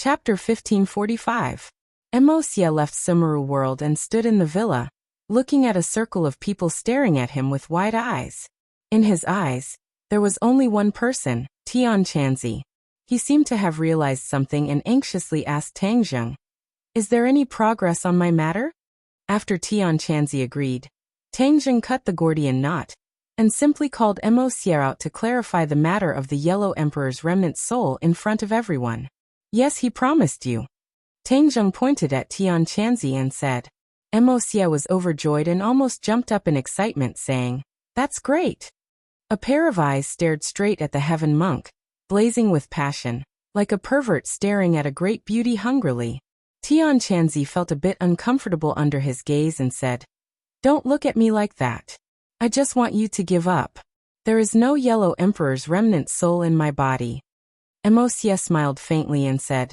Chapter 1545. Emosia left Sumeru world and stood in the villa, looking at a circle of people staring at him with wide eyes. In his eyes, there was only one person, Tian Chanzi. He seemed to have realized something and anxiously asked Tangzheng, "Is there any progress on my matter?" After Tian Chanzi agreed, Tangzheng cut the Gordian knot, and simply called Emosia out to clarify the matter of the Yellow Emperor's remnant soul in front of everyone. "Yes, he promised you." Tangzheng pointed at Tian Chanzi and said. Emosia was overjoyed and almost jumped up in excitement, saying, "That's great." A pair of eyes stared straight at the heaven monk, blazing with passion, like a pervert staring at a great beauty hungrily. Tian Chanzi felt a bit uncomfortable under his gaze and said, "Don't look at me like that. I just want you to give up. There is no Yellow Emperor's remnant soul in my body." Emosia smiled faintly and said,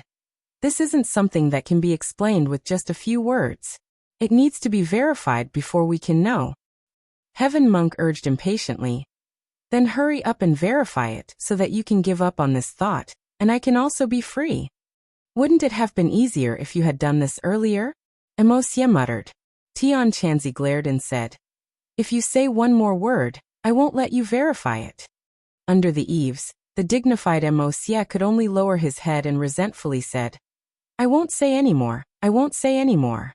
"This isn't something that can be explained with just a few words. It needs to be verified before we can know." Heaven Monk urged impatiently, "Then hurry up and verify it so that you can give up on this thought, and I can also be free." "Wouldn't it have been easier if you had done this earlier?" Emosia muttered. Tian Chanzi glared and said, "If you say one more word, I won't let you verify it." Under the eaves, the dignified Emosia could only lower his head and resentfully said, "I won't say any more, I won't say any more."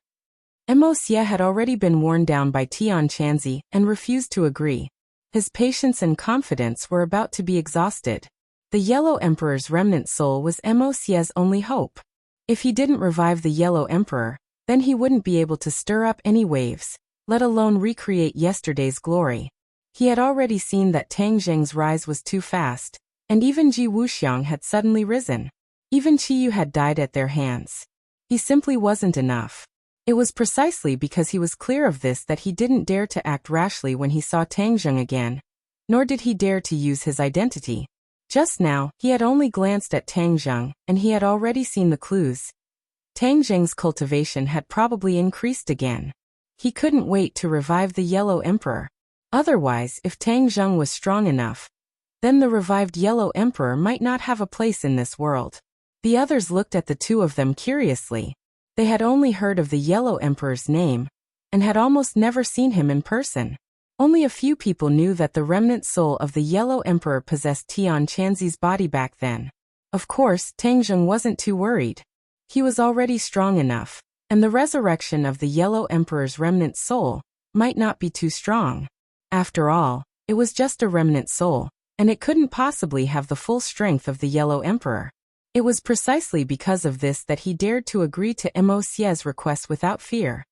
Emosia had already been worn down by Tian Chanzi and refused to agree. His patience and confidence were about to be exhausted. The Yellow Emperor's remnant soul was Emosia's only hope. If he didn't revive the Yellow Emperor, then he wouldn't be able to stir up any waves, let alone recreate yesterday's glory. He had already seen that Tangzheng's rise was too fast, and even Ji Wuxiang had suddenly risen. Even Qiyu had died at their hands. He simply wasn't enough. It was precisely because he was clear of this that he didn't dare to act rashly when he saw Tangzheng again, nor did he dare to use his identity. Just now, he had only glanced at Tangzheng, and he had already seen the clues. Tangzheng's cultivation had probably increased again. He couldn't wait to revive the Yellow Emperor. Otherwise, if Tangzheng was strong enough, then the revived Yellow Emperor might not have a place in this world. The others looked at the two of them curiously. They had only heard of the Yellow Emperor's name, and had almost never seen him in person. Only a few people knew that the remnant soul of the Yellow Emperor possessed Tian Chanzi's body back then. Of course, Tangzheng wasn't too worried. He was already strong enough, and the resurrection of the Yellow Emperor's remnant soul might not be too strong. After all, it was just a remnant soul, and it couldn't possibly have the full strength of the Yellow Emperor. It was precisely because of this that he dared to agree to Emosia's request without fear.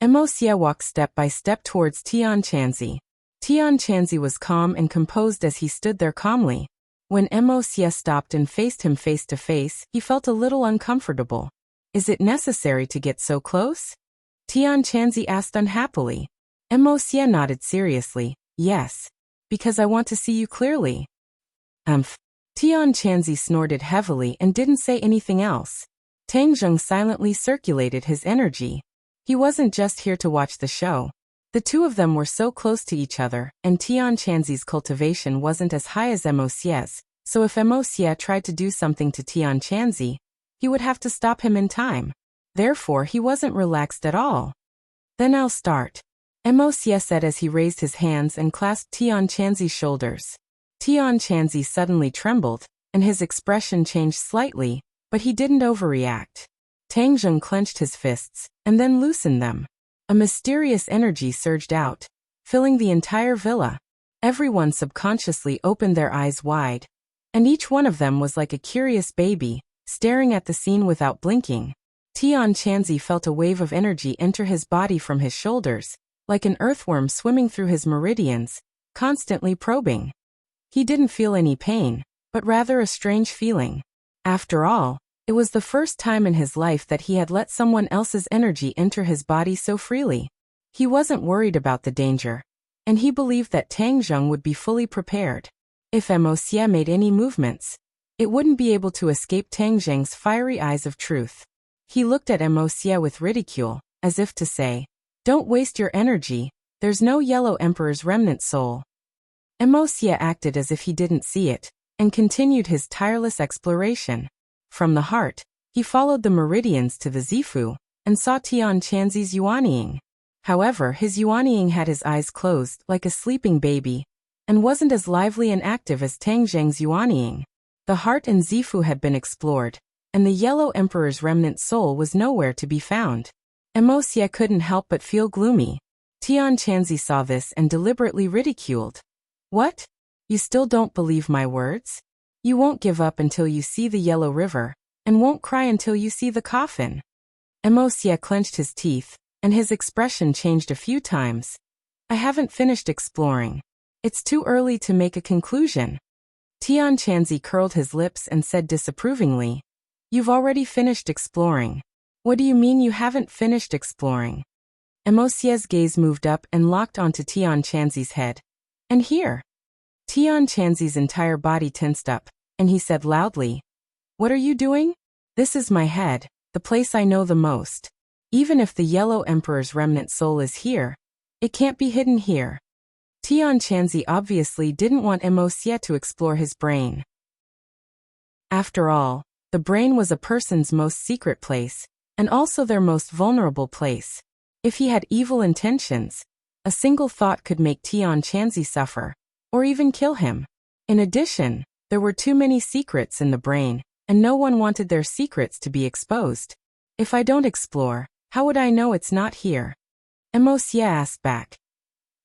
Emosia walked step by step towards Tian Chanzi. Tian Chanzi was calm and composed as he stood there calmly. When Emosia stopped and faced him face to face, he felt a little uncomfortable. "Is it necessary to get so close?" Tian Chanzi asked unhappily. Emosia nodded seriously. "Yes. Because I want to see you clearly." Tian Chanzi snorted heavily and didn't say anything else. Tangzheng silently circulated his energy. He wasn't just here to watch the show. The two of them were so close to each other, and Tian Chanzi's cultivation wasn't as high as Emosia's, so if Emosia tried to do something to Tian Chanzi, he would have to stop him in time. Therefore, he wasn't relaxed at all. "Then I'll start," Emosia said as he raised his hands and clasped Tian Chanzi's shoulders. Tian Chanzi suddenly trembled, and his expression changed slightly, but he didn't overreact. Tangzheng clenched his fists, and then loosened them. A mysterious energy surged out, filling the entire villa. Everyone subconsciously opened their eyes wide, and each one of them was like a curious baby, staring at the scene without blinking. Tian Chanzi felt a wave of energy enter his body from his shoulders, like an earthworm swimming through his meridians, constantly probing. He didn't feel any pain, but rather a strange feeling. After all, it was the first time in his life that he had let someone else's energy enter his body so freely. He wasn't worried about the danger, and he believed that Tangzheng would be fully prepared. If Emosia made any movements, it wouldn't be able to escape Tangzheng's fiery eyes of truth. He looked at Emosia with ridicule, as if to say, "Don't waste your energy, there's no Yellow Emperor's remnant soul." Emosia acted as if he didn't see it, and continued his tireless exploration. From the heart, he followed the meridians to the Zifu, and saw Tian Chanzi's Yuanying. However, his Yuanying had his eyes closed, like a sleeping baby, and wasn't as lively and active as Tang Zheng's Yuanying. The heart and Zifu had been explored, and the Yellow Emperor's remnant soul was nowhere to be found. Emosia couldn't help but feel gloomy. Tian Chanzi saw this and deliberately ridiculed. What? You still don't believe my words? You won't give up until you see the Yellow River, and won't cry until you see the coffin. Emosia clenched his teeth, and his expression changed a few times. I haven't finished exploring. It's too early to make a conclusion. Tian Chanzi curled his lips and said disapprovingly, You've already finished exploring. What do you mean you haven't finished exploring? Emosia's gaze moved up and locked onto Tian Chanzi's head. And here. Tian Chanzi's entire body tensed up, and he said loudly, What are you doing? This is my head, the place I know the most. Even if the Yellow Emperor's remnant soul is here, it can't be hidden here. Tian Chanzi obviously didn't want Emosia to explore his brain. After all, the brain was a person's most secret place, and also their most vulnerable place. If he had evil intentions, a single thought could make Tian Chanzi suffer, or even kill him. In addition, there were too many secrets in the brain, and no one wanted their secrets to be exposed. If I don't explore, how would I know it's not here? Emosia asked back.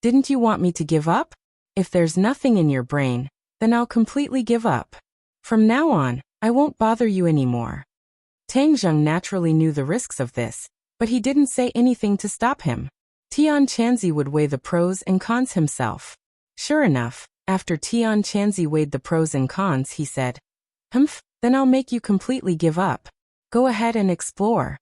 Didn't you want me to give up? If there's nothing in your brain, then I'll completely give up. From now on, I won't bother you anymore. Tang Zheng naturally knew the risks of this, but he didn't say anything to stop him. Tian Chanzi would weigh the pros and cons himself. Sure enough, after Tian Chanzi weighed the pros and cons, he said, Humph, then I'll make you completely give up. Go ahead and explore.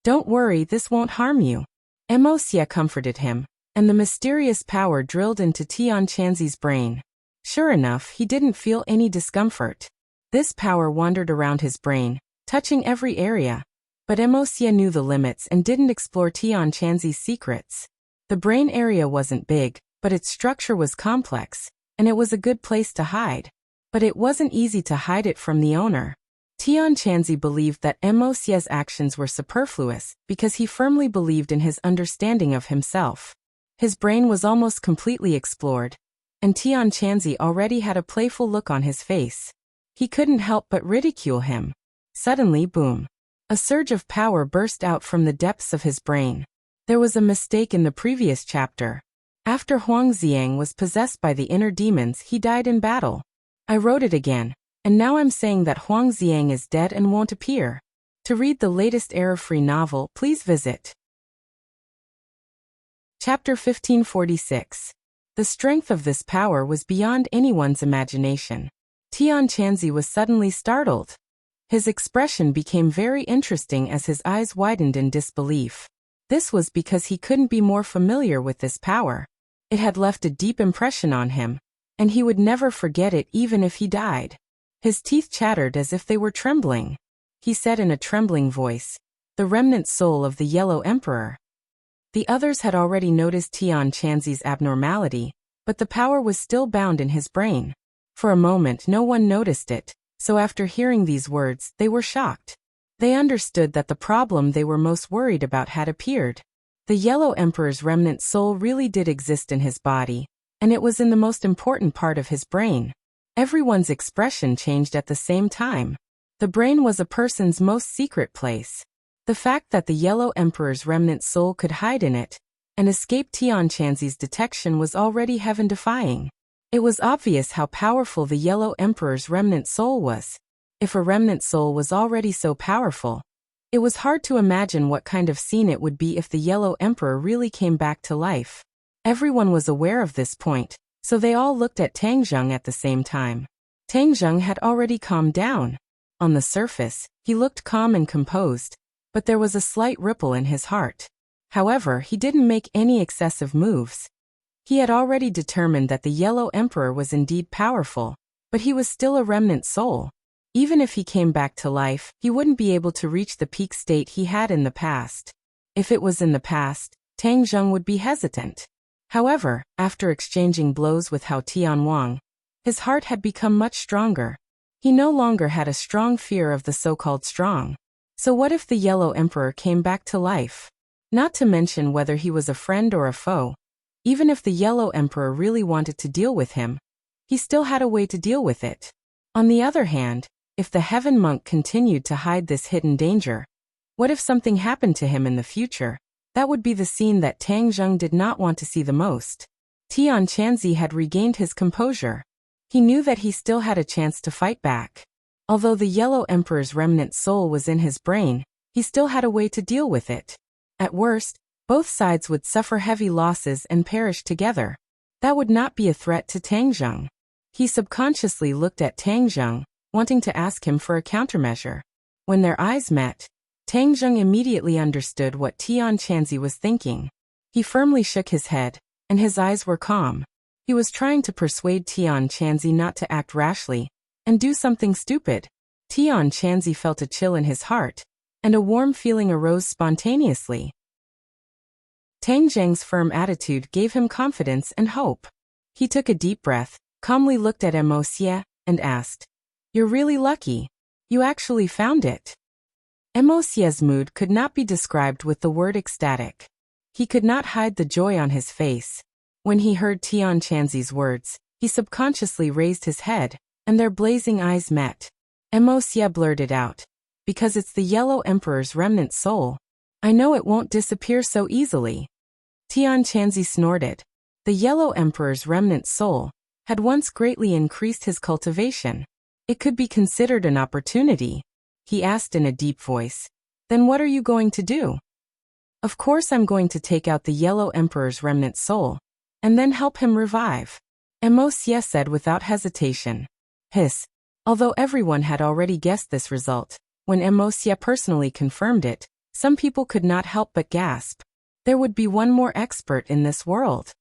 Don't worry, this won't harm you. Emosia comforted him, and the mysterious power drilled into Tian Chanzi's brain. Sure enough, he didn't feel any discomfort. This power wandered around his brain, touching every area. But Emosia knew the limits and didn't explore Tian Chanzi's secrets. The brain area wasn't big, but its structure was complex, and it was a good place to hide. But it wasn't easy to hide it from the owner. Tian Chanzi believed that Emosia's actions were superfluous because he firmly believed in his understanding of himself. His brain was almost completely explored, and Tian Chanzi already had a playful look on his face. He couldn't help but ridicule him. Suddenly, boom. A surge of power burst out from the depths of his brain. There was a mistake in the previous chapter. After Huang Xiang was possessed by the inner demons, he died in battle. I wrote it again, and now I'm saying that Huang Xiang is dead and won't appear. To read the latest error-free novel, please visit Chapter 1546. The strength of this power was beyond anyone's imagination. Tian Chanzi was suddenly startled. His expression became very interesting as his eyes widened in disbelief. This was because he couldn't be more familiar with this power. It had left a deep impression on him, and he would never forget it even if he died. His teeth chattered as if they were trembling. He said in a trembling voice, "The remnant soul of the Yellow Emperor." The others had already noticed Tian Chanzi's abnormality, but the power was still bound in his brain. For a moment no one noticed it, so after hearing these words, they were shocked. They understood that the problem they were most worried about had appeared. The Yellow Emperor's remnant soul really did exist in his body, and it was in the most important part of his brain. Everyone's expression changed at the same time. The brain was a person's most secret place. The fact that the Yellow Emperor's remnant soul could hide in it and escape Tian Chanzi's detection was already heaven-defying. It was obvious how powerful the Yellow Emperor's remnant soul was. If a remnant soul was already so powerful, it was hard to imagine what kind of scene it would be if the Yellow Emperor really came back to life. Everyone was aware of this point, so they all looked at Tang Zheng at the same time. Tang Zheng had already calmed down. On the surface, he looked calm and composed, but there was a slight ripple in his heart. However, he didn't make any excessive moves. He had already determined that the Yellow Emperor was indeed powerful, but he was still a remnant soul. Even if he came back to life, he wouldn't be able to reach the peak state he had in the past. If it was in the past, Tang Zheng would be hesitant. However, after exchanging blows with Hao Tianwang, his heart had become much stronger. He no longer had a strong fear of the so-called strong. So what if the Yellow Emperor came back to life? Not to mention whether he was a friend or a foe. Even if the Yellow Emperor really wanted to deal with him, he still had a way to deal with it. On the other hand, if the Heaven Monk continued to hide this hidden danger, what if something happened to him in the future? That would be the scene that Tang Zheng did not want to see the most. Tian Chanzi had regained his composure. He knew that he still had a chance to fight back. Although the Yellow Emperor's remnant soul was in his brain, he still had a way to deal with it. At worst, both sides would suffer heavy losses and perish together. That would not be a threat to Tang Zheng. He subconsciously looked at Tang Zheng, wanting to ask him for a countermeasure. When their eyes met, Tang Zheng immediately understood what Tian Chanzi was thinking. He firmly shook his head, and his eyes were calm. He was trying to persuade Tian Chanzi not to act rashly and do something stupid. Tian Chanzi felt a chill in his heart, and a warm feeling arose spontaneously. Tang Zheng's firm attitude gave him confidence and hope. He took a deep breath, calmly looked at Mo Xie, and asked, "You're really lucky. You actually found it." Mo Xie's mood could not be described with the word ecstatic. He could not hide the joy on his face. When he heard Tian Chanzi's words, he subconsciously raised his head, and their blazing eyes met. Mo Xie blurted out, "Because it's the Yellow Emperor's remnant soul. I know it won't disappear so easily." Tian Chanzi snorted. The Yellow Emperor's remnant soul had once greatly increased his cultivation. It could be considered an opportunity. He asked in a deep voice, "Then what are you going to do?" "Of course I'm going to take out the Yellow Emperor's remnant soul, and then help him revive," Mo Xie said without hesitation. Hiss. Although everyone had already guessed this result, when Mo Xie personally confirmed it, some people could not help but gasp. There would be one more expert in this world.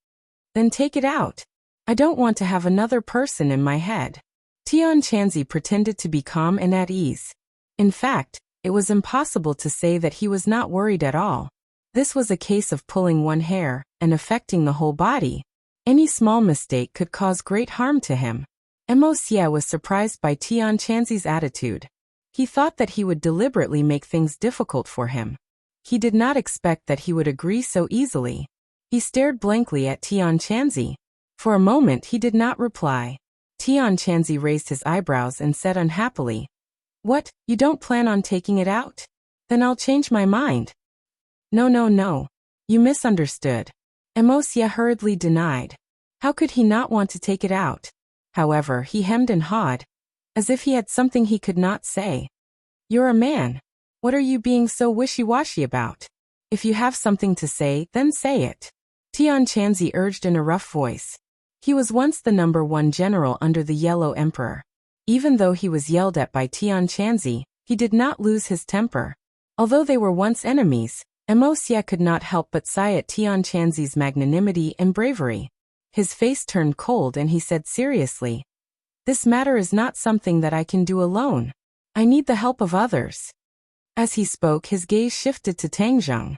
"Then take it out. I don't want to have another person in my head." Tian Chanzi pretended to be calm and at ease. In fact, it was impossible to say that he was not worried at all. This was a case of pulling one hair and affecting the whole body. Any small mistake could cause great harm to him. Mo Xie was surprised by Tian Chanzi's attitude. He thought that he would deliberately make things difficult for him. He did not expect that he would agree so easily. He stared blankly at Tian Chanzi. For a moment he did not reply. Tian Chanzi raised his eyebrows and said unhappily, "What, you don't plan on taking it out? Then I'll change my mind." No. You misunderstood." Mo Xie hurriedly denied. How could he not want to take it out? However, he hemmed and hawed, as if he had something he could not say. "You're a man. What are you being so wishy-washy about? If you have something to say, then say it," Tian Chanzi urged in a rough voice. He was once the #1 general under the Yellow Emperor. Even though he was yelled at by Tian Chanzi, he did not lose his temper. Although they were once enemies, Mo Xie could not help but sigh at Tian Chanzi's magnanimity and bravery. His face turned cold and he said seriously, "This matter is not something that I can do alone. I need the help of others." As he spoke, his gaze shifted to Tang Zheng.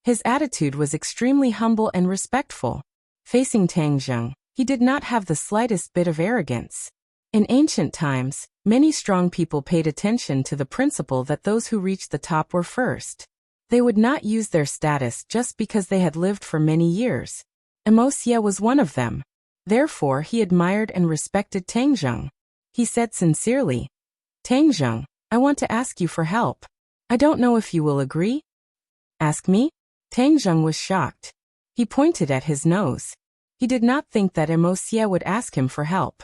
His attitude was extremely humble and respectful. Facing Tang Zheng, he did not have the slightest bit of arrogance. In ancient times, many strong people paid attention to the principle that those who reached the top were first. They would not use their status just because they had lived for many years. Mo Xie was one of them. Therefore, he admired and respected Tang Zheng. He said sincerely, "Tang Zheng, I want to ask you for help. I don't know if you will agree." "Ask me?" Tang Zheng was shocked. He pointed at his nose. He did not think that Mo Xie would ask him for help.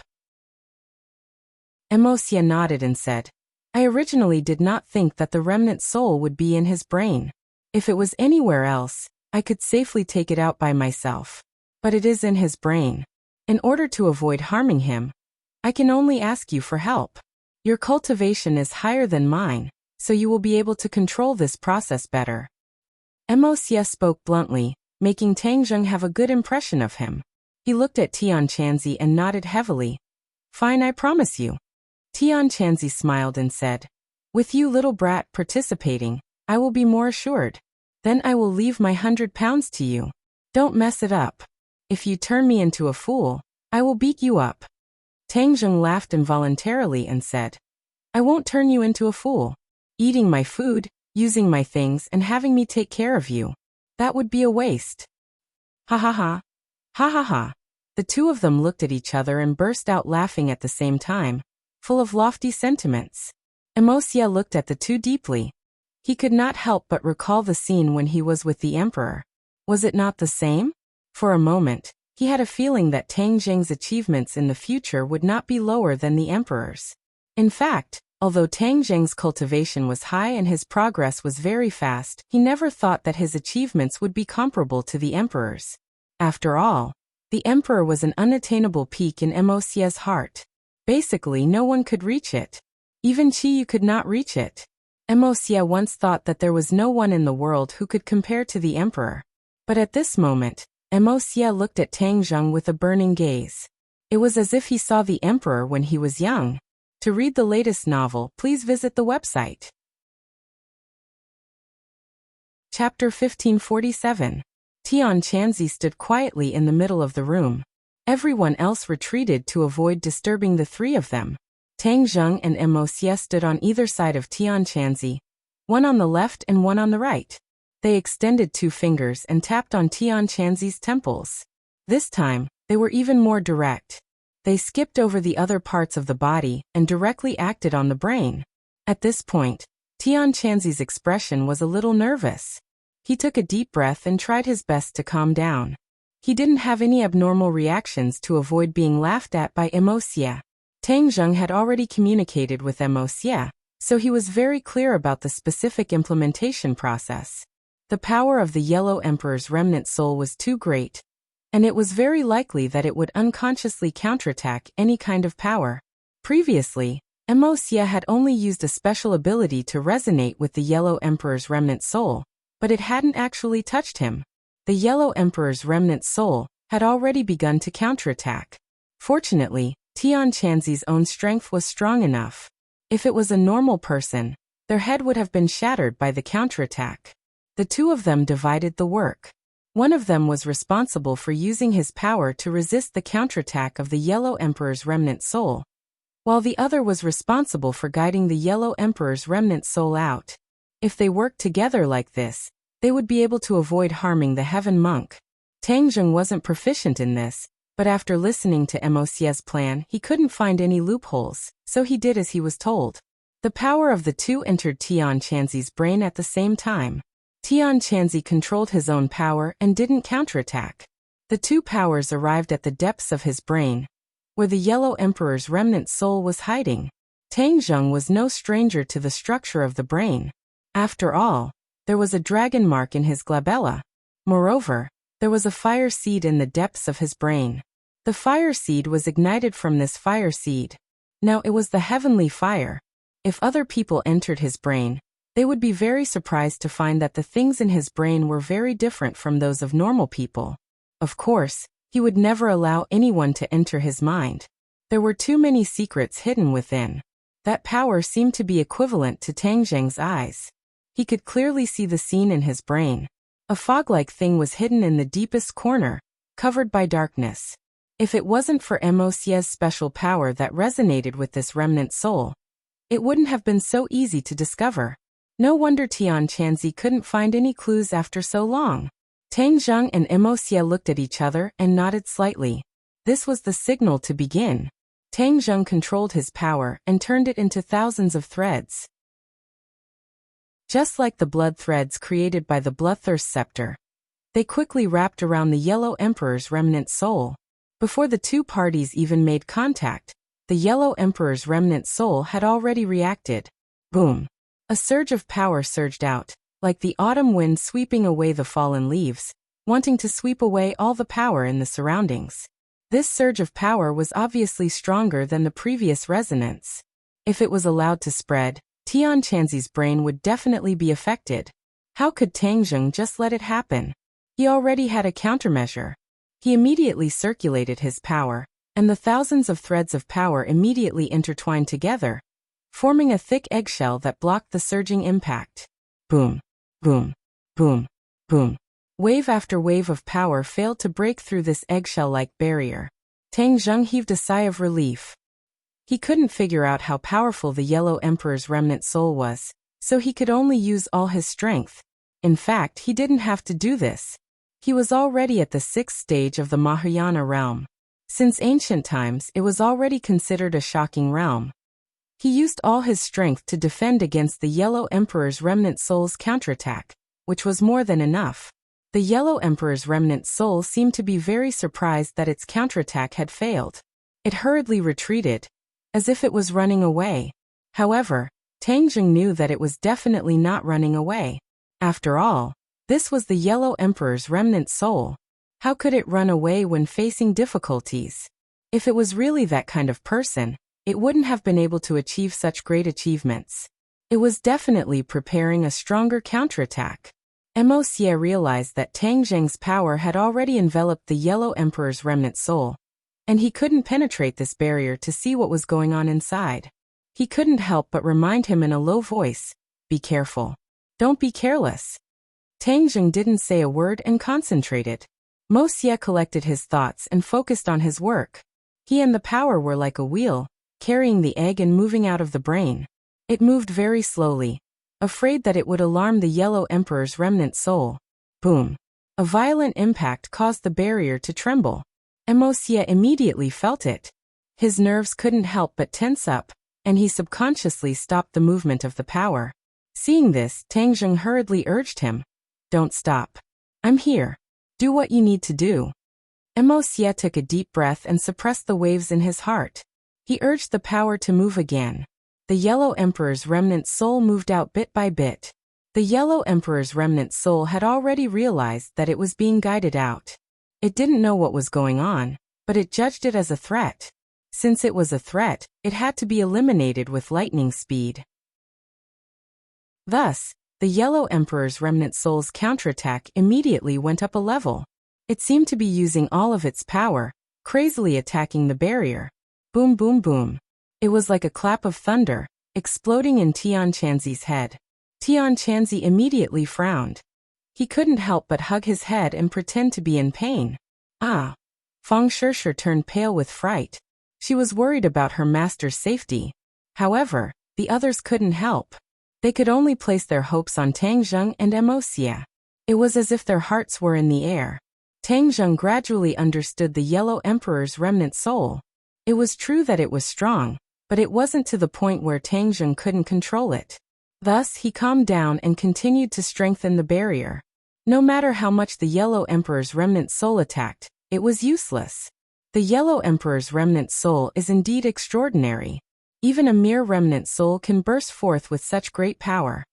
Mo Xie nodded and said, "I originally did not think that the remnant soul would be in his brain. If it was anywhere else, I could safely take it out by myself. But it is in his brain. In order to avoid harming him, I can only ask you for help. Your cultivation is higher than mine, so you will be able to control this process better." Mo Xie spoke bluntly, making Tang Zheng have a good impression of him. He looked at Tian Chanzi and nodded heavily. "Fine, I promise you." Tian Chanzi smiled and said, "With you little brat participating, I will be more assured. Then I will leave my 100 pounds to you. Don't mess it up. If you turn me into a fool, I will beat you up." Tang Zheng laughed involuntarily and said, I won't turn you into a fool. Eating my food, using my things and having me take care of you. That would be a waste. Ha ha ha. Ha ha ha. The two of them looked at each other and burst out laughing at the same time, full of lofty sentiments. Emosia looked at the two deeply. He could not help but recall the scene when he was with the emperor. Was it not the same? For a moment, he had a feeling that Tang Zheng's achievements in the future would not be lower than the emperor's. In fact, although Tang Zheng's cultivation was high and his progress was very fast, he never thought that his achievements would be comparable to the emperor's. After all, the emperor was an unattainable peak in Emosia's heart. Basically, no one could reach it. Even Qiyu could not reach it. Emosia once thought that there was no one in the world who could compare to the emperor. But at this moment, Emosia looked at Tang Zheng with a burning gaze. It was as if he saw the emperor when he was young. To read the latest novel, please visit the website. Chapter 1547. Tian Chanzi stood quietly in the middle of the room. Everyone else retreated to avoid disturbing the three of them. Tang Zheng and Emosia stood on either side of Tian Chanzi, one on the left and one on the right. They extended two fingers and tapped on Tian Chanzi's temples. This time, they were even more direct. They skipped over the other parts of the body and directly acted on the brain. At this point, Tian Chanzi's expression was a little nervous. He took a deep breath and tried his best to calm down. He didn't have any abnormal reactions to avoid being laughed at by Emosia. Tang Zheng had already communicated with Emosia, so he was very clear about the specific implementation process. The power of the Yellow Emperor's remnant soul was too great, and it was very likely that it would unconsciously counterattack any kind of power. Previously, Emosia had only used a special ability to resonate with the Yellow Emperor's remnant soul, but it hadn't actually touched him. The Yellow Emperor's remnant soul had already begun to counterattack. Fortunately, Tian Chanzi's own strength was strong enough. If it was a normal person, their head would have been shattered by the counterattack. The two of them divided the work. One of them was responsible for using his power to resist the counterattack of the Yellow Emperor's remnant soul, while the other was responsible for guiding the Yellow Emperor's remnant soul out. If they worked together like this, they would be able to avoid harming the Heaven Monk. Tang Zheng wasn't proficient in this, but after listening to Emosia's plan, he couldn't find any loopholes, so he did as he was told. The power of the two entered Tian Chanzi's brain at the same time. Tian Chanzi controlled his own power and didn't counterattack. The two powers arrived at the depths of his brain, where the Yellow Emperor's remnant soul was hiding. Tang Zheng was no stranger to the structure of the brain. After all, there was a dragon mark in his glabella. Moreover, there was a fire seed in the depths of his brain. The fire seed was ignited from this fire seed. Now it was the heavenly fire. If other people entered his brain, they would be very surprised to find that the things in his brain were very different from those of normal people. Of course, he would never allow anyone to enter his mind. There were too many secrets hidden within. That power seemed to be equivalent to Tang Zheng's eyes. He could clearly see the scene in his brain. A fog-like thing was hidden in the deepest corner, covered by darkness. If it wasn't for Emosia's special power that resonated with this remnant soul, it wouldn't have been so easy to discover. No wonder Tian Chanzi couldn't find any clues after so long. Tang Zheng and Emosia looked at each other and nodded slightly. This was the signal to begin. Tang Zheng controlled his power and turned it into thousands of threads. Just like the blood threads created by the Bloodthirst Scepter, they quickly wrapped around the Yellow Emperor's remnant soul. Before the two parties even made contact, the Yellow Emperor's remnant soul had already reacted. Boom! A surge of power surged out, like the autumn wind sweeping away the fallen leaves, wanting to sweep away all the power in the surroundings. This surge of power was obviously stronger than the previous resonance. If it was allowed to spread, Tian Chanzi's brain would definitely be affected. How could Tang Zheng just let it happen? He already had a countermeasure. He immediately circulated his power, and the thousands of threads of power immediately intertwined together, forming a thick eggshell that blocked the surging impact. Boom, boom, boom, boom. Wave after wave of power failed to break through this eggshell-like barrier. Tang Zheng heaved a sigh of relief. He couldn't figure out how powerful the Yellow Emperor's remnant soul was, so he could only use all his strength. In fact, he didn't have to do this. He was already at the 6th stage of the Mahayana realm. Since ancient times, it was already considered a shocking realm. He used all his strength to defend against the Yellow Emperor's remnant soul's counterattack, which was more than enough. The Yellow Emperor's remnant soul seemed to be very surprised that its counterattack had failed. It hurriedly retreated, as if it was running away. However, Tang Jing knew that it was definitely not running away. After all, this was the Yellow Emperor's remnant soul. How could it run away when facing difficulties? If it was really that kind of person, it wouldn't have been able to achieve such great achievements. It was definitely preparing a stronger counterattack. Mo Xie realized that Tang Jing's power had already enveloped the Yellow Emperor's remnant soul, and he couldn't penetrate this barrier to see what was going on inside. He couldn't help but remind him in a low voice, "Be careful. Don't be careless." Tang Jing didn't say a word and concentrated. Mo Xie collected his thoughts and focused on his work. He and the power were like a wheel, carrying the egg and moving out of the brain. It moved very slowly, afraid that it would alarm the Yellow Emperor's remnant soul. Boom! A violent impact caused the barrier to tremble. Mo Xie immediately felt it. His nerves couldn't help but tense up, and he subconsciously stopped the movement of the power. Seeing this, Tang Jing hurriedly urged him, "Don't stop. I'm here. Do what you need to do." Mo Xie took a deep breath and suppressed the waves in his heart. He urged the power to move again. The Yellow Emperor's remnant soul moved out bit by bit. The Yellow Emperor's remnant soul had already realized that it was being guided out. It didn't know what was going on, but it judged it as a threat. Since it was a threat, it had to be eliminated with lightning speed. Thus, the Yellow Emperor's remnant soul's counterattack immediately went up a level. It seemed to be using all of its power, crazily attacking the barrier. Boom boom boom. It was like a clap of thunder, exploding in Tian Chanzi's head. Tian Chanzi immediately frowned. He couldn't help but hug his head and pretend to be in pain. Ah! Feng Shishir turned pale with fright. She was worried about her master's safety. However, the others couldn't help. They could only place their hopes on Tang Jing and Mo Xie. It was as if their hearts were in the air. Tang Jing gradually understood the Yellow Emperor's remnant soul. It was true that it was strong, but it wasn't to the point where Tang Jing couldn't control it. Thus, he calmed down and continued to strengthen the barrier. No matter how much the Yellow Emperor's remnant soul attacked, it was useless. The Yellow Emperor's remnant soul is indeed extraordinary. Even a mere remnant soul can burst forth with such great power.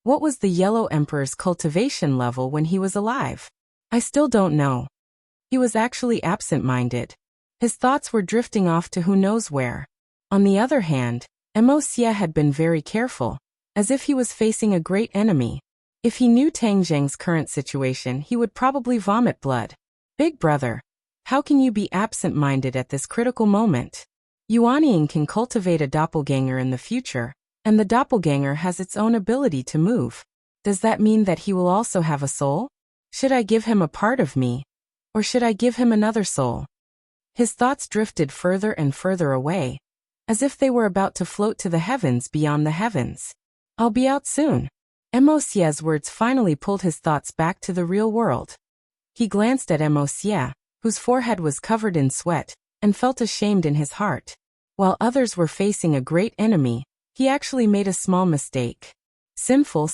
What was the Yellow Emperor's cultivation level when he was alive? I still don't know. He was actually absent-minded. His thoughts were drifting off to who knows where. On the other hand, Mo Xie had been very careful, as if he was facing a great enemy. If he knew Tang Jing's current situation, he would probably vomit blood. Big brother, how can you be absent-minded at this critical moment? Yuanying can cultivate a doppelganger in the future, and the doppelganger has its own ability to move. Does that mean that he will also have a soul? Should I give him a part of me? Or should I give him another soul? His thoughts drifted further and further away, as if they were about to float to the heavens beyond the heavens. I'll be out soon. Mo Xie's words finally pulled his thoughts back to the real world. He glanced at Mo Xie, whose forehead was covered in sweat, and felt ashamed in his heart. While others were facing a great enemy, he actually made a small mistake. Sinful.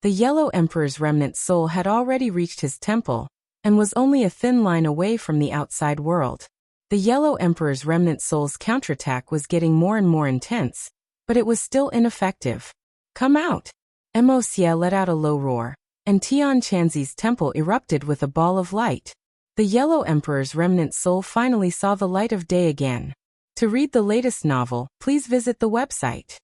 The Yellow Emperor's remnant soul had already reached his temple, and was only a thin line away from the outside world. The Yellow Emperor's remnant soul's counterattack was getting more and more intense, but it was still ineffective. Come out! Mo Xie let out a low roar, and Tian Chanzi's temple erupted with a ball of light. The Yellow Emperor's remnant soul finally saw the light of day again. To read the latest novel, please visit the website.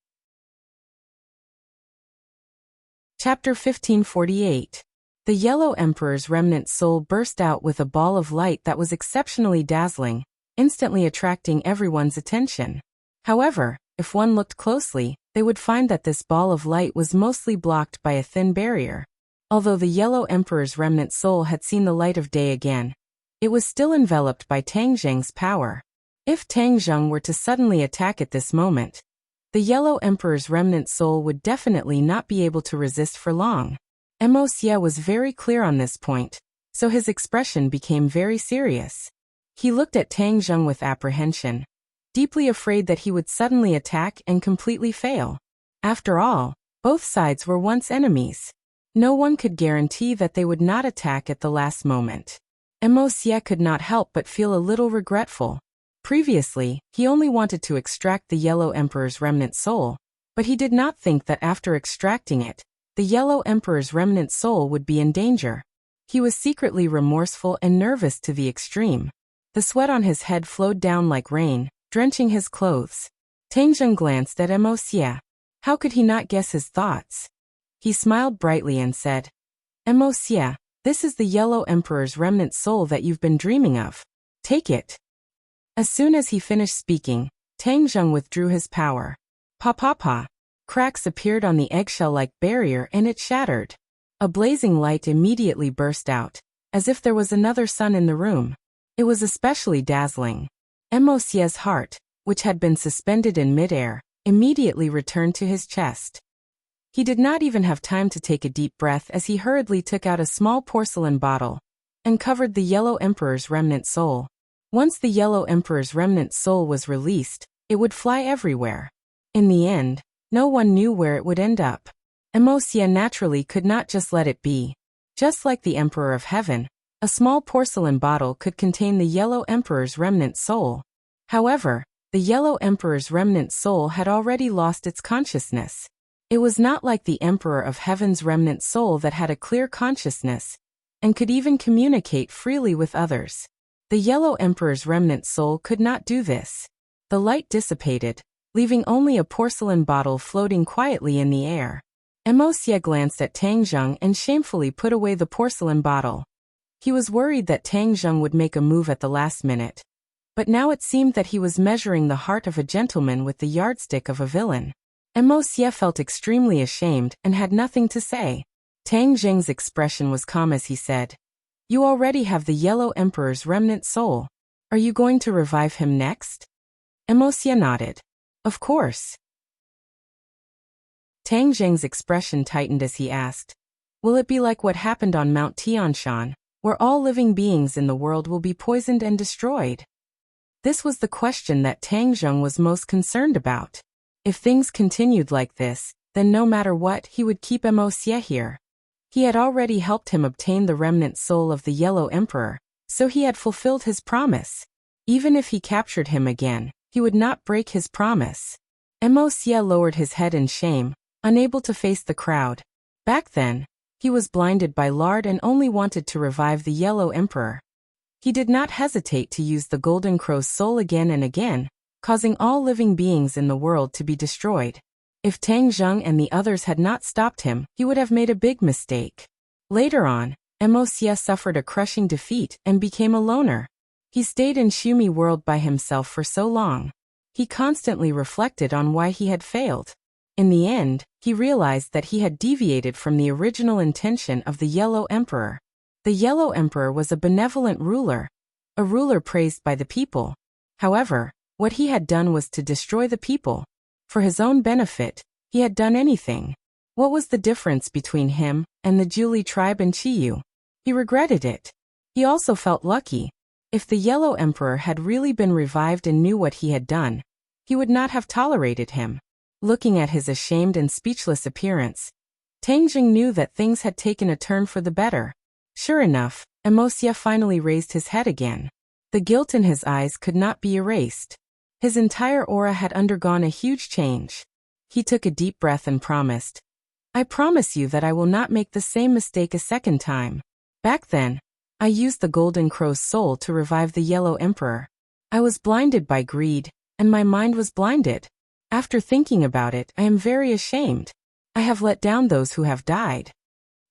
Chapter 1548. The Yellow Emperor's remnant soul burst out with a ball of light that was exceptionally dazzling, instantly attracting everyone's attention. However, if one looked closely, they would find that this ball of light was mostly blocked by a thin barrier. Although the Yellow Emperor's remnant soul had seen the light of day again, it was still enveloped by Tang Jing's power. If Tang Zheng were to suddenly attack at this moment, the Yellow Emperor's remnant soul would definitely not be able to resist for long. Mo Xie was very clear on this point, so his expression became very serious. He looked at Tang Zheng with apprehension, deeply afraid that he would suddenly attack and completely fail. After all, both sides were once enemies. No one could guarantee that they would not attack at the last moment. Mo Xie could not help but feel a little regretful. Previously, he only wanted to extract the Yellow Emperor's remnant soul, but he did not think that after extracting it, the Yellow Emperor's remnant soul would be in danger. He was secretly remorseful and nervous to the extreme. The sweat on his head flowed down like rain, drenching his clothes. Tang Zheng glanced at Mo Xie. How could he not guess his thoughts? He smiled brightly and said, Mo Xie, this is the Yellow Emperor's remnant soul that you've been dreaming of. Take it. As soon as he finished speaking, Tang Zheng withdrew his power. Pa. Cracks appeared on the eggshell-like barrier and it shattered. A blazing light immediately burst out, as if there was another sun in the room. It was especially dazzling. Mo Xie's heart, which had been suspended in midair, immediately returned to his chest. He did not even have time to take a deep breath as he hurriedly took out a small porcelain bottle and covered the Yellow Emperor's remnant soul. Once the Yellow Emperor's remnant soul was released, it would fly everywhere. In the end, no one knew where it would end up. Mo Xie naturally could not just let it be. Just like the Emperor of Heaven, a small porcelain bottle could contain the Yellow Emperor's remnant soul. However, the Yellow Emperor's remnant soul had already lost its consciousness. It was not like the Emperor of Heaven's remnant soul that had a clear consciousness and could even communicate freely with others. The Yellow Emperor's remnant soul could not do this. The light dissipated, leaving only a porcelain bottle floating quietly in the air. Mo Xie glanced at Tang Zheng and shamefully put away the porcelain bottle. He was worried that Tang Zheng would make a move at the last minute. But now it seemed that he was measuring the heart of a gentleman with the yardstick of a villain. Mo Xie felt extremely ashamed and had nothing to say. Tang Zheng's expression was calm as he said, You already have the Yellow Emperor's remnant soul. Are you going to revive him next? Mo Xie nodded. Of course. Tang Zheng's expression tightened as he asked, Will it be like what happened on Mount Tianshan, where all living beings in the world will be poisoned and destroyed? This was the question that Tang Zheng was most concerned about. If things continued like this, then no matter what, he would keep Mo Xie here. He had already helped him obtain the remnant soul of the Yellow Emperor, so he had fulfilled his promise. Even if he captured him again, he would not break his promise. Mo Xie lowered his head in shame, unable to face the crowd. Back then, he was blinded by lard and only wanted to revive the Yellow Emperor. He did not hesitate to use the Golden Crow's soul again and again, causing all living beings in the world to be destroyed. If Tang Zheng and the others had not stopped him, he would have made a big mistake. Later on, Mo Xie suffered a crushing defeat and became a loner. He stayed in Shumi world by himself for so long. He constantly reflected on why he had failed. In the end, he realized that he had deviated from the original intention of the Yellow Emperor. The Yellow Emperor was a benevolent ruler, a ruler praised by the people. However, what he had done was to destroy the people. For his own benefit, he had done anything. What was the difference between him and the Zhuli tribe and Qiyu? He regretted it. He also felt lucky. If the Yellow Emperor had really been revived and knew what he had done, he would not have tolerated him. Looking at his ashamed and speechless appearance, Tang Zheng knew that things had taken a turn for the better. Sure enough, Mo Xie finally raised his head again. The guilt in his eyes could not be erased. His entire aura had undergone a huge change. He took a deep breath and promised, I promise you that I will not make the same mistake a second time. Back then, I used the Golden Crow's soul to revive the Yellow Emperor. I was blinded by greed, and my mind was blinded. After thinking about it, I am very ashamed. I have let down those who have died.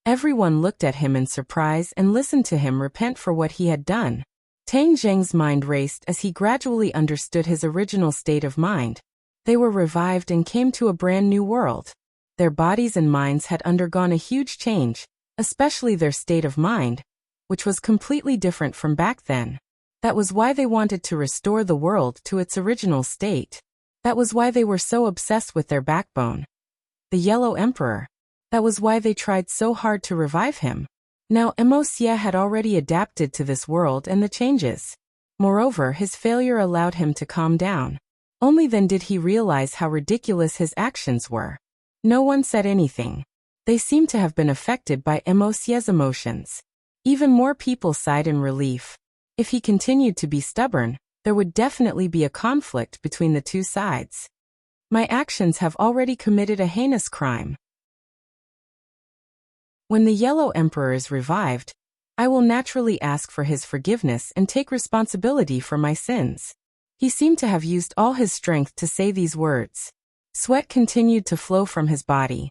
Everyone looked at him in surprise and listened to him repent for what he had done. Tang Zheng's mind raced as he gradually understood his original state of mind. They were revived and came to a brand new world. Their bodies and minds had undergone a huge change, especially their state of mind, which was completely different from back then. That was why they wanted to restore the world to its original state. That was why they were so obsessed with their backbone. The Yellow Emperor. That was why they tried so hard to revive him. Now Emosia had already adapted to this world and the changes. Moreover, his failure allowed him to calm down. Only then did he realize how ridiculous his actions were. No one said anything. They seemed to have been affected by Emosia's emotions. Even more people sighed in relief. If he continued to be stubborn, there would definitely be a conflict between the two sides. My actions have already committed a heinous crime. When the Yellow Emperor is revived, I will naturally ask for his forgiveness and take responsibility for my sins. He seemed to have used all his strength to say these words. Sweat continued to flow from his body.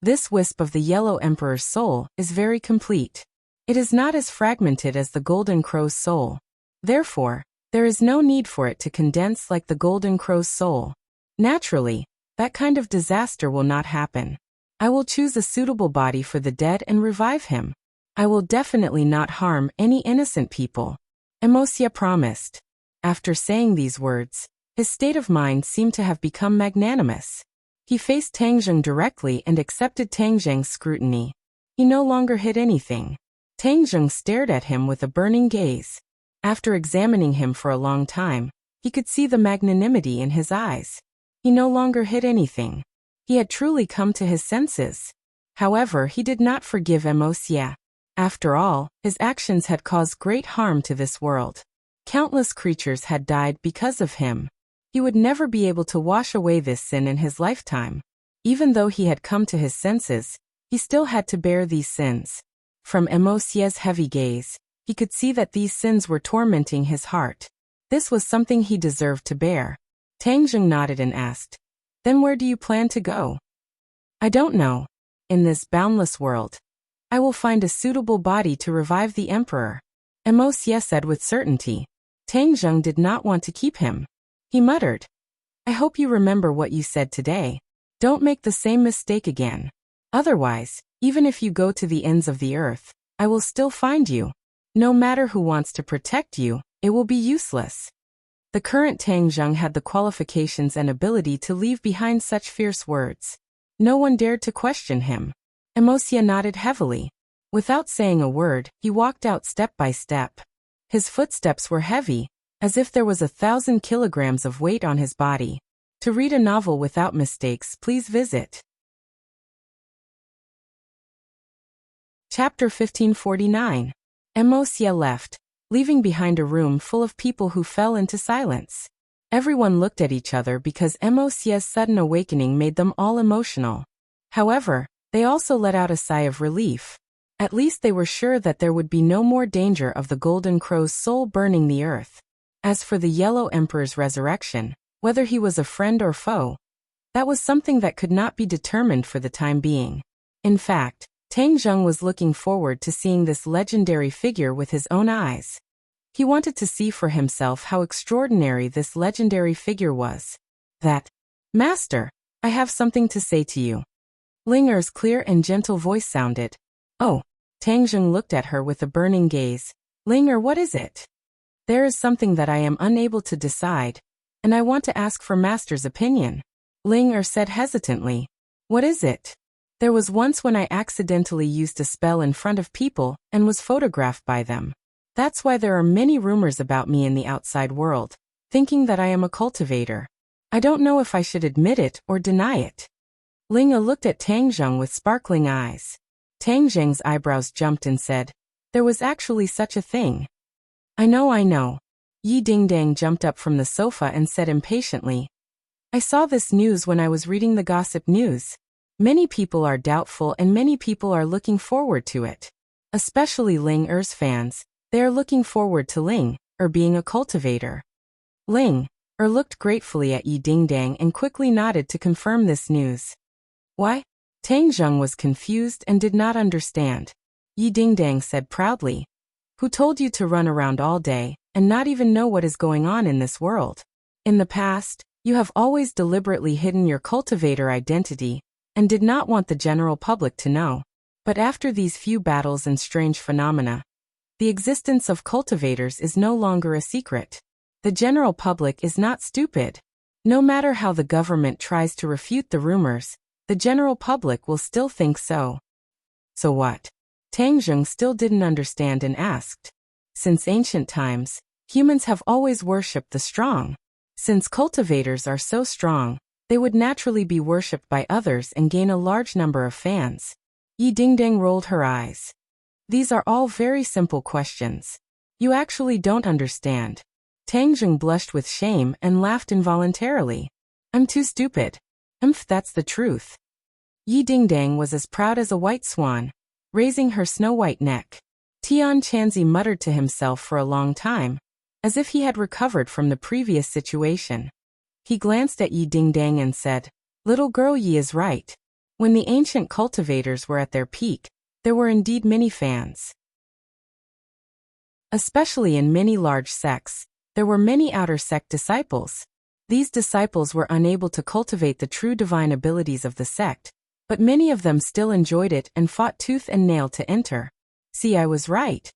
This wisp of the Yellow Emperor's soul is very complete. It is not as fragmented as the Golden Crow's soul. Therefore, there is no need for it to condense like the Golden Crow's soul. Naturally, that kind of disaster will not happen. I will choose a suitable body for the dead and revive him. I will definitely not harm any innocent people. Emosia promised. After saying these words, his state of mind seemed to have become magnanimous. He faced Tang Zheng directly and accepted Tang Zheng's scrutiny. He no longer hid anything. Tang Zheng stared at him with a burning gaze. After examining him for a long time, he could see the magnanimity in his eyes. He no longer hid anything. He had truly come to his senses. However, he did not forgive Emosia. After all, his actions had caused great harm to this world. Countless creatures had died because of him. He would never be able to wash away this sin in his lifetime. Even though he had come to his senses, he still had to bear these sins. From Emosia's heavy gaze, he could see that these sins were tormenting his heart. This was something he deserved to bear. Tang Zheng nodded and asked, "Then where do you plan to go?" "I don't know. In this boundless world, I will find a suitable body to revive the emperor," Emosia said with certainty. Tang Zheng did not want to keep him. He muttered, "I hope you remember what you said today. Don't make the same mistake again. Otherwise, even if you go to the ends of the earth, I will still find you. No matter who wants to protect you, it will be useless." The current Tang Zheng had the qualifications and ability to leave behind such fierce words. No one dared to question him. Emosia nodded heavily. Without saying a word, he walked out step by step. His footsteps were heavy, as if there was 1,000 kilograms of weight on his body. To read a novel without mistakes, please visit Chapter 1549. Emosia left, leaving behind a room full of people who fell into silence. Everyone looked at each other because Emosia's sudden awakening made them all emotional. However, they also let out a sigh of relief. At least they were sure that there would be no more danger of the Golden Crow's soul burning the earth. As for the Yellow Emperor's resurrection, whether he was a friend or foe, that was something that could not be determined for the time being. In fact, Tang Zheng was looking forward to seeing this legendary figure with his own eyes. He wanted to see for himself how extraordinary this legendary figure was. "Master, I have something to say to you." Ling Er's clear and gentle voice sounded. "Oh." Tang Zheng looked at her with a burning gaze. "Ling Er, what is it?" "There is something that I am unable to decide, and I want to ask for Master's opinion," Ling Er said hesitantly. "What is it?" "There was once when I accidentally used a spell in front of people and was photographed by them. That's why there are many rumors about me in the outside world, thinking that I am a cultivator. I don't know if I should admit it or deny it." Ling Er looked at Tang Zheng with sparkling eyes. Tang Zheng's eyebrows jumped and said, "There was actually such a thing." I know. Yi Dingdang jumped up from the sofa and said impatiently, "I saw this news when I was reading the gossip news. Many people are doubtful and many people are looking forward to it. Especially Ling Er's fans, they are looking forward to Ling Er being a cultivator." Ling Er looked gratefully at Yi Dingdang and quickly nodded to confirm this news. "Why?" Tang Zheng was confused and did not understand. Yi Dingdang said proudly, "Who told you to run around all day and not even know what is going on in this world? In the past, you have always deliberately hidden your cultivator identity and did not want the general public to know. But after these few battles and strange phenomena, The existence of cultivators is no longer a secret. The general public is not stupid. No matter how the government tries to refute the rumors, the general public will still think so. So what? Tang Zheng still didn't understand and asked. Since ancient times, humans have always worshipped the strong. Since cultivators are so strong, they would naturally be worshipped by others and gain a large number of fans. Yi Dingdang rolled her eyes. These are all very simple questions. You actually don't understand. Tang Zheng blushed with shame and laughed involuntarily. I'm too stupid. That's the truth. Yi Dingdang was as proud as a white swan, raising her snow-white neck. Tian Chanzi muttered to himself for a long time, as if he had recovered from the previous situation. He glanced at Yi Dingdang and said, "Little girl, Yi is right. When the ancient cultivators were at their peak, there were indeed many fans. Especially in many large sects, there were many outer sect disciples. These disciples were unable to cultivate the true divine abilities of the sect, but many of them still enjoyed it and fought tooth and nail to enter. See, I was right."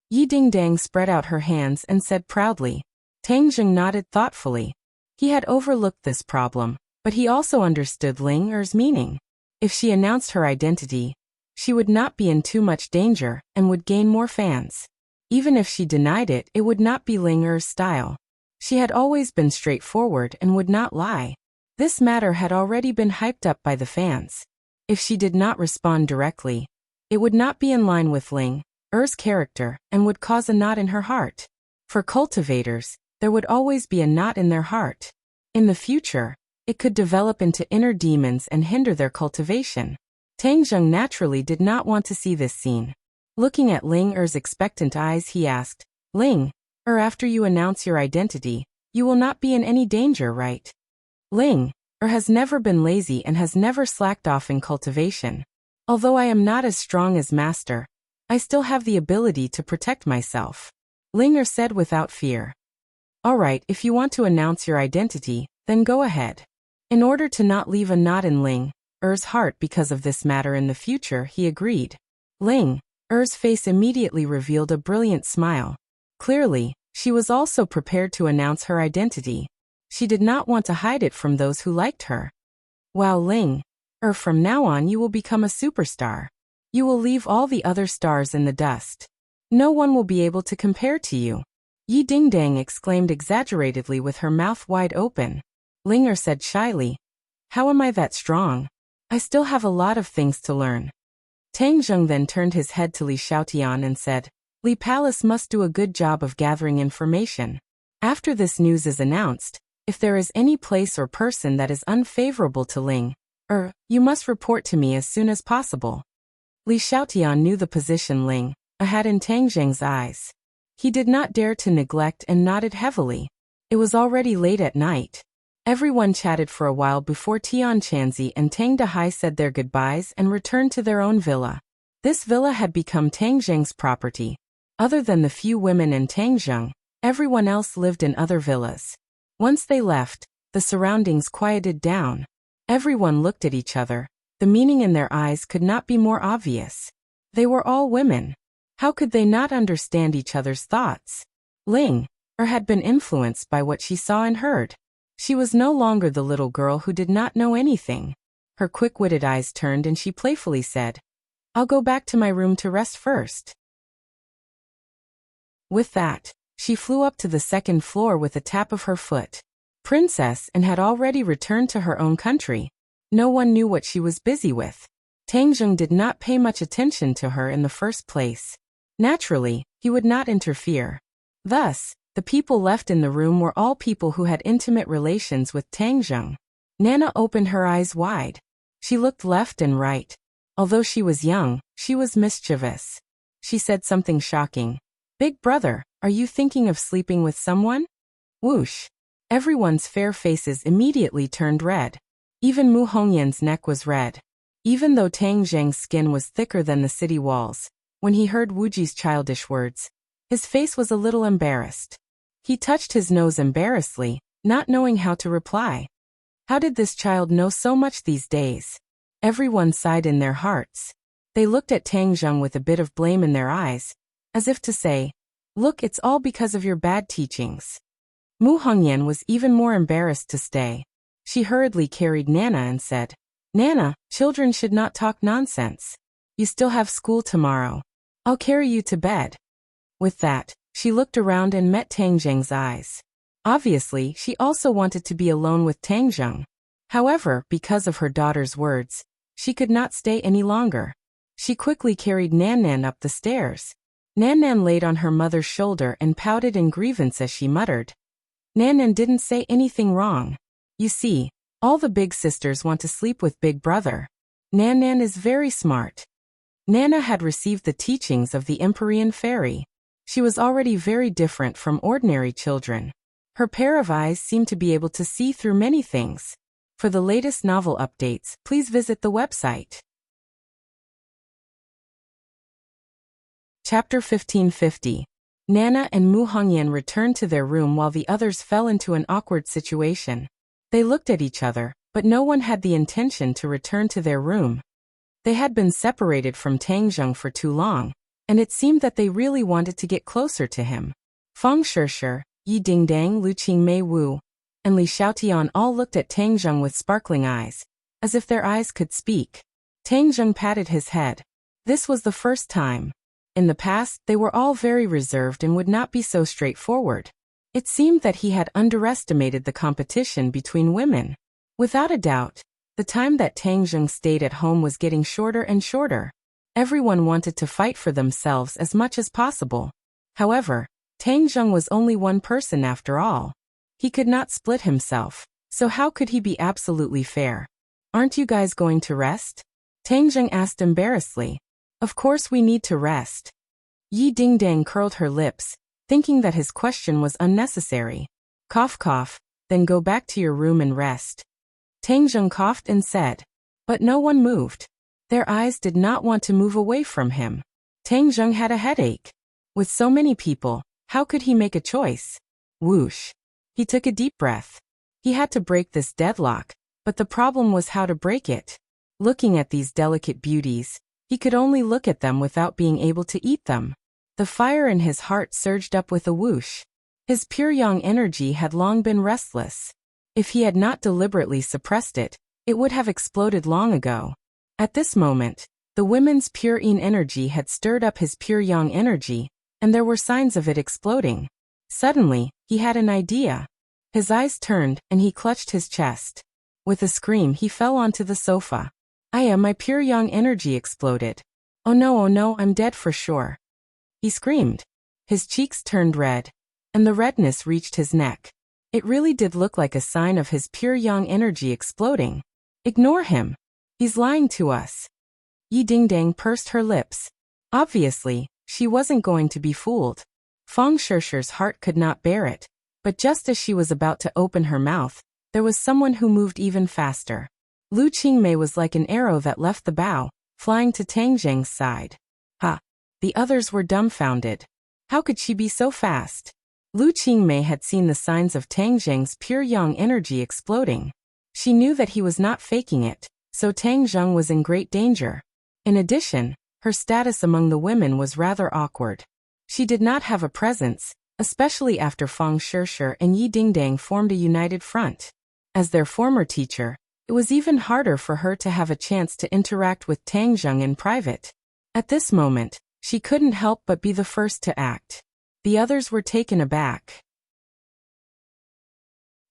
Yi Dingdang spread out her hands and said proudly. Tang Zheng nodded thoughtfully. He had overlooked this problem, but he also understood Ling Er's meaning. If she announced her identity, she would not be in too much danger and would gain more fans. Even if she denied it, it would not be Ling Er's style. She had always been straightforward and would not lie. This matter had already been hyped up by the fans. If she did not respond directly, it would not be in line with Ling Er's character and would cause a knot in her heart. For cultivators, there would always be a knot in their heart. In the future, it could develop into inner demons and hinder their cultivation. Tang Zheng naturally did not want to see this scene. Looking at Ling Er's expectant eyes, he asked, "Ling Er, after you announce your identity, you will not be in any danger, right?" Ling Er has never been lazy and has never slacked off in cultivation. Although I am not as strong as Master, I still have the ability to protect myself, Ling Er said without fear. All right, if you want to announce your identity, then go ahead. In order to not leave a knot in Ling Er's heart because of this matter in the future, he agreed. Ling Er's face immediately revealed a brilliant smile. Clearly, she was also prepared to announce her identity. She did not want to hide it from those who liked her. Wow, Ling Er, from now on you will become a superstar. You will leave all the other stars in the dust. No one will be able to compare to you. Yi Dingdang exclaimed exaggeratedly with her mouth wide open. Ling Er said shyly, "How am I that strong? I still have a lot of things to learn." Tang Zheng then turned his head to Li Xiaotian and said, "Li Palace must do a good job of gathering information. After this news is announced, if there is any place or person that is unfavorable to Ling Er, you must report to me as soon as possible." Li Xiaotian knew the position Ling Er had in Tang Zheng's eyes. He did not dare to neglect and nodded heavily. It was already late at night. Everyone chatted for a while before Tian Chanzi and Tang Dehai said their goodbyes and returned to their own villa. This villa had become Tang Zheng's property. Other than the few women and Tang Zheng, everyone else lived in other villas. Once they left, the surroundings quieted down. Everyone looked at each other. The meaning in their eyes could not be more obvious. They were all women. How could they not understand each other's thoughts? Ling Er had been influenced by what she saw and heard. She was no longer the little girl who did not know anything. Her quick-witted eyes turned and she playfully said, "I'll go back to my room to rest first." With that, she flew up to the second floor with a tap of her foot. Princess and had already returned to her own country. No one knew what she was busy with. Tang Zheng did not pay much attention to her in the first place. Naturally, he would not interfere. Thus, the people left in the room were all people who had intimate relations with Tang Zheng. Nana opened her eyes wide. She looked left and right. Although she was young, she was mischievous. She said something shocking. "Big brother, are you thinking of sleeping with someone?" Whoosh! Everyone's fair faces immediately turned red. Even Mu Hongyan's neck was red. Even though Tang Zheng's skin was thicker than the city walls, when he heard Wuji's childish words, his face was a little embarrassed. He touched his nose embarrassedly, not knowing how to reply. How did this child know so much these days? Everyone sighed in their hearts. They looked at Tang Zheng with a bit of blame in their eyes, as if to say, "Look, it's all because of your bad teachings." Mu Hongyan was even more embarrassed to stay. She hurriedly carried Nana and said, "Nana, children should not talk nonsense. You still have school tomorrow. I'll carry you to bed." With that, she looked around and met Tang Zheng's eyes. Obviously, she also wanted to be alone with Tang Zheng. However, because of her daughter's words, she could not stay any longer. She quickly carried Nan Nan up the stairs. Nan Nan laid on her mother's shoulder and pouted in grievance as she muttered. Nan Nan didn't say anything wrong. You see, all the big sisters want to sleep with Big Brother. Nan Nan is very smart. Nana had received the teachings of the Empyrean fairy. She was already very different from ordinary children. Her pair of eyes seemed to be able to see through many things. For the latest novel updates, please visit the website. Chapter 1550. Nana and Mu Hongyan returned to their room while the others fell into an awkward situation. They looked at each other, but no one had the intention to return to their room. They had been separated from Tang Zheng for too long, and it seemed that they really wanted to get closer to him. Fang Shishir, Yi Dingdang, Lu Qingmei Wu, and Li Xiaotian all looked at Tang Zheng with sparkling eyes, as if their eyes could speak. Tang Zheng patted his head. This was the first time. In the past, they were all very reserved and would not be so straightforward. It seemed that he had underestimated the competition between women. Without a doubt, the time that Tang Zheng stayed at home was getting shorter and shorter. Everyone wanted to fight for themselves as much as possible. However, Tang Zheng was only one person after all. He could not split himself, so how could he be absolutely fair? Aren't you guys going to rest? Tang Zheng asked embarrassedly. Of course we need to rest. Yi Dingdang curled her lips, thinking that his question was unnecessary. Cough cough, then go back to your room and rest. Tang Zheng coughed and said. But no one moved. Their eyes did not want to move away from him. Tang Zheng had a headache. With so many people, how could he make a choice? Whoosh. He took a deep breath. He had to break this deadlock, but the problem was how to break it. Looking at these delicate beauties, he could only look at them without being able to eat them. The fire in his heart surged up with a whoosh. His pure yang energy had long been restless. If he had not deliberately suppressed it, it would have exploded long ago. At this moment, the women's pure yin energy had stirred up his pure yang energy, and there were signs of it exploding. Suddenly, he had an idea. His eyes turned, and he clutched his chest. With a scream, he fell onto the sofa. My pure yang energy exploded. Oh no, I'm dead for sure. He screamed. His cheeks turned red, and the redness reached his neck. It really did look like a sign of his pure yang energy exploding. Ignore him. He's lying to us. Yi Dingdang pursed her lips. Obviously, she wasn't going to be fooled. Fang Shishir's heart could not bear it, but just as she was about to open her mouth, there was someone who moved even faster. Lu Qingmei was like an arrow that left the bow, flying to Tang Zheng's side. Ha! The others were dumbfounded. How could she be so fast? Lu Qingmei had seen the signs of Tang Zheng's pure yang energy exploding. She knew that he was not faking it, so Tang Zheng was in great danger. In addition, her status among the women was rather awkward. She did not have a presence, especially after Fang Shishir and Yi Dingdang formed a united front. As their former teacher, it was even harder for her to have a chance to interact with Tang Zheng in private. At this moment, she couldn't help but be the first to act. The others were taken aback.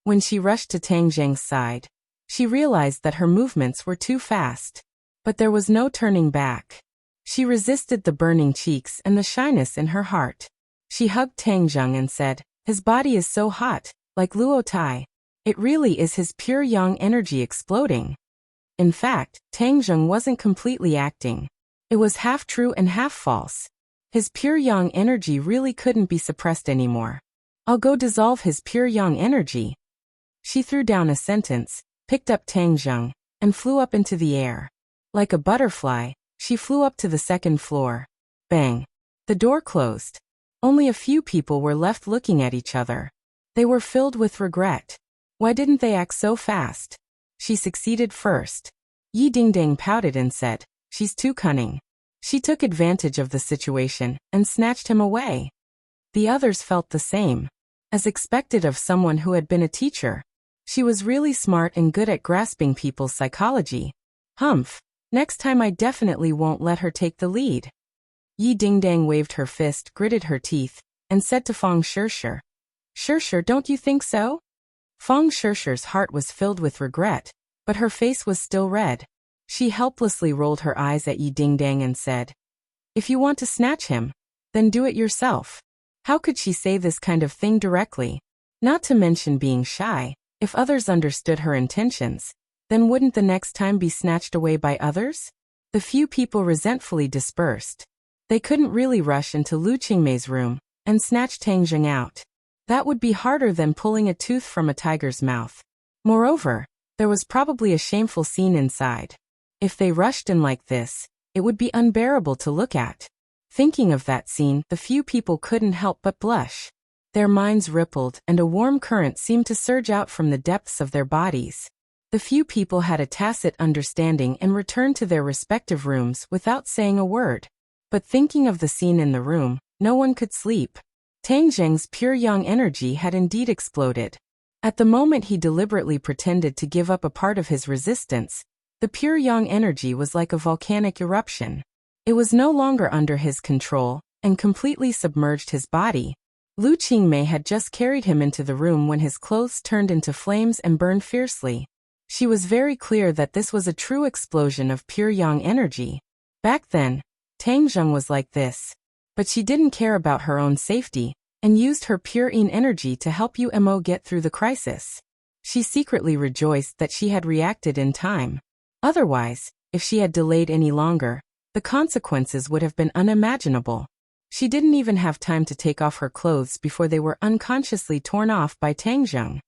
When she rushed to Tang Zheng's side, she realized that her movements were too fast. But there was no turning back. She resisted the burning cheeks and the shyness in her heart. She hugged Tang Zheng and said, his body is so hot, like Luo Tai. It really is his pure yang energy exploding. In fact, Tang Zheng wasn't completely acting. It was half true and half false. His pure yang energy really couldn't be suppressed anymore. I'll go dissolve his pure yang energy. She threw down a sentence, picked up Tang Zheng, and flew up into the air. Like a butterfly, she flew up to the second floor. Bang! The door closed. Only a few people were left looking at each other. They were filled with regret. Why didn't they act so fast? She succeeded first. Yi Dingdang pouted and said, she's too cunning. She took advantage of the situation and snatched him away. The others felt the same. As expected of someone who had been a teacher, she was really smart and good at grasping people's psychology. Humph, next time I definitely won't let her take the lead. Yi Dingdang waved her fist, gritted her teeth, and said to Feng Shirshir, "Shirshir, don't you think so?" Feng Shirshir's heart was filled with regret, but her face was still red. She helplessly rolled her eyes at Yi Dingdang and said, "If you want to snatch him, then do it yourself." How could she say this kind of thing directly? Not to mention being shy. If others understood her intentions, then wouldn't the next time be snatched away by others? The few people resentfully dispersed. They couldn't really rush into Lu Qingmei's room and snatch Tang Zheng out. That would be harder than pulling a tooth from a tiger's mouth. Moreover, there was probably a shameful scene inside. If they rushed in like this, it would be unbearable to look at. Thinking of that scene, the few people couldn't help but blush. Their minds rippled, and a warm current seemed to surge out from the depths of their bodies. The few people had a tacit understanding and returned to their respective rooms without saying a word. But thinking of the scene in the room, no one could sleep. Tang Zheng's pure yang energy had indeed exploded. At the moment he deliberately pretended to give up a part of his resistance, the pure yang energy was like a volcanic eruption. It was no longer under his control, and completely submerged his body. Lu Qingmei had just carried him into the room when his clothes turned into flames and burned fiercely. She was very clear that this was a true explosion of pure yang energy. Back then, Tang Zheng was like this. But she didn't care about her own safety, and used her pure yin energy to help Mo get through the crisis. She secretly rejoiced that she had reacted in time. Otherwise, if she had delayed any longer, the consequences would have been unimaginable. She didn't even have time to take off her clothes before they were unconsciously torn off by Tang Zheng.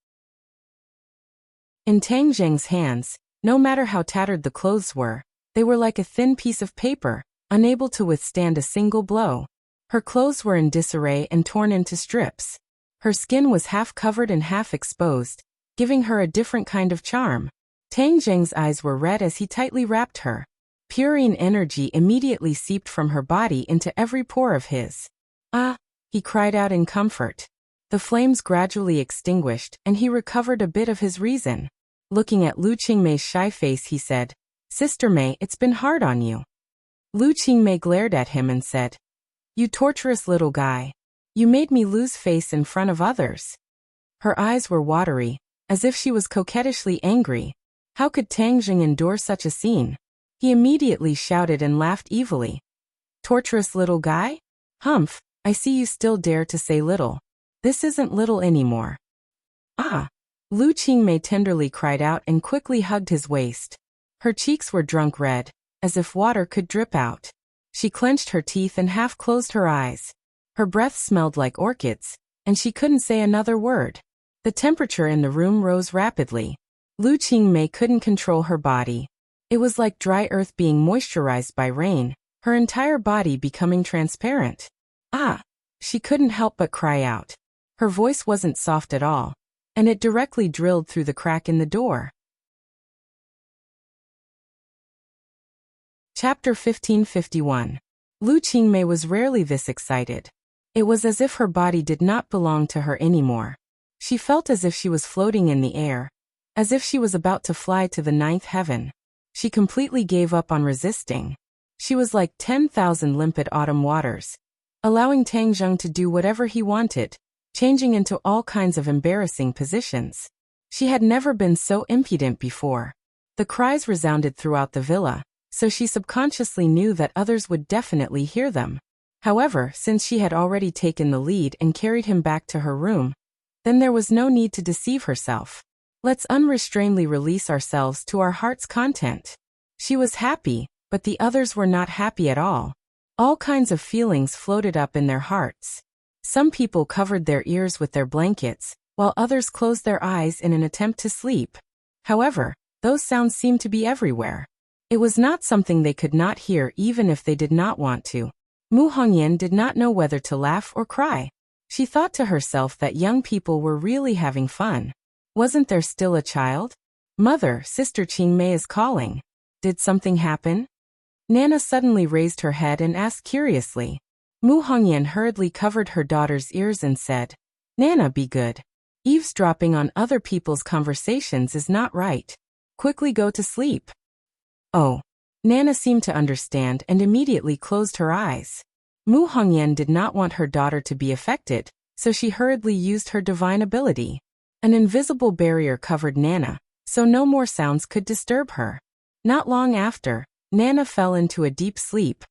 In Tang Zheng's hands, no matter how tattered the clothes were, they were like a thin piece of paper, unable to withstand a single blow. Her clothes were in disarray and torn into strips. Her skin was half covered and half exposed, giving her a different kind of charm. Tang Zheng's eyes were red as he tightly wrapped her. Pure yin energy immediately seeped from her body into every pore of his. "Ah!" he cried out in comfort. The flames gradually extinguished, and he recovered a bit of his reason. Looking at Lu Qingmei's shy face, he said, "Sister Mei, it's been hard on you." Lu Qingmei glared at him and said, "You torturous little guy. You made me lose face in front of others." Her eyes were watery, as if she was coquettishly angry. How could Tang Zheng endure such a scene? He immediately shouted and laughed evilly. "Torturous little guy? Humph, I see you still dare to say little. This isn't little anymore." "Ah!" Lu Qingmei tenderly cried out and quickly hugged his waist. Her cheeks were drunk red, as if water could drip out. She clenched her teeth and half closed her eyes. Her breath smelled like orchids, and she couldn't say another word. The temperature in the room rose rapidly. Lu Qingmei couldn't control her body. It was like dry earth being moisturized by rain, her entire body becoming transparent. "Ah!" She couldn't help but cry out. Her voice wasn't soft at all, and it directly drilled through the crack in the door. Chapter 1551. Lu Qingmei was rarely this excited. It was as if her body did not belong to her anymore. She felt as if she was floating in the air, as if she was about to fly to the ninth heaven. She completely gave up on resisting. She was like 10,000 limpid autumn waters, allowing Tang Zheng to do whatever he wanted, changing into all kinds of embarrassing positions. She had never been so impudent before. The cries resounded throughout the villa, so she subconsciously knew that others would definitely hear them. However, since she had already taken the lead and carried him back to her room, then there was no need to deceive herself. Let's unrestrainedly release ourselves to our heart's content. She was happy, but the others were not happy at all. All kinds of feelings floated up in their hearts. Some people covered their ears with their blankets, while others closed their eyes in an attempt to sleep. However, those sounds seemed to be everywhere. It was not something they could not hear even if they did not want to. Mu Hongyan did not know whether to laugh or cry. She thought to herself that young people were really having fun. Wasn't there still a child? "Mother, Sister Qingmei is calling. Did something happen?" Nana suddenly raised her head and asked curiously. Mu Hongyan hurriedly covered her daughter's ears and said, Nana, be good. Eavesdropping on other people's conversations is not right. Quickly go to sleep. Oh. Nana seemed to understand and immediately closed her eyes. Mu Hongyan did not want her daughter to be affected, so she hurriedly used her divine ability. An invisible barrier covered Nana, so no more sounds could disturb her. Not long after, Nana fell into a deep sleep.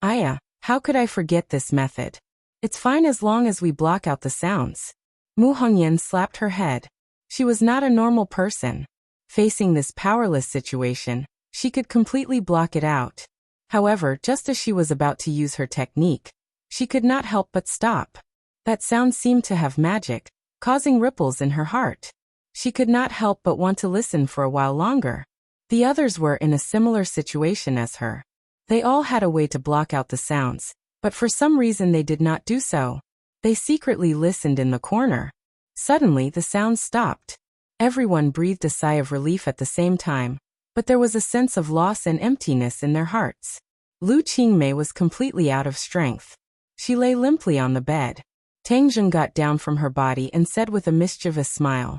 Aya, how could I forget this method? It's fine as long as we block out the sounds. Mu Hongyan slapped her head. She was not a normal person. Facing this powerless situation, she could completely block it out. However, just as she was about to use her technique, she could not help but stop. That sound seemed to have magic, causing ripples in her heart. She could not help but want to listen for a while longer. The others were in a similar situation as her. They all had a way to block out the sounds, but for some reason they did not do so. They secretly listened in the corner. Suddenly the sounds stopped. Everyone breathed a sigh of relief at the same time, but there was a sense of loss and emptiness in their hearts. Lu Qingmei was completely out of strength. She lay limply on the bed. Tang Zheng got down from her body and said with a mischievous smile,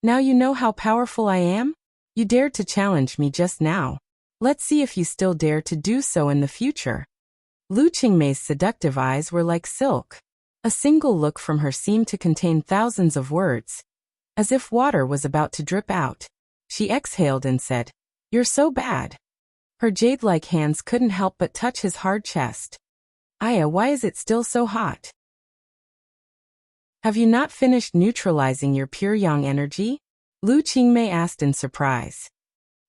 Now you know how powerful I am? You dared to challenge me just now. Let's see if you still dare to do so in the future. Lu Qingmei's seductive eyes were like silk. A single look from her seemed to contain thousands of words. As if water was about to drip out. She exhaled and said, You're so bad. Her jade-like hands couldn't help but touch his hard chest. Aya, why is it still so hot? Have you not finished neutralizing your pure yang energy? Lu Qingmei asked in surprise.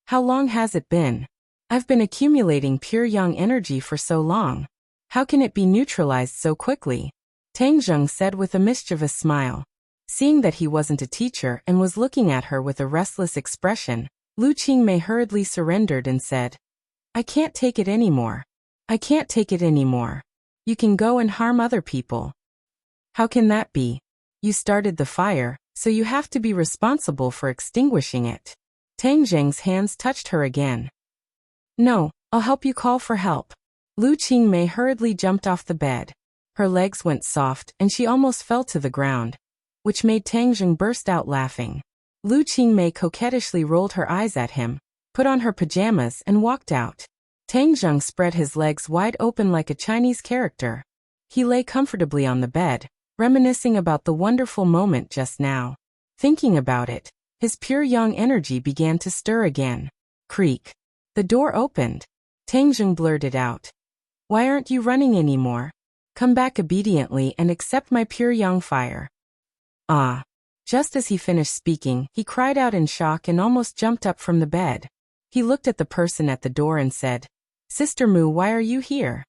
How long has it been? I've been accumulating pure yang energy for so long. How can it be neutralized so quickly? Tang Zheng said with a mischievous smile. Seeing that he wasn't a teacher and was looking at her with a restless expression, Lu Qingmei hurriedly surrendered and said, I can't take it anymore. I can't take it anymore. You can go and harm other people. How can that be? You started the fire, so you have to be responsible for extinguishing it. Tang Zheng's hands touched her again. No, I'll help you call for help. Lu Qingmei hurriedly jumped off the bed. Her legs went soft and she almost fell to the ground, which made Tang Zheng burst out laughing. Lu Qingmei coquettishly rolled her eyes at him, put on her pajamas and walked out. Tang Zheng spread his legs wide open like a Chinese character. He lay comfortably on the bed, reminiscing about the wonderful moment just now. Thinking about it, his pure yang energy began to stir again. Creak. The door opened. Tang Zheng blurted out. Why aren't you running anymore? Come back obediently and accept my pure yang fire. Ah. Just as he finished speaking, he cried out in shock and almost jumped up from the bed. He looked at the person at the door and said, Sister Mu, why are you here?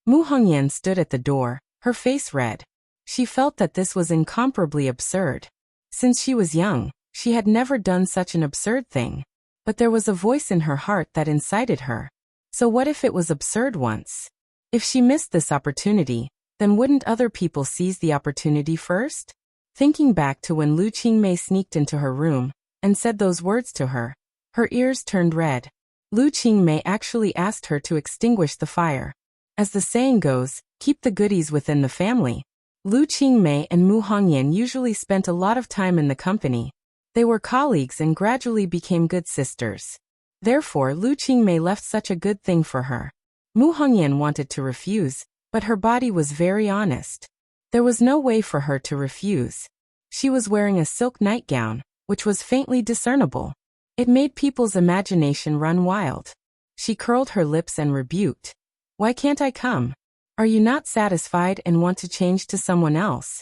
Mu Hongyan stood at the door, her face red. She felt that this was incomparably absurd. Since she was young, she had never done such an absurd thing. But there was a voice in her heart that incited her. So what if it was absurd once? If she missed this opportunity, then wouldn't other people seize the opportunity first? Thinking back to when Lu Qingmei sneaked into her room and said those words to her, her ears turned red. Lu Qingmei actually asked her to extinguish the fire. As the saying goes, keep the goodies within the family. Lu Qingmei and Mu Hongyan usually spent a lot of time in the company. They were colleagues and gradually became good sisters. Therefore, Lu Qingmei left such a good thing for her. Mu Hongyan wanted to refuse, but her body was very honest. There was no way for her to refuse. She was wearing a silk nightgown, which was faintly discernible. It made people's imagination run wild. She curled her lips and rebuked. Why can't I come? Are you not satisfied and want to change to someone else?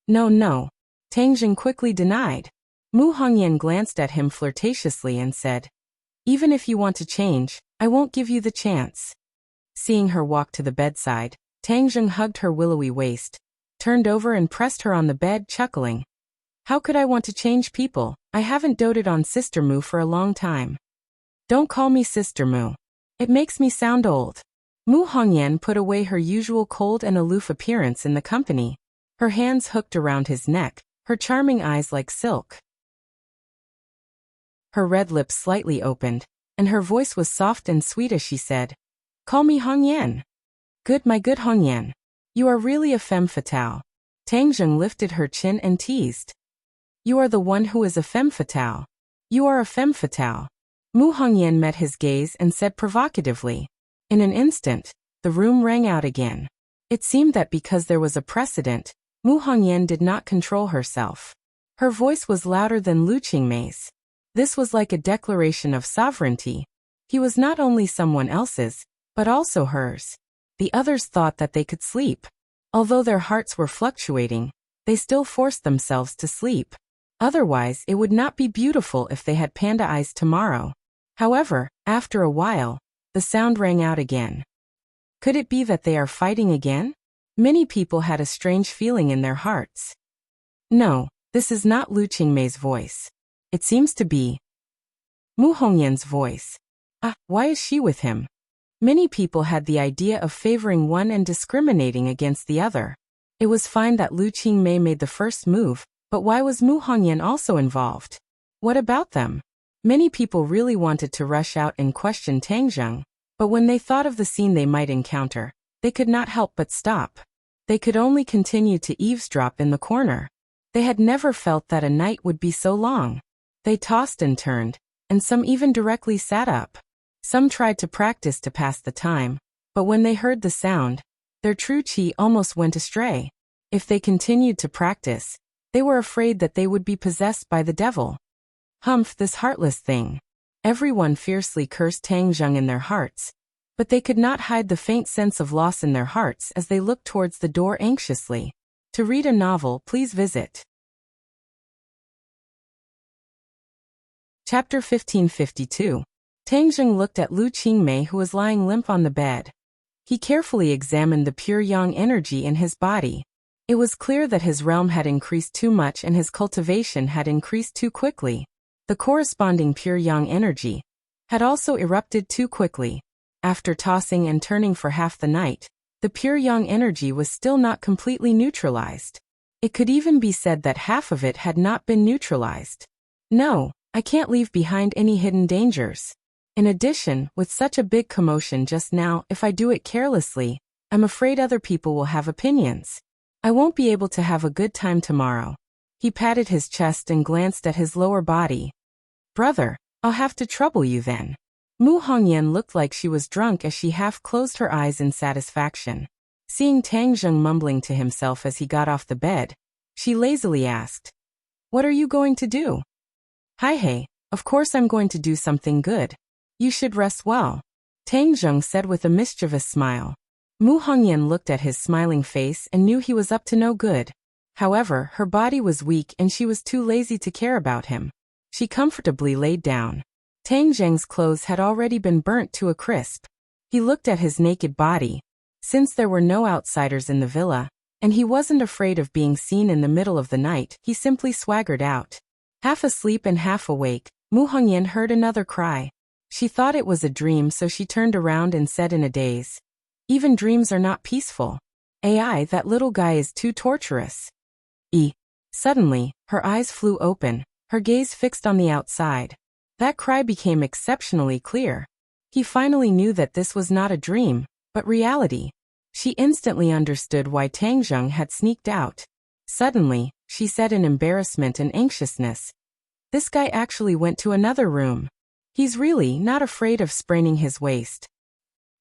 No. Tang Zheng quickly denied. Mu Hongyan glanced at him flirtatiously and said, Even if you want to change, I won't give you the chance. Seeing her walk to the bedside, Tang Zheng hugged her willowy waist, turned over and pressed her on the bed, chuckling. How could I want to change people? I haven't doted on Sister Mu for a long time. Don't call me Sister Mu. It makes me sound old. Mu Hongyan put away her usual cold and aloof appearance in the company. Her hands hooked around his neck, her charming eyes like silk. Her red lips slightly opened, and her voice was soft and sweet as she said, Call me Hong Yan. Good, my good Hong Yan. You are really a femme fatale. Tang Zheng lifted her chin and teased. You are the one who is a femme fatale. You are a femme fatale. Mu Hongyan met his gaze and said provocatively. In an instant, the room rang out again. It seemed that because there was a precedent, Mu Hongyan did not control herself. Her voice was louder than Lu Qingmei's. This was like a declaration of sovereignty. He was not only someone else's, but also hers. The others thought that they could sleep. Although their hearts were fluctuating, they still forced themselves to sleep. Otherwise, it would not be beautiful if they had panda eyes tomorrow. However, after a while, the sound rang out again. Could it be that they are fighting again? Many people had a strange feeling in their hearts. No, this is not Lu Qingmei's voice. It seems to be Mu Hongyan's voice. Ah, why is she with him? Many people had the idea of favoring one and discriminating against the other. It was fine that Lu Qingmei made the first move, but why was Mu Hongyan also involved? What about them? Many people really wanted to rush out and question Tang Zheng, but when they thought of the scene they might encounter, they could not help but stop. They could only continue to eavesdrop in the corner. They had never felt that a night would be so long. They tossed and turned, and some even directly sat up. Some tried to practice to pass the time, but when they heard the sound, their true qi almost went astray. If they continued to practice, they were afraid that they would be possessed by the devil. Humph, this heartless thing. Everyone fiercely cursed Tang Zheng in their hearts, but they could not hide the faint sense of loss in their hearts as they looked towards the door anxiously. To read a novel, please visit Chapter 1552. Tang Zheng looked at Lu Qingmei, who was lying limp on the bed. He carefully examined the pure yang energy in his body. It was clear that his realm had increased too much and his cultivation had increased too quickly. The corresponding pure yang energy had also erupted too quickly. After tossing and turning for half the night, the pure yang energy was still not completely neutralized. It could even be said that half of it had not been neutralized. No, I can't leave behind any hidden dangers. In addition, with such a big commotion just now, if I do it carelessly, I'm afraid other people will have opinions. I won't be able to have a good time tomorrow. He patted his chest and glanced at his lower body. Brother, I'll have to trouble you then. Mu Hongyan looked like she was drunk as she half closed her eyes in satisfaction. Seeing Tang Zheng mumbling to himself as he got off the bed, she lazily asked, What are you going to do? Hi hey, of course I'm going to do something good. You should rest well. Tang Zheng said with a mischievous smile. Mu Hongyan looked at his smiling face and knew he was up to no good. However, her body was weak and she was too lazy to care about him. She comfortably laid down. Tang Zheng's clothes had already been burnt to a crisp. He looked at his naked body. Since there were no outsiders in the villa, and he wasn't afraid of being seen in the middle of the night, he simply swaggered out. Half asleep and half awake, Mu Hongyan heard another cry. She thought it was a dream, so she turned around and said in a daze, Even dreams are not peaceful. AI, that little guy is too torturous. Suddenly, her eyes flew open, her gaze fixed on the outside. That cry became exceptionally clear. He finally knew that this was not a dream, but reality. She instantly understood why Tang Zheng had sneaked out. Suddenly, she said in embarrassment and anxiousness, This guy actually went to another room. He's really not afraid of spraining his waist.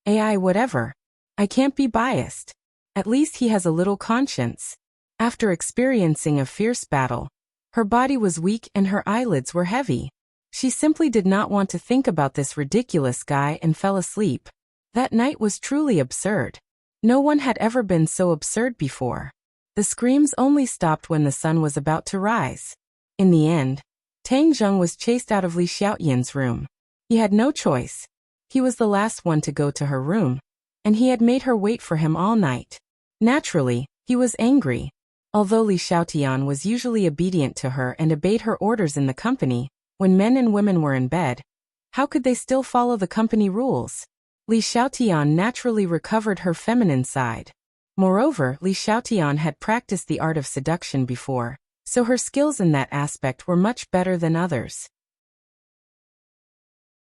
AI whatever. I can't be biased. At least he has a little conscience. After experiencing a fierce battle, her body was weak and her eyelids were heavy. She simply did not want to think about this ridiculous guy and fell asleep. That night was truly absurd. No one had ever been so absurd before. The screams only stopped when the sun was about to rise. In the end, Tang Zheng was chased out of Li Xiaoyan's room. He had no choice. He was the last one to go to her room, and he had made her wait for him all night. Naturally, he was angry. Although Li Xiaotian was usually obedient to her and obeyed her orders in the company, when men and women were in bed, how could they still follow the company rules? Li Xiaotian naturally recovered her feminine side. Moreover, Li Xiaotian had practiced the art of seduction before, so her skills in that aspect were much better than others.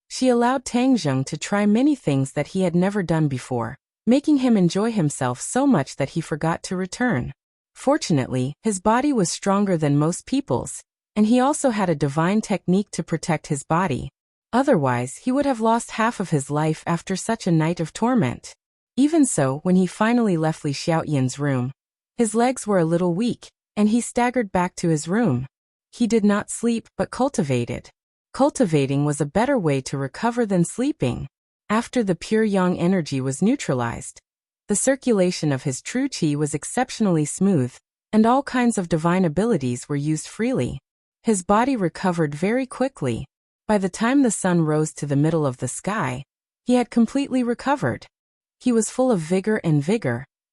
She allowed Tang Zheng to try many things that he had never done before, making him enjoy himself so much that he forgot to return. Fortunately, his body was stronger than most people's, and he also had a divine technique to protect his body. Otherwise, he would have lost half of his life after such a night of torment. Even so, when he finally left Li Xiaoyan's room, his legs were a little weak, and he staggered back to his room. He did not sleep, but cultivated. Cultivating was a better way to recover than sleeping. After the pure yang energy was neutralized, the circulation of his true qi was exceptionally smooth, and all kinds of divine abilities were used freely. His body recovered very quickly. By the time the sun rose to the middle of the sky, he had completely recovered. He was full of vigor,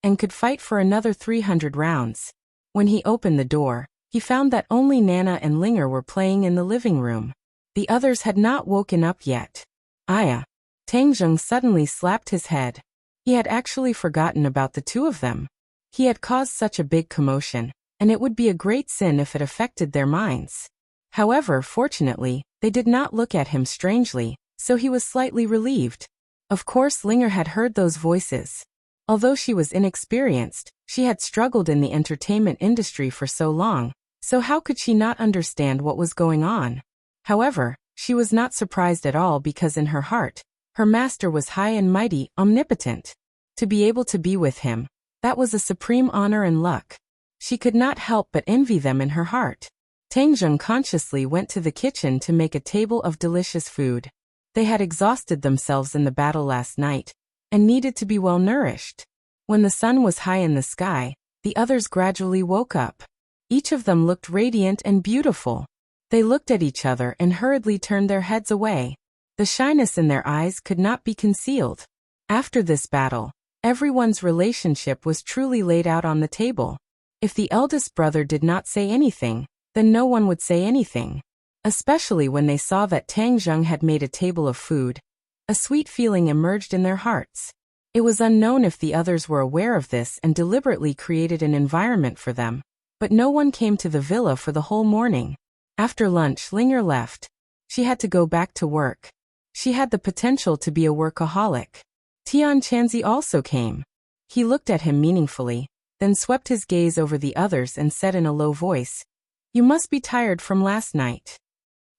and could fight for another 300 rounds. When he opened the door, he found that only Nana and Linger were playing in the living room. The others had not woken up yet. Aya! Tang Zheng suddenly slapped his head. He had actually forgotten about the two of them. He had caused such a big commotion, and it would be a great sin if it affected their minds. However, fortunately, they did not look at him strangely, so he was slightly relieved. Of course, Linger had heard those voices. Although she was inexperienced, she had struggled in the entertainment industry for so long, so how could she not understand what was going on? However, she was not surprised at all because in her heart, her master was high and mighty, omnipotent. To be able to be with him, that was a supreme honor and luck. She could not help but envy them in her heart. Tang Zheng consciously went to the kitchen to make a table of delicious food. They had exhausted themselves in the battle last night, and needed to be well nourished. When the sun was high in the sky, the others gradually woke up. Each of them looked radiant and beautiful. They looked at each other and hurriedly turned their heads away. The shyness in their eyes could not be concealed. After this battle, everyone's relationship was truly laid out on the table. If the eldest brother did not say anything, then no one would say anything. Especially when they saw that Tang Zheng had made a table of food. A sweet feeling emerged in their hearts. It was unknown if the others were aware of this and deliberately created an environment for them. But no one came to the villa for the whole morning. After lunch, Linger left. She had to go back to work. She had the potential to be a workaholic. Tian Chanzi also came. He looked at him meaningfully, then swept his gaze over the others and said in a low voice, "You must be tired from last night."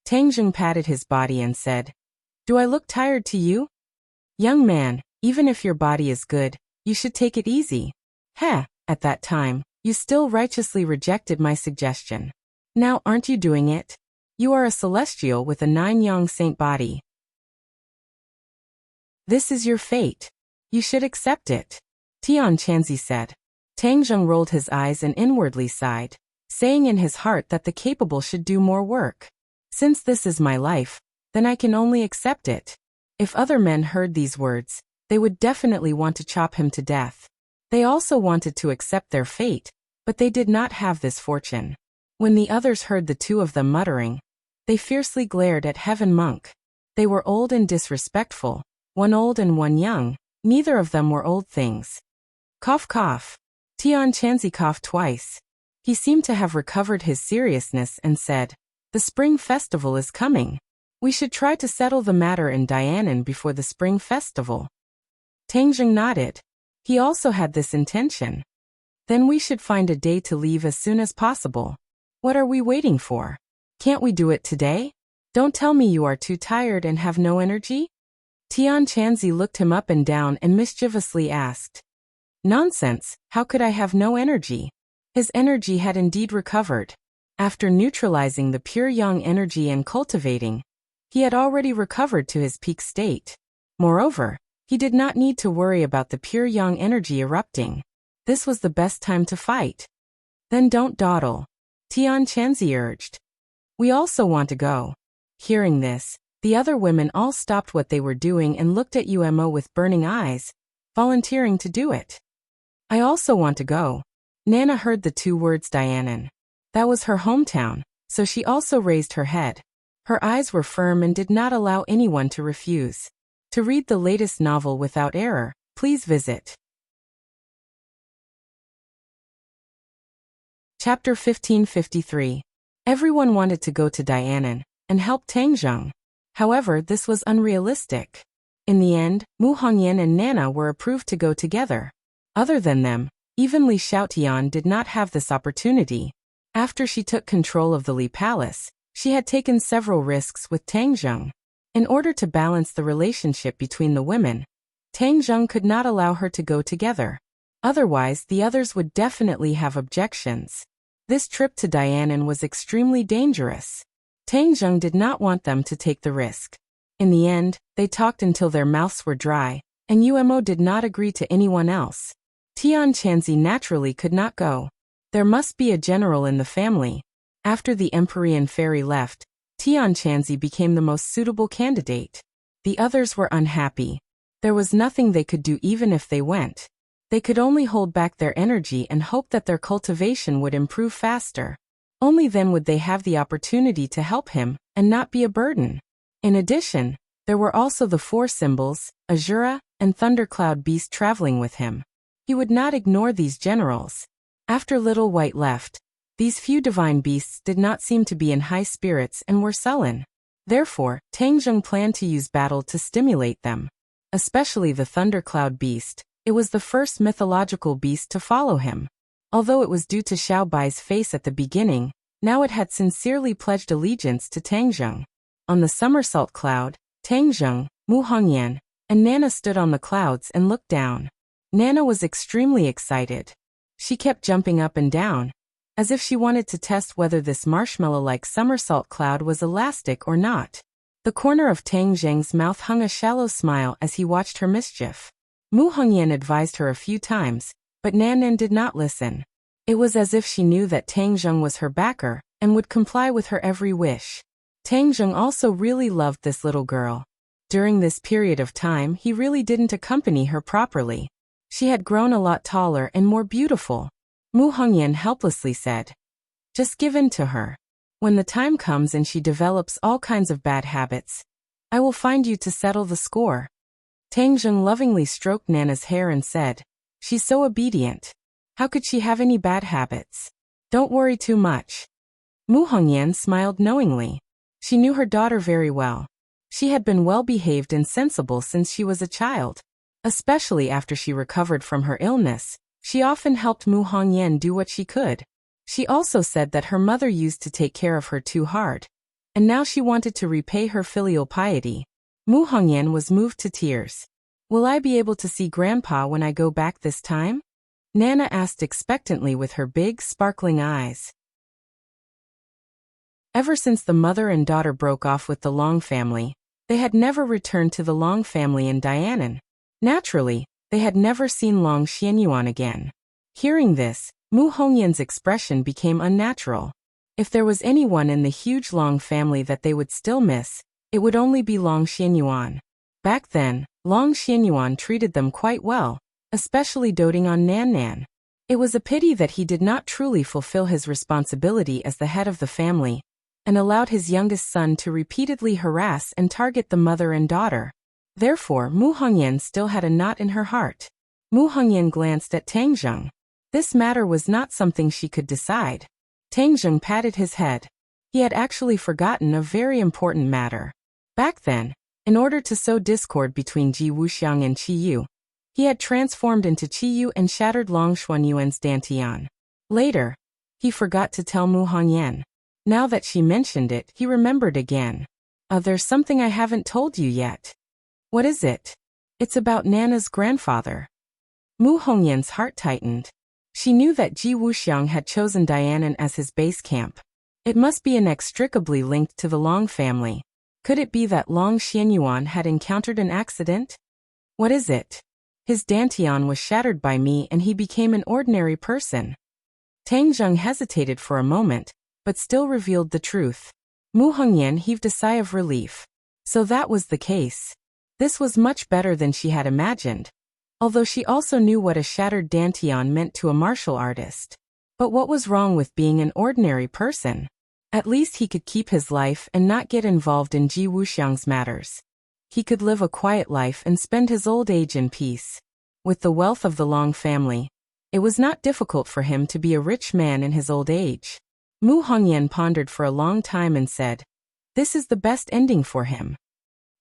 Tang Zheng patted his body and said, "Do I look tired to you? Young man, even if your body is good, you should take it easy. Heh, at that time, you still righteously rejected my suggestion. Now aren't you doing it? You are a celestial with a 9-yang saint body. This is your fate. You should accept it." Tian Chanzi said. Tang Zheng rolled his eyes and inwardly sighed, saying in his heart that the capable should do more work. Since this is my life, then I can only accept it. If other men heard these words, they would definitely want to chop him to death. They also wanted to accept their fate, but they did not have this fortune. When the others heard the two of them muttering, they fiercely glared at Heaven Monk. They were old and disrespectful, one old and one young, neither of them were old things. Cough cough. Tian Chanzi coughed twice. He seemed to have recovered his seriousness and said, "The spring festival is coming. We should try to settle the matter in Dianan before the spring festival." Tang Zheng nodded. He also had this intention. "Then we should find a day to leave as soon as possible. What are we waiting for? Can't we do it today? Don't tell me you are too tired and have no energy?" Tian Chanzi looked him up and down and mischievously asked. "Nonsense, how could I have no energy?" His energy had indeed recovered. After neutralizing the pure yang energy and cultivating, he had already recovered to his peak state. Moreover, he did not need to worry about the pure yang energy erupting. This was the best time to fight. "Then don't dawdle," Tian Chanzi urged. "We also want to go." Hearing this, the other women all stopped what they were doing and looked at Umo with burning eyes, volunteering to do it. "I also want to go." Nana heard the two words Dianan. That was her hometown, so she also raised her head. Her eyes were firm and did not allow anyone to refuse. To read the latest novel without error, please visit Chapter 1553. Everyone wanted to go to Dianan and help Tang Zheng. However, this was unrealistic. In the end, Mu Hongyan and Nana were approved to go together. Other than them, even Li Xiaotian did not have this opportunity. After she took control of the Li Palace, she had taken several risks with Tang Zheng. In order to balance the relationship between the women, Tang Zheng could not allow her to go together. Otherwise, the others would definitely have objections. This trip to Dianan was extremely dangerous. Tang Zheng did not want them to take the risk. In the end, they talked until their mouths were dry, and Umo did not agree to anyone else. Tian Chanzi naturally could not go. There must be a general in the family. After the Empyrean fairy left, Tian Chanzi became the most suitable candidate. The others were unhappy. There was nothing they could do even if they went. They could only hold back their energy and hope that their cultivation would improve faster. Only then would they have the opportunity to help him, and not be a burden. In addition, there were also the four symbols, Azura, and Thundercloud Beast traveling with him. He would not ignore these generals. After Little White left, these few divine beasts did not seem to be in high spirits and were sullen. Therefore, Tang Zheng planned to use battle to stimulate them. Especially the Thundercloud Beast. It was the first mythological beast to follow him. Although it was due to Xiao Bai's face at the beginning, now it had sincerely pledged allegiance to Tang Zheng. On the somersault cloud, Tang Zheng, Mu Hongyan, and Nana stood on the clouds and looked down. Nana was extremely excited. She kept jumping up and down, as if she wanted to test whether this marshmallow-like somersault cloud was elastic or not. The corner of Tang Zheng's mouth hung a shallow smile as he watched her mischief. Mu Hongyan advised her a few times, but Nanan did not listen. It was as if she knew that Tang Zheng was her backer, and would comply with her every wish. Tang Zheng also really loved this little girl. During this period of time, he really didn't accompany her properly. She had grown a lot taller and more beautiful. Mu Hongyan helplessly said, "Just give in to her. When the time comes and she develops all kinds of bad habits, I will find you to settle the score." Tang Zheng lovingly stroked Nana's hair and said, "She's so obedient. How could she have any bad habits? Don't worry too much." Mu Hongyan smiled knowingly. She knew her daughter very well. She had been well-behaved and sensible since she was a child. Especially after she recovered from her illness, she often helped Mu Hongyan do what she could. She also said that her mother used to take care of her too hard, and now she wanted to repay her filial piety. Mu Hongyan was moved to tears. "Will I be able to see Grandpa when I go back this time?" Nana asked expectantly with her big, sparkling eyes. Ever since the mother and daughter broke off with the Long family, they had never returned to the Long family in Dianan. Naturally, they had never seen Long Xianyuan again. Hearing this, Mu Hongyan's expression became unnatural. If there was anyone in the huge Long family that they would still miss, it would only be Long Xianyuan. Back then, Long Xianyuan treated them quite well, especially doting on Nan Nan. It was a pity that he did not truly fulfill his responsibility as the head of the family, and allowed his youngest son to repeatedly harass and target the mother and daughter. Therefore, Mu Hongyan still had a knot in her heart. Mu Hongyan glanced at Tang Zheng. This matter was not something she could decide. Tang Zheng patted his head. He had actually forgotten a very important matter. Back then, in order to sow discord between Ji Wuxiang and Qi Yu, he had transformed into Qi Yu and shattered Long Xuanyuan's dantian. Later, he forgot to tell Mu Hongyan. Now that she mentioned it, he remembered again. There's something I haven't told you yet." "What is it?" "It's about Nana's grandfather." Mu Hongyan's heart tightened. She knew that Ji Wuxiang had chosen Dianan as his base camp. It must be inextricably linked to the Long family. Could it be that Long Xianyuan had encountered an accident? "What is it?" "His dantian was shattered by me and he became an ordinary person." Tang Zheng hesitated for a moment, but still revealed the truth. Mu Hongyan heaved a sigh of relief. So that was the case. This was much better than she had imagined, although she also knew what a shattered dantian meant to a martial artist. But what was wrong with being an ordinary person? At least he could keep his life and not get involved in Ji Wuxiang's matters. He could live a quiet life and spend his old age in peace. With the wealth of the Long family, it was not difficult for him to be a rich man in his old age. Mu Hongyan pondered for a long time and said, "This is the best ending for him."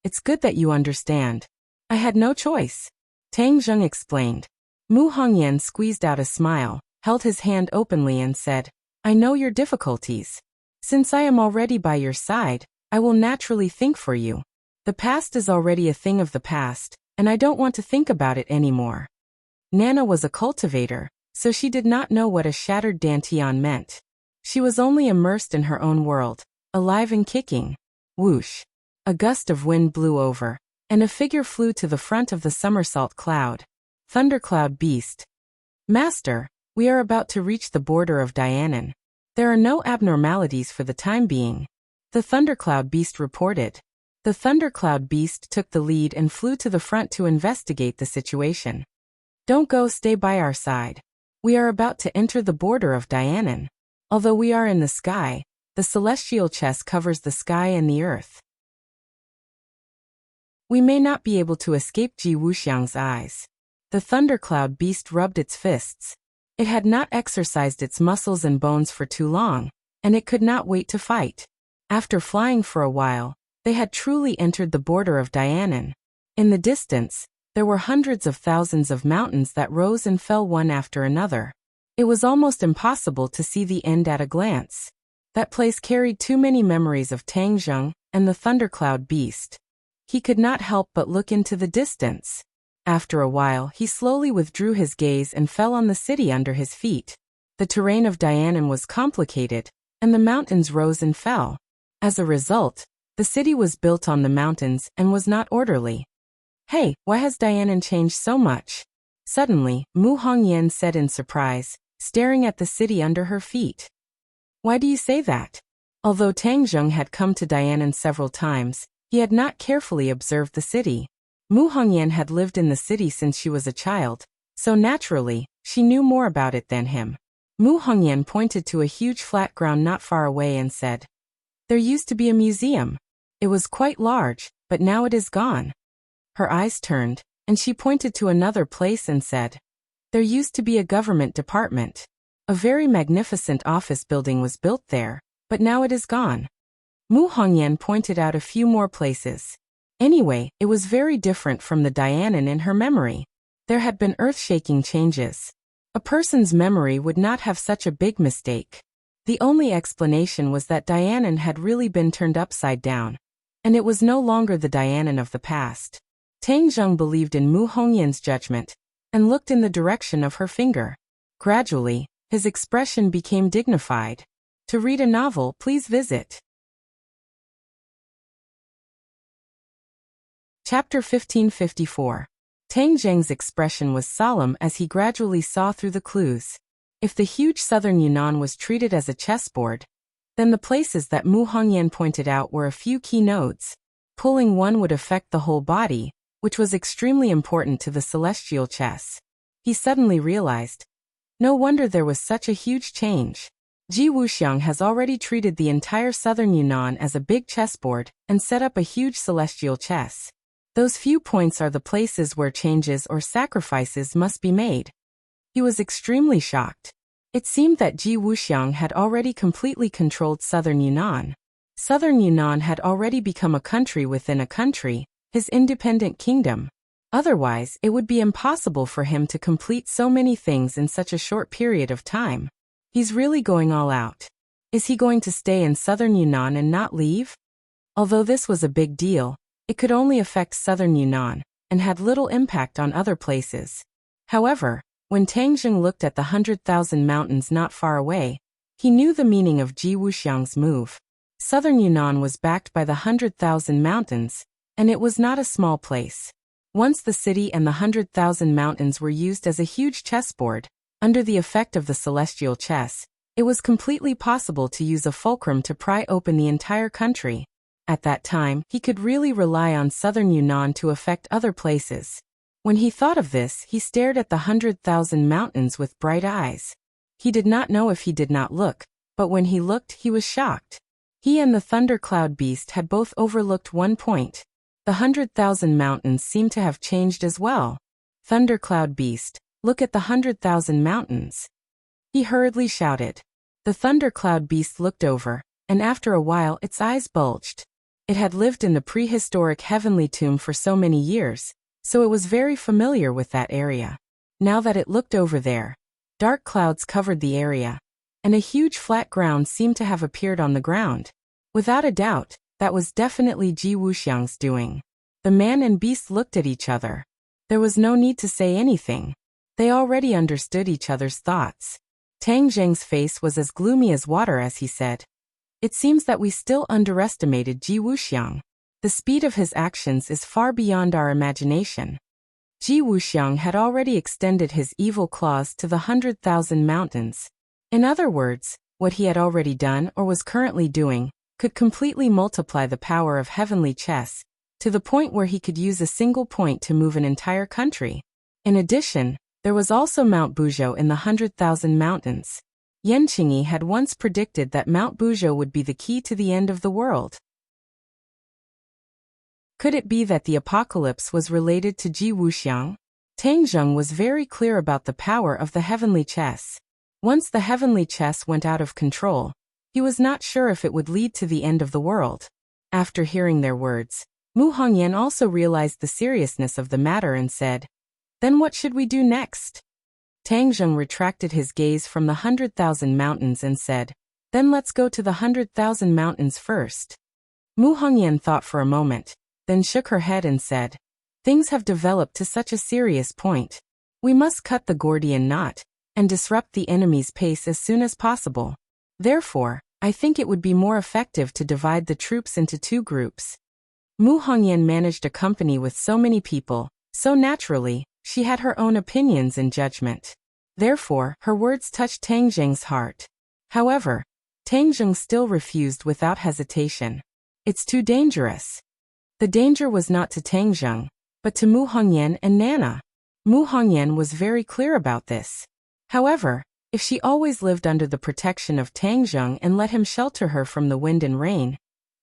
It's good that you understand. I had no choice. Tang Zheng explained. Mu Hongyan squeezed out a smile, held his hand openly and said, I know your difficulties. Since I am already by your side, I will naturally think for you. The past is already a thing of the past, and I don't want to think about it anymore. Nana was a cultivator, so she did not know what a shattered dantian meant. She was only immersed in her own world, alive and kicking. Whoosh! A gust of wind blew over, and a figure flew to the front of the somersault cloud. Thundercloud Beast. Master, we are about to reach the border of Dianan. There are no abnormalities for the time being. The Thundercloud Beast reported. The Thundercloud Beast took the lead and flew to the front to investigate the situation. Don't go, stay by our side. We are about to enter the border of Dianan. Although we are in the sky, the celestial chest covers the sky and the earth. We may not be able to escape Ji Wuxiang's eyes. The Thundercloud Beast rubbed its fists. It had not exercised its muscles and bones for too long, and it could not wait to fight. After flying for a while, they had truly entered the border of Dianan. In the distance, there were hundreds of thousands of mountains that rose and fell one after another. It was almost impossible to see the end at a glance. That place carried too many memories of Tang Zheng and the Thundercloud Beast. He could not help but look into the distance. After a while, he slowly withdrew his gaze and fell on the city under his feet. The terrain of Dianan was complicated, and the mountains rose and fell. As a result, the city was built on the mountains and was not orderly. Hey, why has Dianan changed so much? Suddenly, Mu Hongyan said in surprise, staring at the city under her feet. Why do you say that? Although Tang Zheng had come to Dianan several times, he had not carefully observed the city. Mu Hongyan had lived in the city since she was a child, so naturally, she knew more about it than him. Mu Hongyan pointed to a huge flat ground not far away and said, There used to be a museum. It was quite large, but now it is gone. Her eyes turned, and she pointed to another place and said, There used to be a government department. A very magnificent office building was built there, but now it is gone. Mu Hongyan pointed out a few more places. Anyway, it was very different from the Dianan in her memory. There had been earth-shaking changes. A person's memory would not have such a big mistake. The only explanation was that Dianan had really been turned upside down, and it was no longer the Dianan of the past. Tang Zheng believed in Mu Hongyan's judgment, and looked in the direction of her finger. Gradually, his expression became dignified. To read a novel, please visit Chapter 1554. Tang Zheng's expression was solemn as he gradually saw through the clues. If the huge southern Yunnan was treated as a chessboard, then the places that Mu Hongyan pointed out were a few key nodes. Pulling one would affect the whole body, which was extremely important to the celestial chess. He suddenly realized, no wonder there was such a huge change. Ji Wuxiang has already treated the entire southern Yunnan as a big chessboard and set up a huge celestial chess. Those few points are the places where changes or sacrifices must be made. He was extremely shocked. It seemed that Ji Wuxiang had already completely controlled southern Yunnan. Southern Yunnan had already become a country within a country, his independent kingdom. Otherwise, it would be impossible for him to complete so many things in such a short period of time. He's really going all out. Is he going to stay in southern Yunnan and not leave? Although this was a big deal, it could only affect southern Yunnan, and had little impact on other places. However, when Tang Zheng looked at the 100,000 mountains not far away, he knew the meaning of Ji Wuxiang's move. Southern Yunnan was backed by the 100,000 mountains, and it was not a small place. Once the city and the 100,000 mountains were used as a huge chessboard, under the effect of the celestial chess, it was completely possible to use a fulcrum to pry open the entire country. At that time, he could really rely on southern Yunnan to affect other places. When he thought of this, he stared at the 100,000 mountains with bright eyes. He did not know if he did not look, but when he looked, he was shocked. He and the Thundercloud Beast had both overlooked one point. The 100,000 mountains seemed to have changed as well. Thundercloud Beast, look at the 100,000 mountains. He hurriedly shouted. The Thundercloud Beast looked over, and after a while its eyes bulged. It had lived in the prehistoric heavenly tomb for so many years, so it was very familiar with that area. Now that it looked over there, dark clouds covered the area, and a huge flat ground seemed to have appeared on the ground. Without a doubt, that was definitely Ji Wuxiang's doing. The man and beast looked at each other. There was no need to say anything. They already understood each other's thoughts. Tang Zheng's face was as gloomy as water as he said, "It seems that we still underestimated Ji Wuxiang. The speed of his actions is far beyond our imagination." Ji Wuxiang had already extended his evil claws to the 100,000 mountains. In other words, what he had already done or was currently doing could completely multiply the power of heavenly chess, to the point where he could use a single point to move an entire country. In addition, there was also Mount Buzhou in the 100,000 mountains. Yan Qingyi had once predicted that Mount Buzhou would be the key to the end of the world. Could it be that the apocalypse was related to Ji Wuxiang? Tang Zheng was very clear about the power of the heavenly chess. Once the heavenly chess went out of control, he was not sure if it would lead to the end of the world. After hearing their words, Mu Hongyan also realized the seriousness of the matter and said, "Then what should we do next?" Tang Zheng retracted his gaze from the 100,000 mountains and said, "Then let's go to the 100,000 mountains first." Mu Hongyan thought for a moment, then shook her head and said, "Things have developed to such a serious point. We must cut the Gordian knot and disrupt the enemy's pace as soon as possible. Therefore, I think it would be more effective to divide the troops into two groups." Mu Hongyan managed a company with so many people, so naturally, she had her own opinions and judgment. Therefore, her words touched Tang Zheng's heart. However, Tang Zheng still refused without hesitation. "It's too dangerous." The danger was not to Tang Zheng, but to Mu Hongyan and Nana. Mu Hongyan was very clear about this. However, if she always lived under the protection of Tang Zheng and let him shelter her from the wind and rain,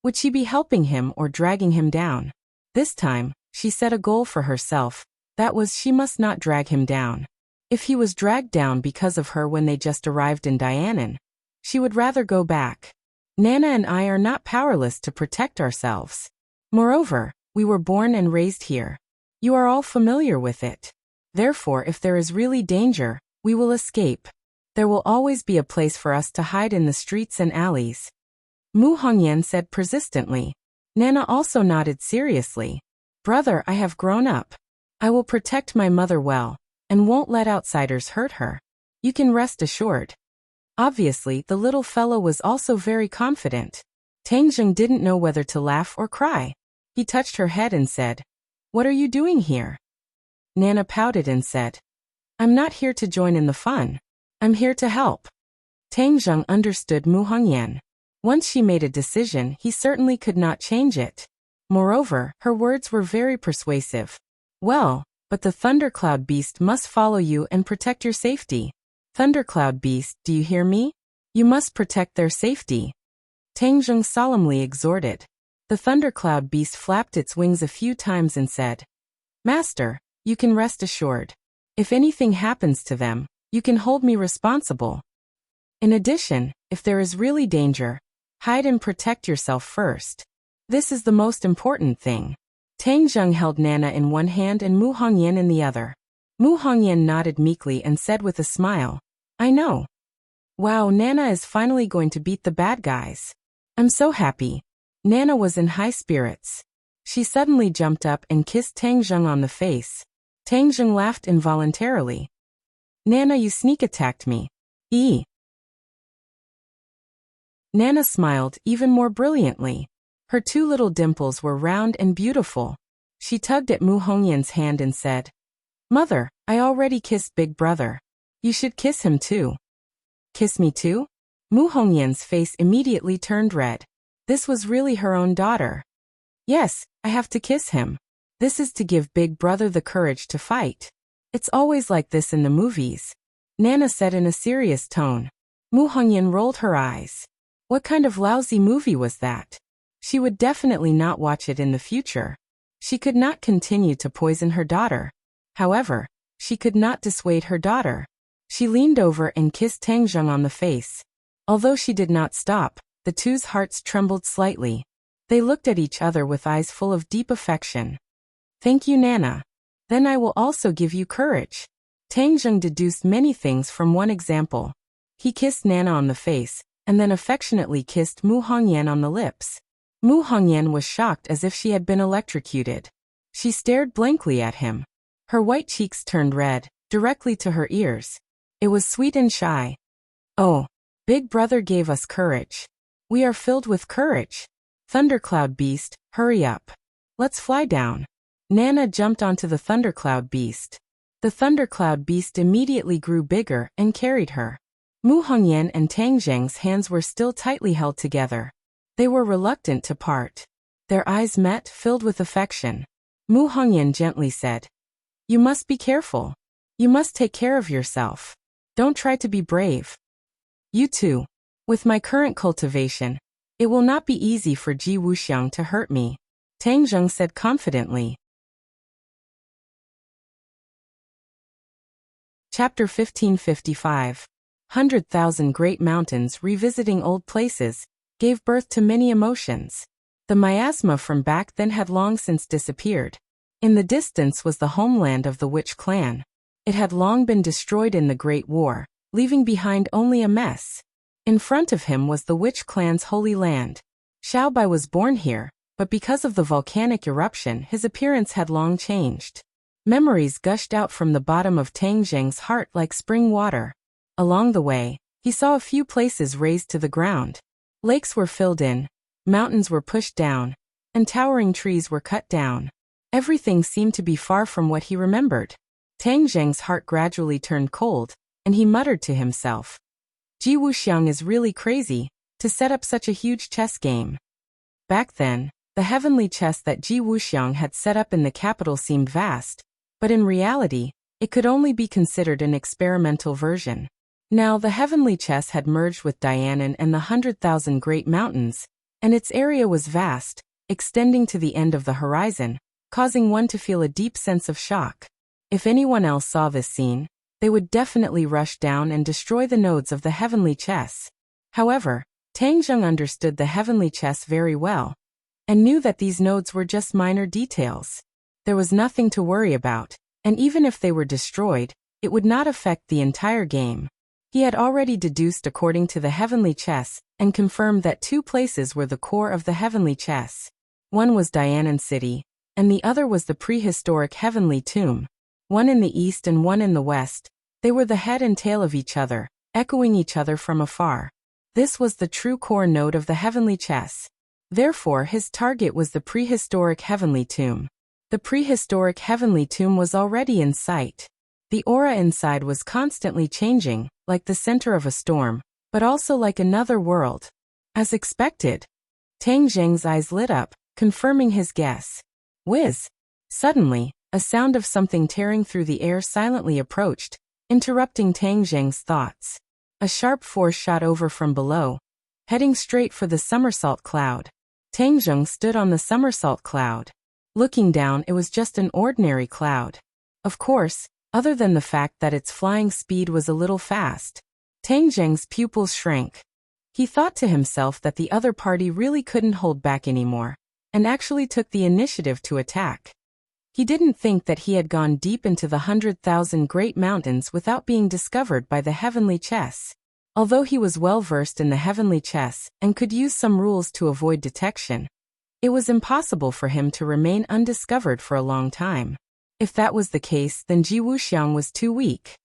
would she be helping him or dragging him down? This time, she set a goal for herself, that was she must not drag him down. If he was dragged down because of her when they just arrived in Dianan, she would rather go back. Nana and I are not powerless to protect ourselves. Moreover, we were born and raised here. You are all familiar with it. Therefore, if there is really danger, we will escape. There will always be a place for us to hide in the streets and alleys. Mu Hongyan said persistently. Nana also nodded seriously. "Brother, I have grown up. I will protect my mother well, and won't let outsiders hurt her. You can rest assured." Obviously, the little fellow was also very confident. Tang Zheng didn't know whether to laugh or cry. He touched her head and said, "What are you doing here?" Nana pouted and said, "I'm not here to join in the fun. I'm here to help." Tang Zheng understood Mu Hongyan. Once she made a decision, he certainly could not change it. Moreover, her words were very persuasive. "Well, but the Thundercloud Beast must follow you and protect your safety. Thundercloud Beast, do you hear me? You must protect their safety." Tang Zheng solemnly exhorted. The Thundercloud Beast flapped its wings a few times and said, "Master, you can rest assured. If anything happens to them, you can hold me responsible. In addition, if there is really danger, hide and protect yourself first. This is the most important thing." Tang Zheng held Nana in one hand and Mu Hongyan in the other. Mu Hongyan nodded meekly and said with a smile, "I know. Wow, Nana is finally going to beat the bad guys. I'm so happy." Nana was in high spirits. She suddenly jumped up and kissed Tang Zheng on the face. Tang Zheng laughed involuntarily. "Nana, you sneak attacked me. Ee." Nana smiled even more brilliantly. Her two little dimples were round and beautiful. She tugged at Mu Hongyan's hand and said, "Mother, I already kissed Big Brother. You should kiss him too." "Kiss me too?" Mu Hongyan's face immediately turned red. This was really her own daughter. "Yes, I have to kiss him. This is to give Big Brother the courage to fight. It's always like this in the movies," Nana said in a serious tone. Mu Hongyan rolled her eyes. What kind of lousy movie was that? She would definitely not watch it in the future. She could not continue to poison her daughter. However, she could not dissuade her daughter. She leaned over and kissed Tang Zheng on the face. Although she did not stop, the two's hearts trembled slightly. They looked at each other with eyes full of deep affection. Thank you, Nana. Then I will also give you courage. Tang Zheng deduced many things from one example. He kissed Nana on the face, and then affectionately kissed Mu Hongyan on the lips. Mu Hongyan was shocked as if she had been electrocuted. She stared blankly at him. Her white cheeks turned red, directly to her ears. It was sweet and shy. Oh, Big Brother gave us courage. We are filled with courage. Thundercloud Beast, hurry up. Let's fly down. Nana jumped onto the Thundercloud Beast. The Thundercloud Beast immediately grew bigger and carried her. Mu Hongyan and Tang Zheng's hands were still tightly held together. They were reluctant to part. Their eyes met, filled with affection. Mu Hongyan gently said, "You must be careful. You must take care of yourself. Don't try to be brave. You too. With my current cultivation, it will not be easy for Ji Wuxiang to hurt me," Tang Zheng said confidently. Chapter 1555. 100,000 Great Mountains. Revisiting old places gave birth to many emotions. The miasma from back then had long since disappeared. In the distance was the homeland of the Witch clan. It had long been destroyed in the Great War, leaving behind only a mess. In front of him was the Witch clan's holy land. Xiaobai was born here, but because of the volcanic eruption his appearance had long changed. Memories gushed out from the bottom of Tang Zheng's heart like spring water. Along the way, he saw a few places razed to the ground. Lakes were filled in, mountains were pushed down, and towering trees were cut down. Everything seemed to be far from what he remembered. Tang Zheng's heart gradually turned cold, and he muttered to himself, Ji Wuxiang is really crazy to set up such a huge chess game. Back then, the heavenly chess that Ji Wuxiang had set up in the capital seemed vast, but in reality, it could only be considered an experimental version. Now the heavenly chess had merged with Dianan and the 100,000 Great Mountains, and its area was vast, extending to the end of the horizon, causing one to feel a deep sense of shock. If anyone else saw this scene, they would definitely rush down and destroy the nodes of the heavenly chess. However, Tang Zheng understood the heavenly chess very well, and knew that these nodes were just minor details. There was nothing to worry about, and even if they were destroyed, it would not affect the entire game. He had already deduced according to the heavenly chess, and confirmed that two places were the core of the heavenly chess. One was Dianan City, and the other was the prehistoric heavenly tomb. One in the east and one in the west, they were the head and tail of each other, echoing each other from afar. This was the true core node of the heavenly chess. Therefore his target was the prehistoric heavenly tomb. The prehistoric heavenly tomb was already in sight. The aura inside was constantly changing, like the center of a storm, but also like another world. As expected, Tang Zheng's eyes lit up, confirming his guess. Whiz! Suddenly, a sound of something tearing through the air silently approached, interrupting Tang Zheng's thoughts. A sharp force shot over from below, heading straight for the somersault cloud. Tang Zheng stood on the somersault cloud. Looking down, it was just an ordinary cloud. Of course, other than the fact that its flying speed was a little fast. Tang Zheng's pupils shrank. He thought to himself that the other party really couldn't hold back anymore, and actually took the initiative to attack. He didn't think that he had gone deep into the 100,000 Great Mountains without being discovered by the heavenly chess. Although he was well versed in the heavenly chess and could use some rules to avoid detection, it was impossible for him to remain undiscovered for a long time. If that was the case, then Ji Wuxiang was too weak.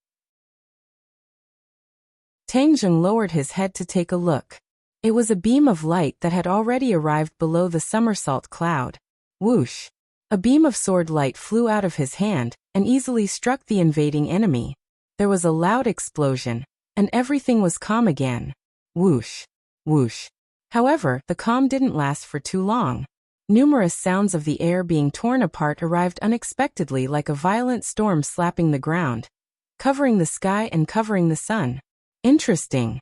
Tang Zheng lowered his head to take a look. It was a beam of light that had already arrived below the somersault cloud. Whoosh! A beam of sword light flew out of his hand and easily struck the invading enemy. There was a loud explosion, and everything was calm again. Whoosh! Whoosh! However, the calm didn't last for too long. Numerous sounds of the air being torn apart arrived unexpectedly like a violent storm slapping the ground, covering the sky and covering the sun. Interesting.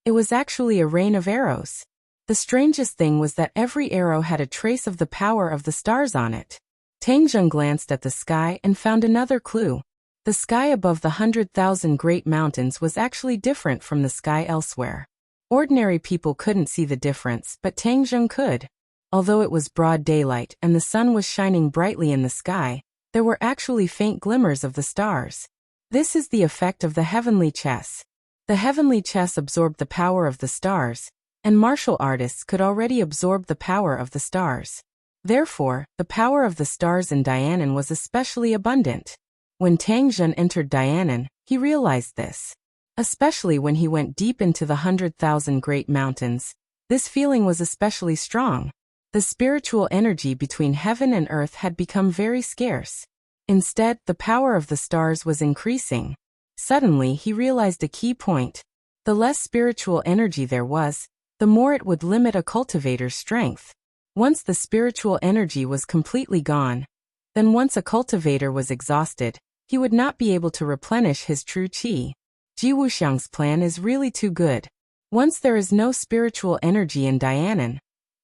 It was actually a rain of arrows. The strangest thing was that every arrow had a trace of the power of the stars on it. Tang Zheng glanced at the sky and found another clue. The sky above the 100,000 Great Mountains was actually different from the sky elsewhere. Ordinary people couldn't see the difference, but Tang Zheng could. Although it was broad daylight and the sun was shining brightly in the sky, there were actually faint glimmers of the stars. This is the effect of the heavenly chess. The heavenly chess absorbed the power of the stars, and martial artists could already absorb the power of the stars. Therefore, the power of the stars in Dianan was especially abundant. When Tang Jun entered Dianan, he realized this. Especially when he went deep into the 100,000 great mountains, this feeling was especially strong. The spiritual energy between heaven and earth had become very scarce. Instead, the power of the stars was increasing. Suddenly, he realized a key point. The less spiritual energy there was, the more it would limit a cultivator's strength. Once the spiritual energy was completely gone, then once a cultivator was exhausted, he would not be able to replenish his true qi. Ji Wuxiang's plan is really too good. Once there is no spiritual energy in Dianan,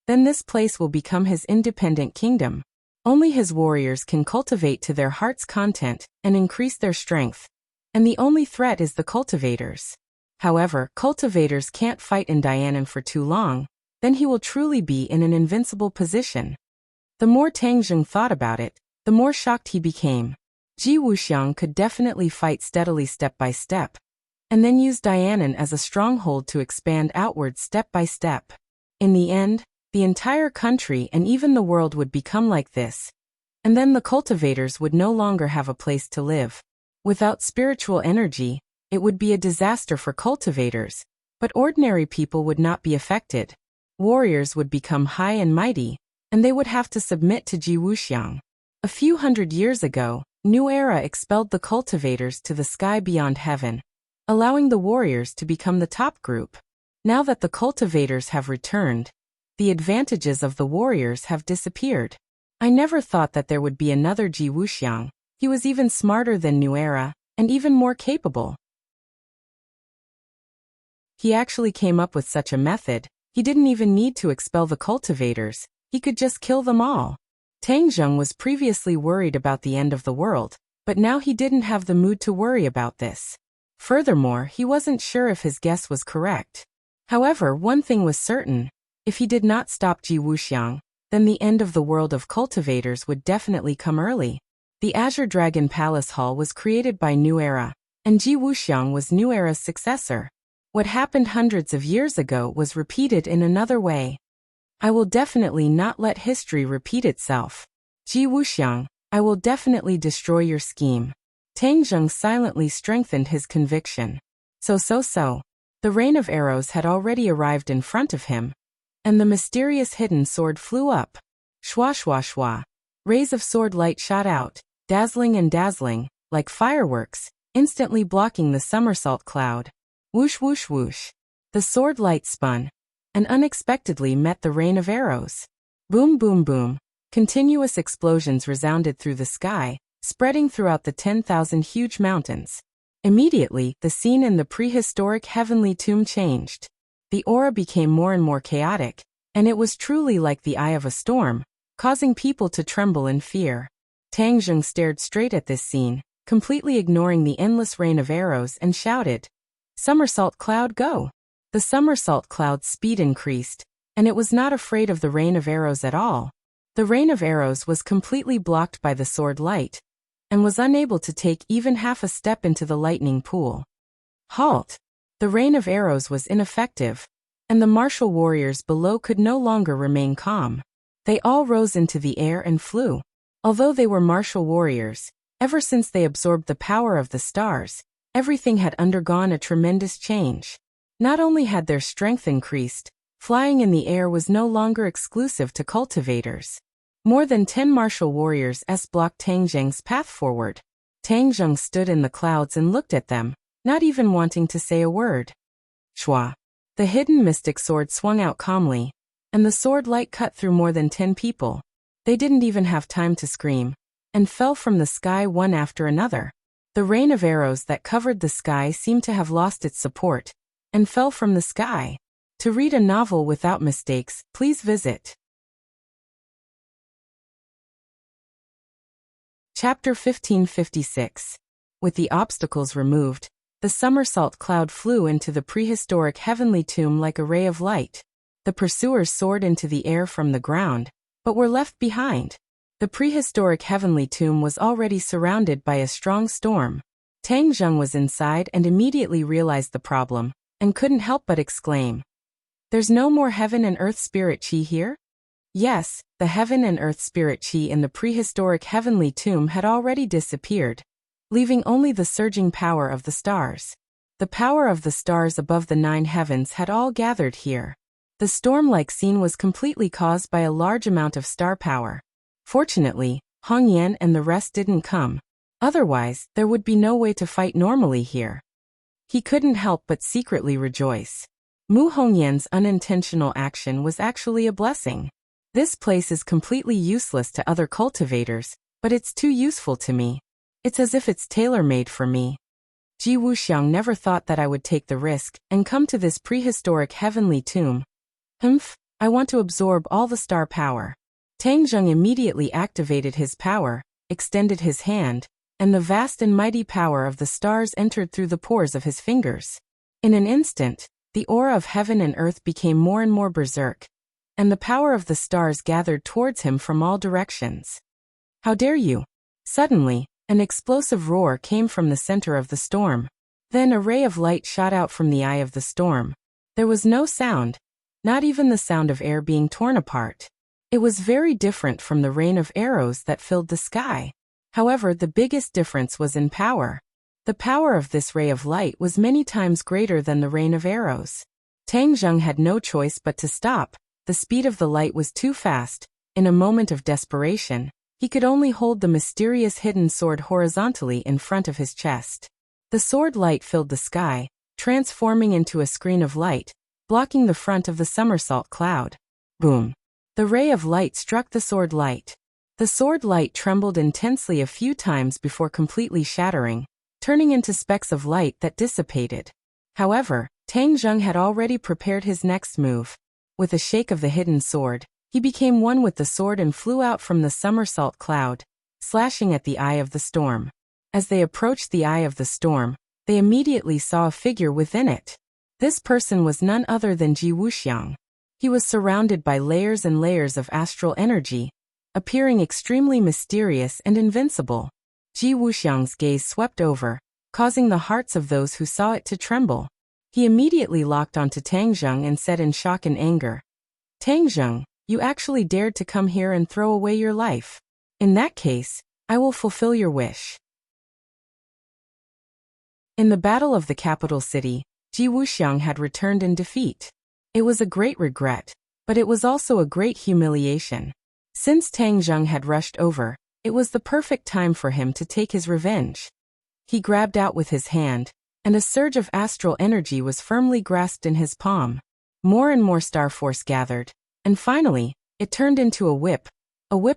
then this place will become his independent kingdom. Only his warriors can cultivate to their heart's content and increase their strength. And the only threat is the cultivators. However, cultivators can't fight in Dianan for too long, then he will truly be in an invincible position. The more Tang Jun thought about it, the more shocked he became. Ji Wuxiang could definitely fight steadily step by step, and then use Dianan as a stronghold to expand outward step by step. In the end, the entire country and even the world would become like this, and then the cultivators would no longer have a place to live. Without spiritual energy, it would be a disaster for cultivators, but ordinary people would not be affected. Warriors would become high and mighty, and they would have to submit to Ji Wuxiang. A few hundred years ago, New Era expelled the cultivators to the sky beyond heaven, allowing the warriors to become the top group. Now that the cultivators have returned, the advantages of the warriors have disappeared. I never thought that there would be another Ji Wuxiang. He was even smarter than New Era, and even more capable. He actually came up with such a method. He didn't even need to expel the cultivators, he could just kill them all. Tang Jun was previously worried about the end of the world, but now he didn't have the mood to worry about this. Furthermore, he wasn't sure if his guess was correct. However, one thing was certain. If he did not stop Ji Wuxiang, then the end of the world of cultivators would definitely come early. The Azure Dragon Palace Hall was created by New Era, and Ji Wuxiang was New Era's successor. What happened hundreds of years ago was repeated in another way. I will definitely not let history repeat itself. Ji Wuxiang, I will definitely destroy your scheme. Tang Jun silently strengthened his conviction. So. The rain of arrows had already arrived in front of him, and the mysterious hidden sword flew up. Shwa shwa shwa. Rays of sword light shot out, dazzling and dazzling, like fireworks, instantly blocking the somersault cloud. Whoosh whoosh whoosh. The sword light spun, and unexpectedly met the rain of arrows. Boom boom boom. Continuous explosions resounded through the sky, spreading throughout the 10,000 huge mountains. Immediately, the scene in the prehistoric heavenly tomb changed. The aura became more and more chaotic, and it was truly like the eye of a storm, causing people to tremble in fear. Tang Jun stared straight at this scene, completely ignoring the endless rain of arrows, and shouted, "Somersault cloud, go!" The somersault cloud's speed increased, and it was not afraid of the rain of arrows at all. The rain of arrows was completely blocked by the sword light, and was unable to take even half a step into the lightning pool. Halt! The rain of arrows was ineffective, and the martial warriors below could no longer remain calm. They all rose into the air and flew. Although they were martial warriors, ever since they absorbed the power of the stars, everything had undergone a tremendous change. Not only had their strength increased, flying in the air was no longer exclusive to cultivators. More than 10 martial warriors blocked Tang Jun's path forward. Tang Jun stood in the clouds and looked at them, not even wanting to say a word. Shwa. The hidden mystic sword swung out calmly, and the sword light cut through more than 10 people. They didn't even have time to scream, and fell from the sky one after another. The rain of arrows that covered the sky seemed to have lost its support, and fell from the sky. To read a novel without mistakes, please visit Chapter 1556. With the obstacles removed, the somersault cloud flew into the prehistoric heavenly tomb like a ray of light. The pursuers soared into the air from the ground, but were left behind. The prehistoric heavenly tomb was already surrounded by a strong storm. Tang Zheng was inside and immediately realized the problem, and couldn't help but exclaim, "There's no more heaven and earth spirit chi here?" Yes, the heaven and earth spirit chi in the prehistoric heavenly tomb had already disappeared, leaving only the surging power of the stars. The power of the stars above the 9 heavens had all gathered here. The storm-like scene was completely caused by a large amount of star power. Fortunately, Hong Yan and the rest didn't come. Otherwise, there would be no way to fight normally here. He couldn't help but secretly rejoice. Mu Hongyan's unintentional action was actually a blessing. This place is completely useless to other cultivators, but it's too useful to me. It's as if it's tailor-made for me. Ji Wuxiang never thought that I would take the risk and come to this prehistoric heavenly tomb. I want to absorb all the star power. Tang Zheng immediately activated his power, extended his hand, and the vast and mighty power of the stars entered through the pores of his fingers. In an instant, the aura of heaven and earth became more and more berserk, and the power of the stars gathered towards him from all directions. "How dare you!" Suddenly, an explosive roar came from the center of the storm. Then a ray of light shot out from the eye of the storm. There was no sound, not even the sound of air being torn apart. It was very different from the rain of arrows that filled the sky. However, the biggest difference was in power. The power of this ray of light was many times greater than the rain of arrows. Tang Zheng had no choice but to stop. The speed of the light was too fast. In a moment of desperation, he could only hold the mysterious hidden sword horizontally in front of his chest. The sword light filled the sky, transforming into a screen of light, blocking the front of the somersault cloud. Boom! The ray of light struck the sword light. The sword light trembled intensely a few times before completely shattering, turning into specks of light that dissipated. However, Tang Zheng had already prepared his next move. With a shake of the hidden sword, he became one with the sword and flew out from the somersault cloud, slashing at the eye of the storm. As they approached the eye of the storm, they immediately saw a figure within it. This person was none other than Ji Wuxiang. He was surrounded by layers and layers of astral energy, appearing extremely mysterious and invincible. Ji Wuxiang's gaze swept over, causing the hearts of those who saw it to tremble. He immediately locked onto Tang Zheng and said in shock and anger, "Tang Zheng, you actually dared to come here and throw away your life. In that case, I will fulfill your wish." In the battle of the capital city, Ji Wuxiang had returned in defeat. It was a great regret, but it was also a great humiliation. Since Tang Zheng had rushed over, it was the perfect time for him to take his revenge. He grabbed out with his hand, and a surge of astral energy was firmly grasped in his palm. More and more star force gathered, and finally, it turned into a whip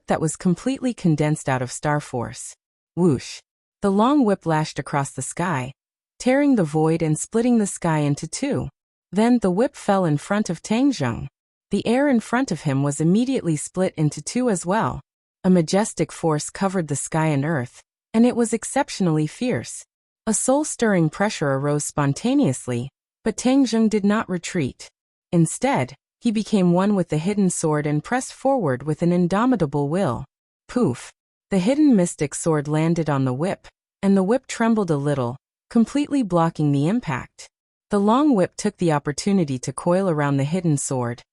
that was completely condensed out of star force. Whoosh! The long whip lashed across the sky, tearing the void and splitting the sky into two. Then the whip fell in front of Tang Zheng. The air in front of him was immediately split into two as well. A majestic force covered the sky and earth, and it was exceptionally fierce. A soul-stirring pressure arose spontaneously, but Tang Zheng did not retreat. Instead, he became one with the hidden sword and pressed forward with an indomitable will. Poof! The hidden mystic sword landed on the whip, and the whip trembled a little, completely blocking the impact. The long whip took the opportunity to coil around the hidden sword,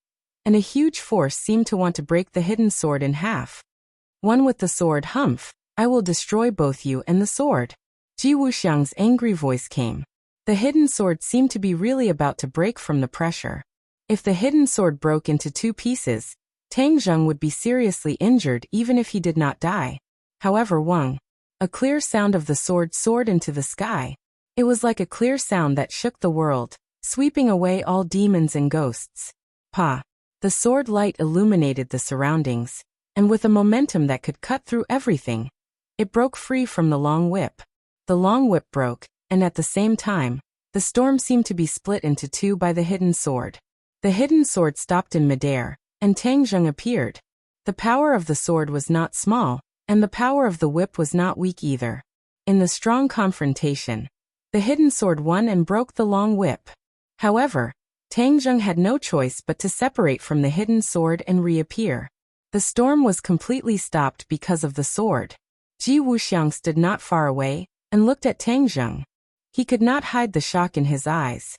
and a huge force seemed to want to break the hidden sword in half. One with the sword, "Humph! I will destroy both you and the sword." Ji Wuxiang's angry voice came. The hidden sword seemed to be really about to break from the pressure. If the hidden sword broke into two pieces, Tang Zheng would be seriously injured even if he did not die. However, a clear sound of the sword soared into the sky. It was like a clear sound that shook the world, sweeping away all demons and ghosts. Pa! The sword light illuminated the surroundings, and with a momentum that could cut through everything, it broke free from the long whip. The long whip broke, and at the same time, the storm seemed to be split into two by the hidden sword. The hidden sword stopped in midair, and Tang Zheng appeared. The power of the sword was not small, and the power of the whip was not weak either. In the strong confrontation, the hidden sword won and broke the long whip. However, Tang Zheng had no choice but to separate from the hidden sword and reappear. The storm was completely stopped because of the sword. Ji Wuxiang stood not far away and looked at Tang Zheng. He could not hide the shock in his eyes.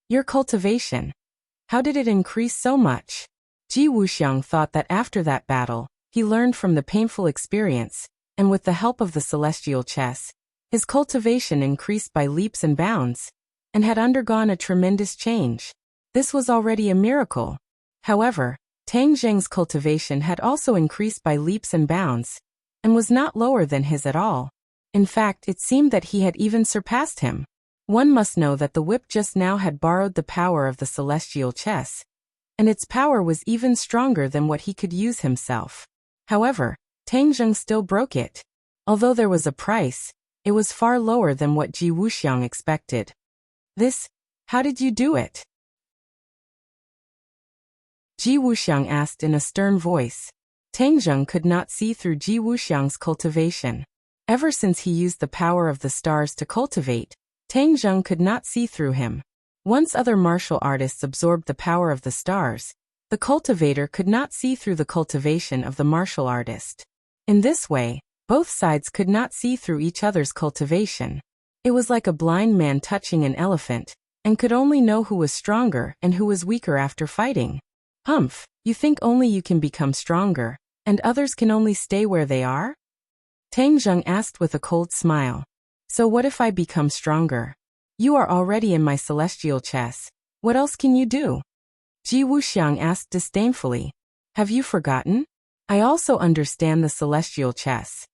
Your cultivation. How did it increase so much? Ji Wuxiang thought that after that battle, he learned from the painful experience, and with the help of the celestial chess, his cultivation increased by leaps and bounds, and had undergone a tremendous change. This was already a miracle. However, Tang Zheng's cultivation had also increased by leaps and bounds, and was not lower than his at all. In fact, it seemed that he had even surpassed him. One must know that the whip just now had borrowed the power of the celestial chess, and its power was even stronger than what he could use himself. However, Tang Zheng still broke it. Although there was a price, it was far lower than what Ji Wuxiang expected. How did you do it? Ji Wuxiang asked in a stern voice. Tang Zheng could not see through Ji Wuxiang's cultivation. Ever since he used the power of the stars to cultivate, Tang Zheng could not see through him. Once other martial artists absorbed the power of the stars, the cultivator could not see through the cultivation of the martial artist. In this way, both sides could not see through each other's cultivation. It was like a blind man touching an elephant, and could only know who was stronger and who was weaker after fighting. Humph, you think only you can become stronger, and others can only stay where they are? Tang Zheng asked with a cold smile. So what if I become stronger? You are already in my celestial chess. What else can you do? Ji Wuxiang asked disdainfully. Have you forgotten? I also understand the celestial chess.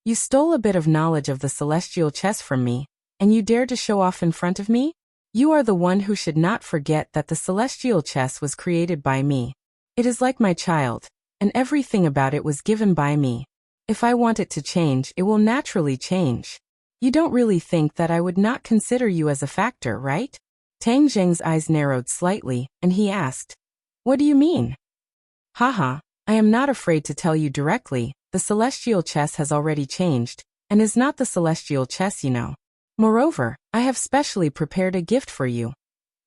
You stole a bit of knowledge of the celestial chess from me, and you dare to show off in front of me? You are the one who should not forget that the celestial chess was created by me. It is like my child, and everything about it was given by me. If I want it to change, it will naturally change. You don't really think that I would not consider you as a factor, right? Tang Zheng's eyes narrowed slightly, and he asked, What do you mean? Haha, I am not afraid to tell you directly, the celestial chess has already changed, and is not the celestial chess you know. Moreover, I have specially prepared a gift for you.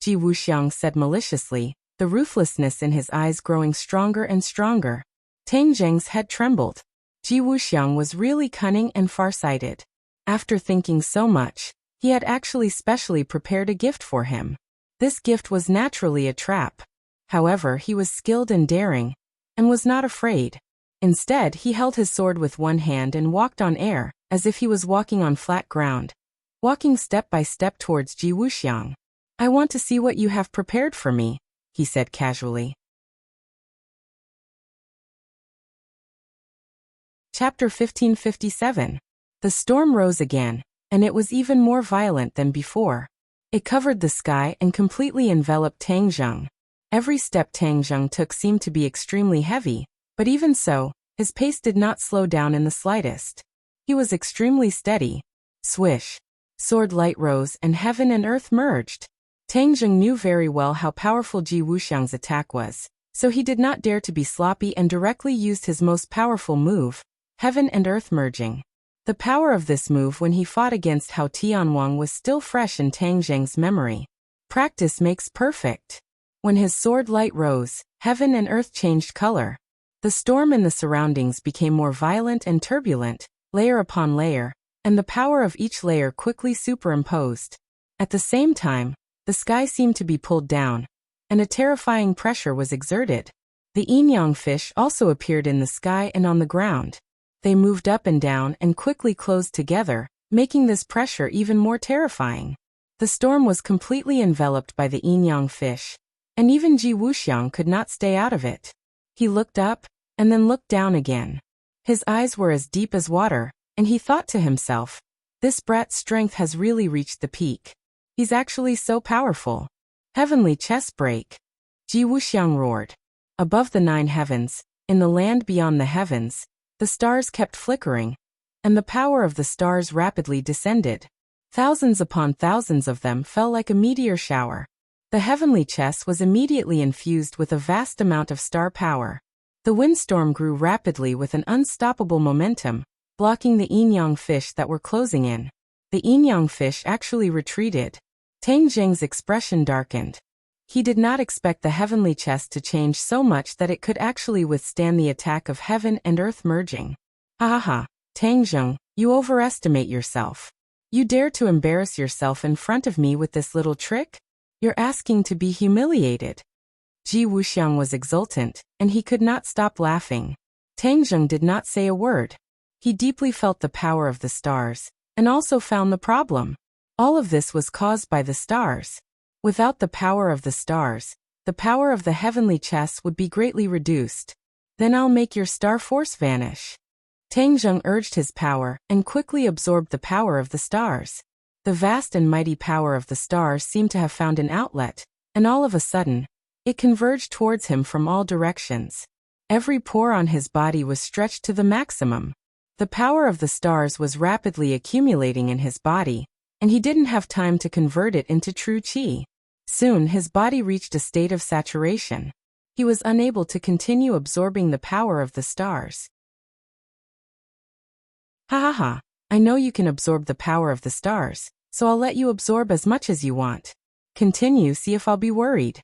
Ji Wuxiang said maliciously, the ruthlessness in his eyes growing stronger and stronger. Tang Zheng's head trembled. Ji Wuxiang was really cunning and farsighted. After thinking so much, he had actually specially prepared a gift for him. This gift was naturally a trap. However, he was skilled and daring, and was not afraid. Instead, he held his sword with one hand and walked on air, as if he was walking on flat ground, walking step by step towards Ji Wuxiang. I want to see what you have prepared for me, he said casually. Chapter 1557. The storm rose again, and it was even more violent than before. It covered the sky and completely enveloped Tang Zheng. Every step Tang Zheng took seemed to be extremely heavy, but even so, his pace did not slow down in the slightest. He was extremely steady. Swish. Sword light rose and heaven and earth merged. Tang Zheng knew very well how powerful Ji Wuxiang's attack was, so he did not dare to be sloppy and directly used his most powerful move, heaven and earth merging. The power of this move when he fought against Hao Tianwang was still fresh in Tang Zheng's memory. Practice makes perfect. When his sword light rose, heaven and earth changed color. The storm in the surroundings became more violent and turbulent, layer upon layer, and the power of each layer quickly superimposed. At the same time, the sky seemed to be pulled down, and a terrifying pressure was exerted. The yin-yang fish also appeared in the sky and on the ground. They moved up and down and quickly closed together, making this pressure even more terrifying. The storm was completely enveloped by the yin-yang fish, and even Ji Wuxiang could not stay out of it. He looked up, and then looked down again. His eyes were as deep as water, and he thought to himself, this brat's strength has really reached the peak. He's actually so powerful. Heavenly chess break. Ji Wuxiang roared. Above the 9 heavens, in the land beyond the heavens, the stars kept flickering, and the power of the stars rapidly descended. Thousands upon thousands of them fell like a meteor shower. The heavenly chess was immediately infused with a vast amount of star power. The windstorm grew rapidly with an unstoppable momentum, blocking the yin-yang fish that were closing in. The yin-yang fish actually retreated. Tang Zheng's expression darkened. He did not expect the heavenly chest to change so much that it could actually withstand the attack of heaven and earth merging. Ha ha ha, Tang Zheng, you overestimate yourself. You dare to embarrass yourself in front of me with this little trick? You're asking to be humiliated. Ji Wuxiang was exultant, and he could not stop laughing. Tang Zheng did not say a word. He deeply felt the power of the stars, and also found the problem. All of this was caused by the stars. Without the power of the stars, the power of the heavenly chest would be greatly reduced. Then I'll make your star force vanish. Tang Zheng urged his power and quickly absorbed the power of the stars. The vast and mighty power of the stars seemed to have found an outlet, and all of a sudden, it converged towards him from all directions. Every pore on his body was stretched to the maximum. The power of the stars was rapidly accumulating in his body, and he didn't have time to convert it into true qi. Soon his body reached a state of saturation. He was unable to continue absorbing the power of the stars. Ha ha ha, I know you can absorb the power of the stars, so I'll let you absorb as much as you want. Continue, see if I'll be worried.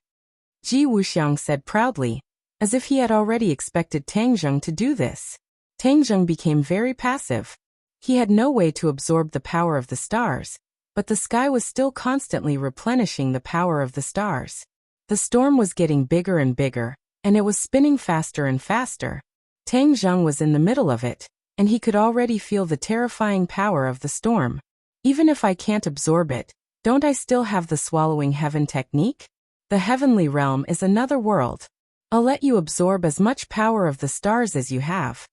Ji Wuxiang said proudly, as if he had already expected Tang Zheng to do this. Tang Zheng became very passive. He had no way to absorb the power of the stars, but the sky was still constantly replenishing the power of the stars. The storm was getting bigger and bigger, and it was spinning faster and faster. Tang Zheng was in the middle of it, and he could already feel the terrifying power of the storm. Even if I can't absorb it, don't I still have the swallowing heaven technique? The heavenly realm is another world. I'll let you absorb as much power of the stars as you have.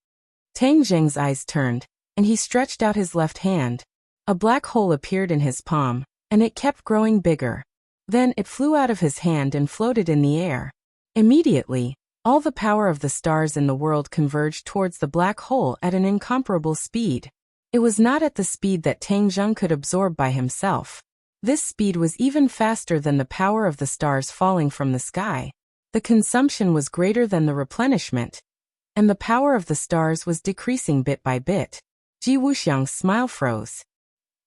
Tang Zheng's eyes turned, and he stretched out his left hand. A black hole appeared in his palm, and it kept growing bigger. Then it flew out of his hand and floated in the air. Immediately, all the power of the stars in the world converged towards the black hole at an incomparable speed. It was not at the speed that Tang Zheng could absorb by himself. This speed was even faster than the power of the stars falling from the sky. The consumption was greater than the replenishment, and the power of the stars was decreasing bit by bit. Ji Wuxiang's smile froze.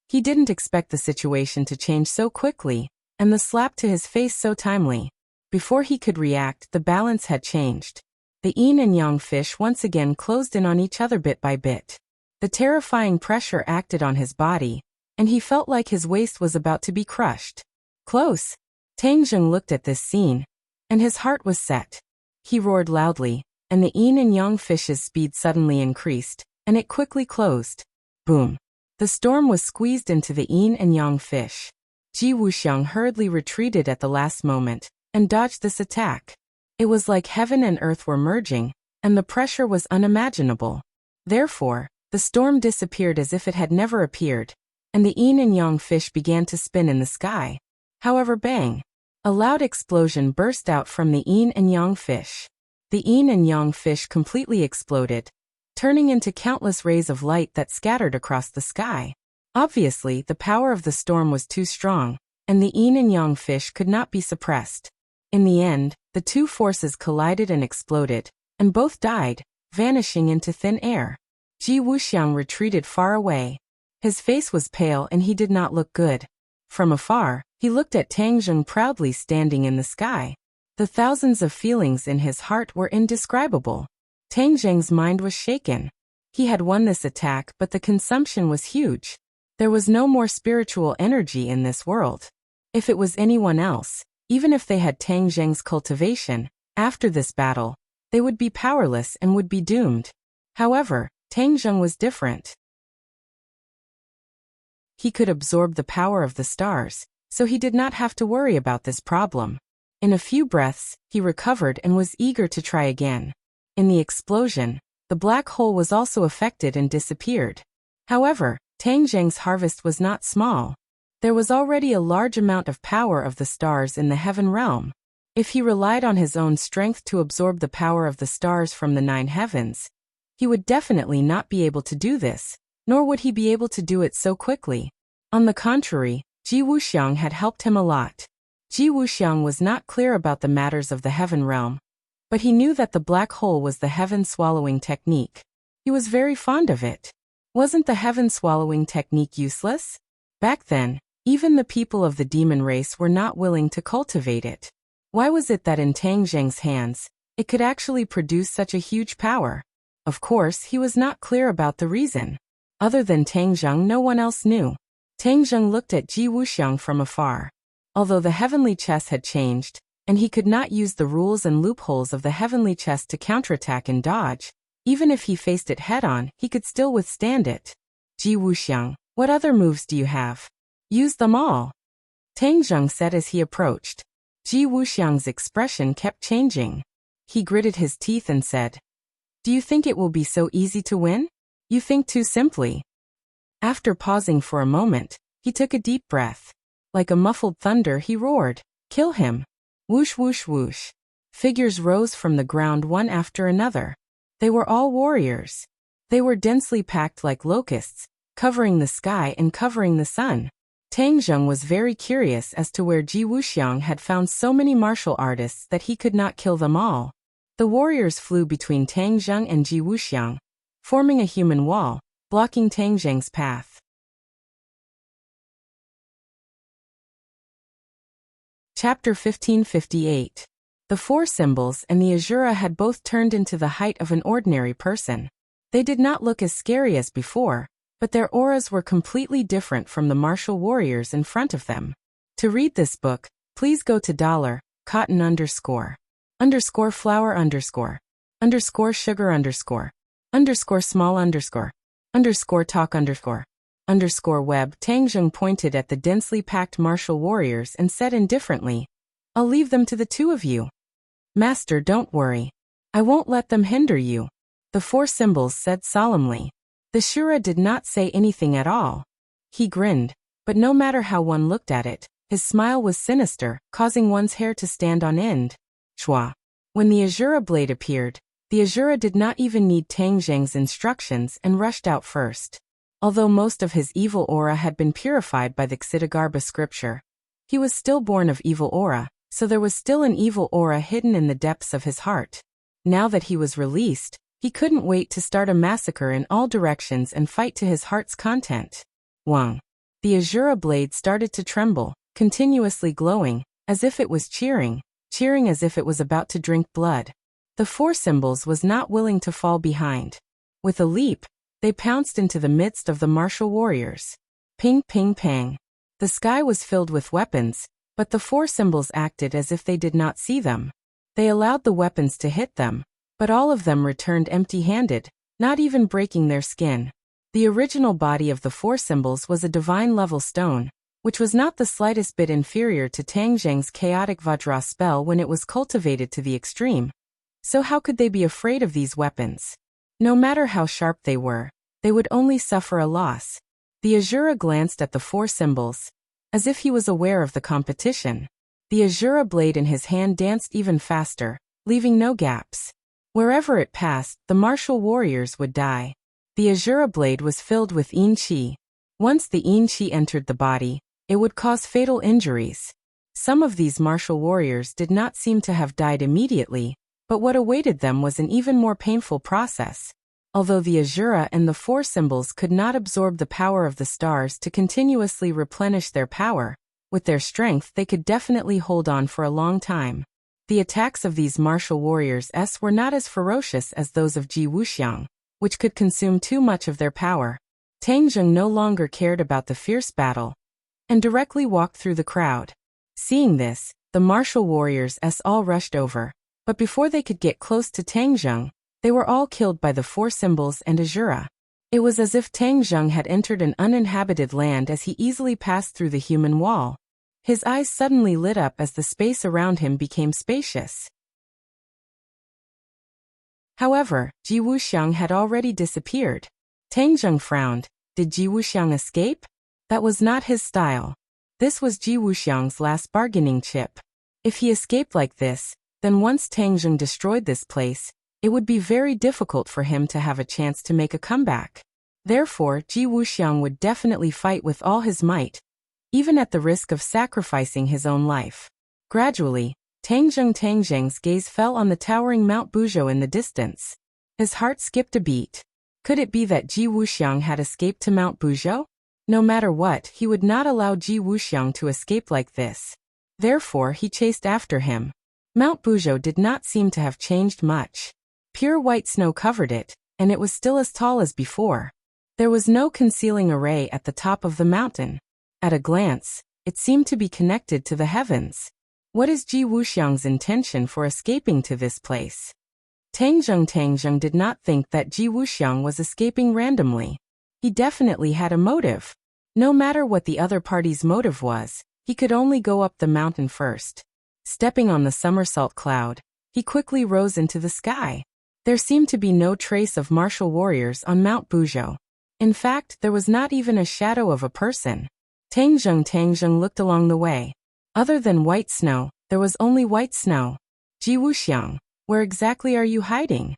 He didn't expect the situation to change so quickly, and the slap to his face so timely. Before he could react, the balance had changed. The yin and yang fish once again closed in on each other bit by bit. The terrifying pressure acted on his body, and he felt like his waist was about to be crushed. Close. Tang Zheng looked at this scene, and his heart was set. He roared loudly, and the yin and yang fish's speed suddenly increased, and it quickly closed. Boom. The storm was squeezed into the yin and yang fish. Ji Wuxiang hurriedly retreated at the last moment, and dodged this attack. It was like heaven and earth were merging, and the pressure was unimaginable. Therefore, the storm disappeared as if it had never appeared, and the yin and yang fish began to spin in the sky. However, bang! A loud explosion burst out from the yin and yang fish. The yin and yang fish completely exploded, turning into countless rays of light that scattered across the sky. Obviously, the power of the storm was too strong, and the yin and yang fish could not be suppressed. In the end, the two forces collided and exploded, and both died, vanishing into thin air. Ji Wuxiang retreated far away. His face was pale and he did not look good. From afar, he looked at Tang Zheng proudly standing in the sky. The thousands of feelings in his heart were indescribable. Tang Zheng's mind was shaken. He had won this attack, but the consumption was huge. There was no more spiritual energy in this world. If it was anyone else, even if they had Tang Zheng's cultivation, after this battle, they would be powerless and would be doomed. However, Tang Zheng was different. He could absorb the power of the stars, so he did not have to worry about this problem. In a few breaths, he recovered and was eager to try again. In the explosion, the black hole was also affected and disappeared. However, Tang Zheng's harvest was not small. There was already a large amount of power of the stars in the heaven realm. If he relied on his own strength to absorb the power of the stars from the 9 heavens, he would definitely not be able to do this, nor would he be able to do it so quickly. On the contrary, Ji Wuxiang had helped him a lot. Ji Wuxiang was not clear about the matters of the heaven realm, but he knew that the black hole was the heaven swallowing technique. He was very fond of it. Wasn't the heaven swallowing technique useless? Back then, even the people of the demon race were not willing to cultivate it. Why was it that in Tang Zheng's hands, it could actually produce such a huge power? Of course, he was not clear about the reason. Other than Tang Zheng, no one else knew. Tang Zheng looked at Ji Wuxiang from afar. Although the heavenly chess had changed, and he could not use the rules and loopholes of the heavenly chess to counterattack and dodge, even if he faced it head-on, he could still withstand it. Ji Wuxiang, what other moves do you have? Use them all. Tang Zheng said as he approached. Ji Wuxiang's expression kept changing. He gritted his teeth and said, "Do you think it will be so easy to win? You think too simply." After pausing for a moment, he took a deep breath. Like a muffled thunder, he roared, "Kill him!" Whoosh whoosh whoosh. Figures rose from the ground one after another. They were all warriors. They were densely packed like locusts, covering the sky and covering the sun. Tang Zheng was very curious as to where Ji Wuxiang had found so many martial artists that he could not kill them all. The warriors flew between Tang Zheng and Ji Wuxiang, forming a human wall, blocking Tang Zheng's path. Chapter 1558. The four symbols and the Azura had both turned into the height of an ordinary person. They did not look as scary as before, but their auras were completely different from the martial warriors in front of them. To read this book, please go to $cotton _ flower _ small _ web. Tang Zheng pointed at the densely packed martial warriors and said indifferently, "I'll leave them to the two of you." "Master, don't worry. I won't let them hinder you," the four symbols said solemnly. The Shura did not say anything at all. He grinned, but no matter how one looked at it, his smile was sinister, causing one's hair to stand on end. Chua. When the Azura blade appeared, the Azura did not even need Tang Zheng's instructions and rushed out first. Although most of his evil aura had been purified by the Ksitigarbha scripture, he was still born of evil aura, so there was still an evil aura hidden in the depths of his heart. Now that he was released, he couldn't wait to start a massacre in all directions and fight to his heart's content. Wang. The Azura blade started to tremble, continuously glowing, as if it was cheering as if it was about to drink blood. The four symbols was not willing to fall behind. With a leap, they pounced into the midst of the martial warriors. Ping ping pang. The sky was filled with weapons, but the four symbols acted as if they did not see them. They allowed the weapons to hit them, but all of them returned empty-handed, not even breaking their skin. The original body of the four symbols was a divine-level stone, which was not the slightest bit inferior to Tang Zheng's chaotic Vajra spell when it was cultivated to the extreme. So how could they be afraid of these weapons? No matter how sharp they were, they would only suffer a loss. The Azura glanced at the four symbols, as if he was aware of the competition. The Azura blade in his hand danced even faster, leaving no gaps. Wherever it passed, the martial warriors would die. The Azura blade was filled with Yin Qi. Once the Yin Qi entered the body, it would cause fatal injuries. Some of these martial warriors did not seem to have died immediately, but what awaited them was an even more painful process. Although the Azura and the four symbols could not absorb the power of the stars to continuously replenish their power, with their strength they could definitely hold on for a long time. The attacks of these martial warriors were not as ferocious as those of Ji Wuxiang, which could consume too much of their power. Tang Zheng no longer cared about the fierce battle, and directly walked through the crowd. Seeing this, the martial warriors all rushed over, but before they could get close to Tang Zheng, they were all killed by the four symbols and Azura. It was as if Tang Zheng had entered an uninhabited land as he easily passed through the human wall. His eyes suddenly lit up as the space around him became spacious. However, Ji Wuxiang had already disappeared. Tang Zheng frowned. Did Ji Wuxiang escape? That was not his style. This was Ji Wuxiang's last bargaining chip. If he escaped like this, then once Tang Zheng destroyed this place, it would be very difficult for him to have a chance to make a comeback. Therefore, Ji Wuxiang would definitely fight with all his might, even at the risk of sacrificing his own life. Gradually, Tang Zheng's gaze fell on the towering Mount Buzhou in the distance. His heart skipped a beat. Could it be that Ji Wuxiang had escaped to Mount Buzhou? No matter what, he would not allow Ji Wuxiang to escape like this. Therefore, he chased after him. Mount Buzhou did not seem to have changed much. Pure white snow covered it, and it was still as tall as before. There was no concealing array at the top of the mountain. At a glance, it seemed to be connected to the heavens. What is Ji Wuxiang's intention for escaping to this place? Tang Zheng did not think that Ji Wuxiang was escaping randomly. He definitely had a motive. No matter what the other party's motive was, he could only go up the mountain first. Stepping on the somersault cloud, he quickly rose into the sky. There seemed to be no trace of martial warriors on Mount Buzhou. In fact, there was not even a shadow of a person. Tang Zheng looked along the way. Other than white snow, there was only white snow. Ji Wuxiang, where exactly are you hiding?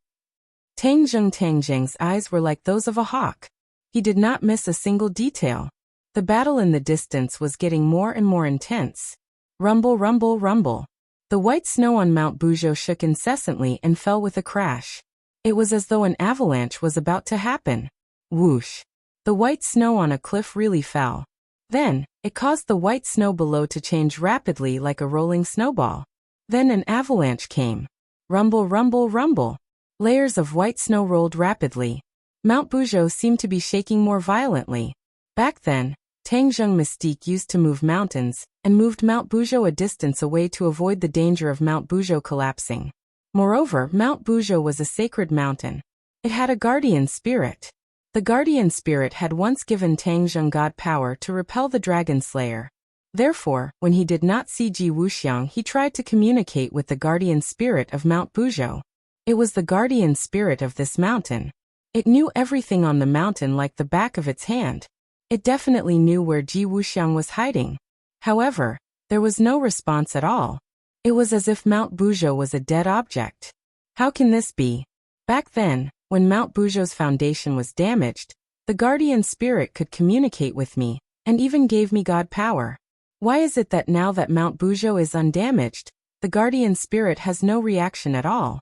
Tang Zheng's eyes were like those of a hawk. He did not miss a single detail. The battle in the distance was getting more and more intense. Rumble, rumble, rumble. The white snow on Mount Buzhou shook incessantly and fell with a crash. It was as though an avalanche was about to happen. Whoosh. The white snow on a cliff really fell. Then, it caused the white snow below to change rapidly like a rolling snowball. Then an avalanche came. Rumble, rumble, rumble. Layers of white snow rolled rapidly. Mount Buzhou seemed to be shaking more violently. Back then, Tang Zheng mystique used to move mountains, and moved Mount Buzhou a distance away to avoid the danger of Mount Buzhou collapsing. Moreover, Mount Buzhou was a sacred mountain. It had a guardian spirit. The guardian spirit had once given Tang Zheng god power to repel the dragon slayer. Therefore, when he did not see Ji Wuxiang, he tried to communicate with the guardian spirit of Mount Buzhou. It was the guardian spirit of this mountain. It knew everything on the mountain like the back of its hand. It definitely knew where Ji Wuxiang was hiding. However, there was no response at all. It was as if Mount Buzhou was a dead object. How can this be? Back then, when Mount Buzhou's foundation was damaged, the guardian spirit could communicate with me, and even gave me god power. Why is it that now that Mount Buzhou is undamaged, the guardian spirit has no reaction at all?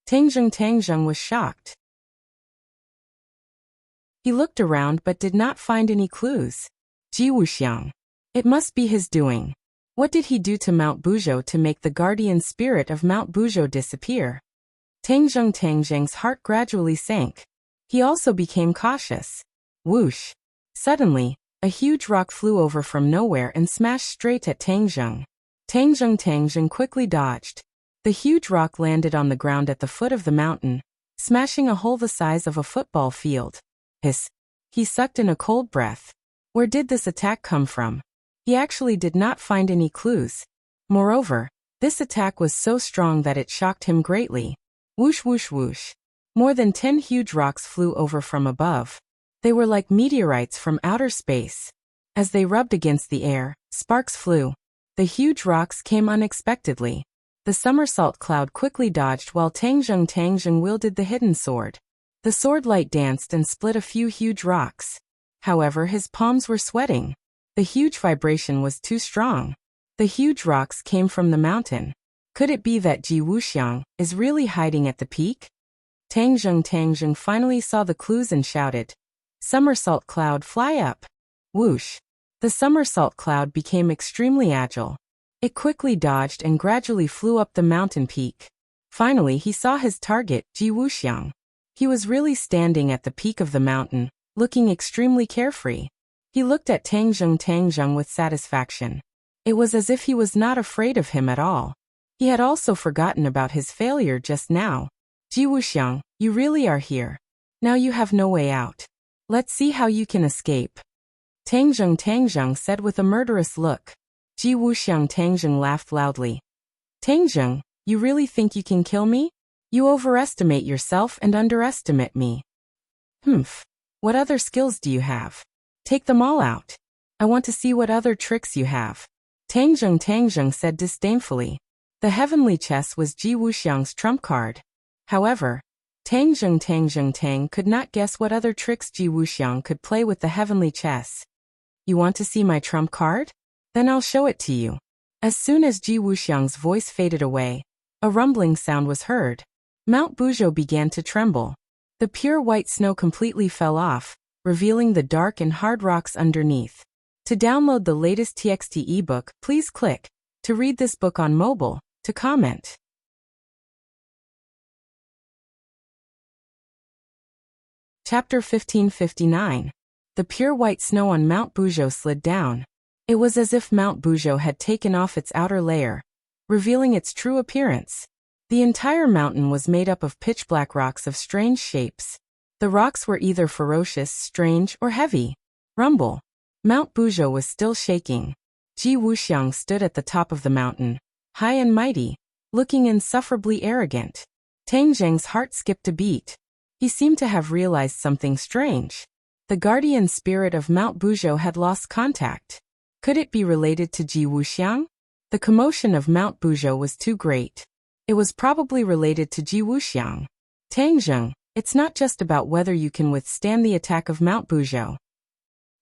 Tang Zheng was shocked. He looked around but did not find any clues. Ji Wuxiang. It must be his doing. What did he do to Mount Buzhou to make the guardian spirit of Mount Buzhou disappear? Tang Zheng's heart gradually sank. He also became cautious. Whoosh. Suddenly, a huge rock flew over from nowhere and smashed straight at Tang Zheng. Tang Zheng quickly dodged. The huge rock landed on the ground at the foot of the mountain, smashing a hole the size of a football field. Hiss. He sucked in a cold breath. Where did this attack come from? He actually did not find any clues. Moreover, this attack was so strong that it shocked him greatly. Whoosh whoosh whoosh. More than 10 huge rocks flew over from above. They were like meteorites from outer space. As they rubbed against the air, sparks flew. The huge rocks came unexpectedly. The somersault cloud quickly dodged while Tang Zheng wielded the hidden sword. The sword light danced and split a few huge rocks. However, his palms were sweating. The huge vibration was too strong. The huge rocks came from the mountain. Could it be that Ji Wuxiang is really hiding at the peak? Tang Zheng finally saw the clues and shouted, "Somersault cloud, fly up!" Whoosh! The somersault cloud became extremely agile. It quickly dodged and gradually flew up the mountain peak. Finally, he saw his target, Ji Wuxiang. He was really standing at the peak of the mountain, looking extremely carefree. He looked at Tang Zheng with satisfaction. It was as if he was not afraid of him at all. He had also forgotten about his failure just now. Ji Wuxiang, you really are here. Now you have no way out. Let's see how you can escape. Tang Zheng said with a murderous look. Ji Wuxiang Tang Zheng laughed loudly. Tang Zheng, you really think you can kill me? You overestimate yourself and underestimate me. Humph. What other skills do you have? Take them all out. I want to see what other tricks you have. Tang Zheng said disdainfully. The heavenly chess was Ji Wuxiang's trump card. However, Tang Zheng could not guess what other tricks Ji Wuxiang could play with the heavenly chess. You want to see my trump card? Then I'll show it to you. As soon as Ji Wuxiang's voice faded away, a rumbling sound was heard. Mount Buzhou began to tremble. The pure white snow completely fell off, revealing the dark and hard rocks underneath. To download the latest TXT ebook, please click to read this book on mobile. to comment. Chapter 1559. The pure white snow on Mount Bujo slid down. It was as if Mount Bujo had taken off its outer layer, revealing its true appearance. The entire mountain was made up of pitch-black rocks of strange shapes. The rocks were either ferocious, strange, or heavy. Rumble. Mount Bujo was still shaking. Ji Wuxiang stood at the top of the mountain, high and mighty, looking insufferably arrogant. Tang Zheng's heart skipped a beat. He seemed to have realized something strange. The guardian spirit of Mount Bujo had lost contact. Could it be related to Ji Wuxiang? The commotion of Mount Bujo was too great. It was probably related to Ji Wuxiang. Tang Zheng, it's not just about whether you can withstand the attack of Mount Bujo.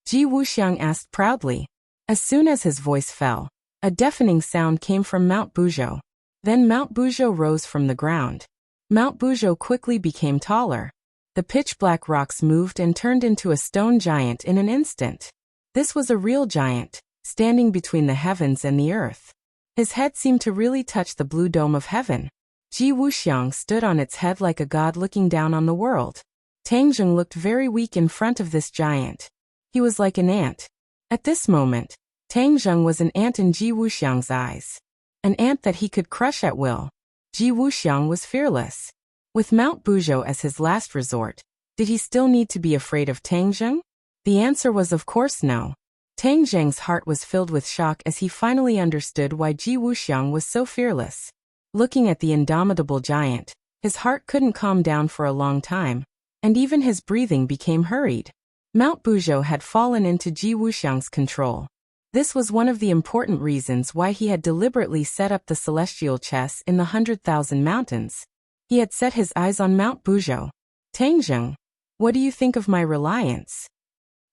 Ji Wuxiang asked proudly. As soon as his voice fell, a deafening sound came from Mount Bujo. Then Mount Bujo rose from the ground. Mount Bujo quickly became taller. The pitch-black rocks moved and turned into a stone giant in an instant. This was a real giant, standing between the heavens and the earth. His head seemed to really touch the blue dome of heaven. Ji Wuxiang stood on its head like a god looking down on the world. Tang Zheng looked very weak in front of this giant. He was like an ant. At this moment, Tang Zheng was an ant in Ji Wuxiang's eyes. An ant that he could crush at will. Ji Wuxiang was fearless. With Mount Bujo as his last resort, did he still need to be afraid of Tang Zheng? The answer was of course no. Tang Zheng's heart was filled with shock as he finally understood why Ji Wuxiang was so fearless. Looking at the indomitable giant, his heart couldn't calm down for a long time, and even his breathing became hurried. Mount Bujo had fallen into Ji Wuxiang's control. This was one of the important reasons why he had deliberately set up the celestial chess in the 100,000 mountains. He had set his eyes on Mount Bujo. Tang Zheng, what do you think of my reliance?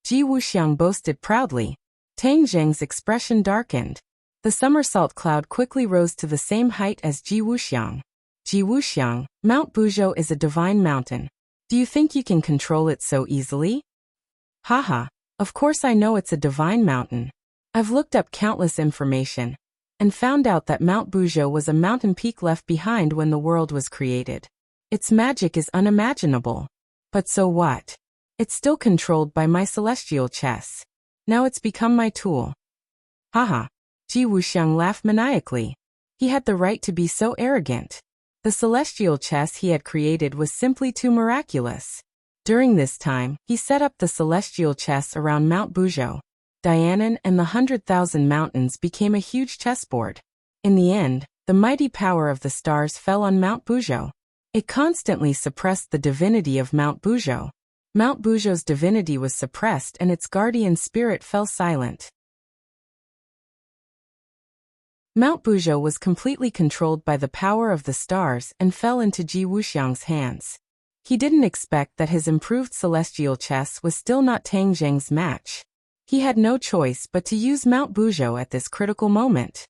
Ji Wuxiang boasted proudly. Tang Zheng's expression darkened. The somersault cloud quickly rose to the same height as Ji Wuxiang. Ji Wuxiang, Mount Bujo is a divine mountain. Do you think you can control it so easily? Haha, of course I know it's a divine mountain. I've looked up countless information and found out that Mount Bujo was a mountain peak left behind when the world was created. Its magic is unimaginable. But so what? It's still controlled by my celestial chess. Now it's become my tool. Haha. Ji Wuxiang laughed maniacally. He had the right to be so arrogant. The celestial chess he had created was simply too miraculous. During this time, he set up the celestial chess around Mount Bujo. Dianan and the 100,000 mountains became a huge chessboard. In the end, the mighty power of the stars fell on Mount Bujo. It constantly suppressed the divinity of Mount Bujo. Mount Bujo's divinity was suppressed and its guardian spirit fell silent. Mount Bujo was completely controlled by the power of the stars and fell into Ji Wuxiang's hands. He didn't expect that his improved celestial chess was still not Tang Zheng's match. He had no choice but to use Mount Bujo at this critical moment.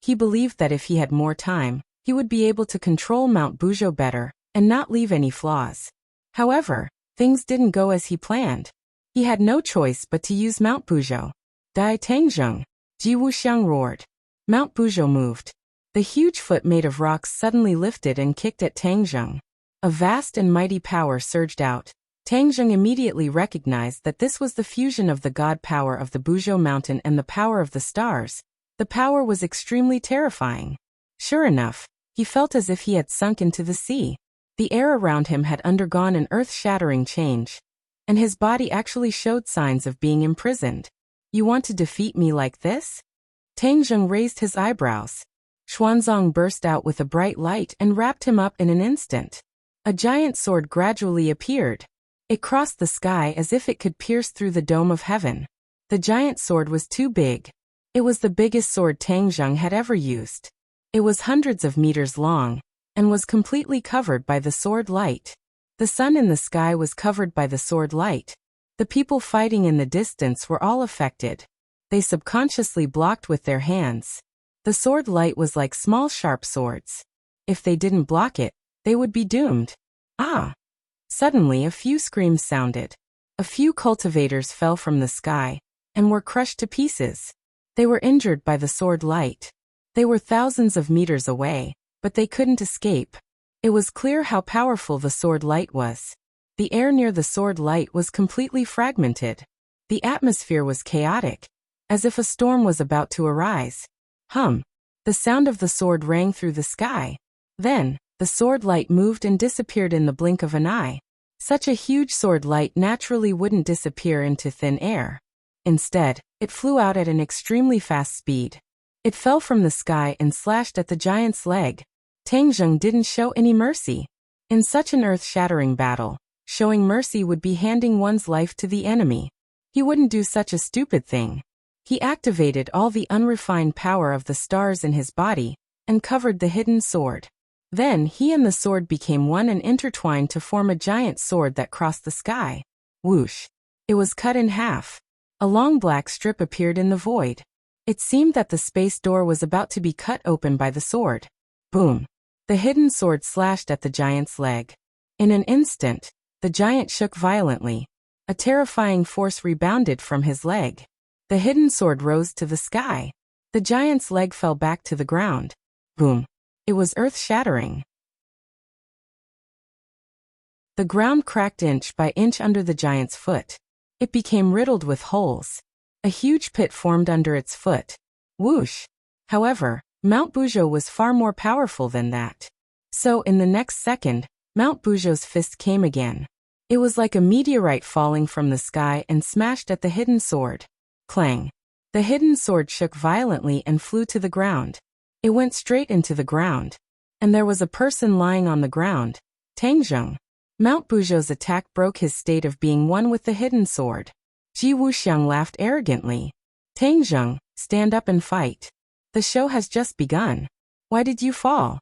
He believed that if he had more time, he would be able to control Mount Bujo better and not leave any flaws. However, things didn't go as he planned. He had no choice but to use Mount Bujo. Dai Tang Zheng, Ji Wuxiang roared. Mount Bujo moved. The huge foot made of rocks suddenly lifted and kicked at Tang Zheng. A vast and mighty power surged out. Tang Zheng immediately recognized that this was the fusion of the god power of the Bujo mountain and the power of the stars. The power was extremely terrifying. Sure enough, he felt as if he had sunk into the sea. The air around him had undergone an earth-shattering change, and his body actually showed signs of being imprisoned. You want to defeat me like this? Tang Zheng raised his eyebrows. Xuanzang burst out with a bright light and wrapped him up in an instant. A giant sword gradually appeared. It crossed the sky as if it could pierce through the dome of heaven. The giant sword was too big. It was the biggest sword Tang Zheng had ever used. It was hundreds of meters long, and was completely covered by the sword light. The sun in the sky was covered by the sword light. The people fighting in the distance were all affected. They subconsciously blocked with their hands. The sword light was like small sharp swords. If they didn't block it, they would be doomed. Ah! Suddenly a few screams sounded. A few cultivators fell from the sky, and were crushed to pieces. They were injured by the sword light. They were thousands of meters away, but they couldn't escape. It was clear how powerful the sword light was. The air near the sword light was completely fragmented. The atmosphere was chaotic, as if a storm was about to arise. Hum. The sound of the sword rang through the sky. Then, the sword light moved and disappeared in the blink of an eye. Such a huge sword light naturally wouldn't disappear into thin air. Instead, it flew out at an extremely fast speed. It fell from the sky and slashed at the giant's leg. Tang Zheng didn't show any mercy. In such an earth-shattering battle, showing mercy would be handing one's life to the enemy. He wouldn't do such a stupid thing. He activated all the unrefined power of the stars in his body and covered the hidden sword. Then he and the sword became one and intertwined to form a giant sword that crossed the sky. Whoosh! It was cut in half. A long black strip appeared in the void. It seemed that the space door was about to be cut open by the sword. Boom! The hidden sword slashed at the giant's leg. In an instant, the giant shook violently. A terrifying force rebounded from his leg. The hidden sword rose to the sky. The giant's leg fell back to the ground. Boom! It was earth-shattering. The ground cracked inch by inch under the giant's foot. It became riddled with holes. A huge pit formed under its foot. Whoosh! However, Mount Buzhou was far more powerful than that. So in the next second, Mount Buzhou's fist came again. It was like a meteorite falling from the sky and smashed at the hidden sword. Clang! The hidden sword shook violently and flew to the ground. It went straight into the ground. And there was a person lying on the ground. Tang Zheng. Mount Buzhou's attack broke his state of being one with the hidden sword. Ji Wuxiang laughed arrogantly. Tang Zheng, stand up and fight. The show has just begun. Why did you fall?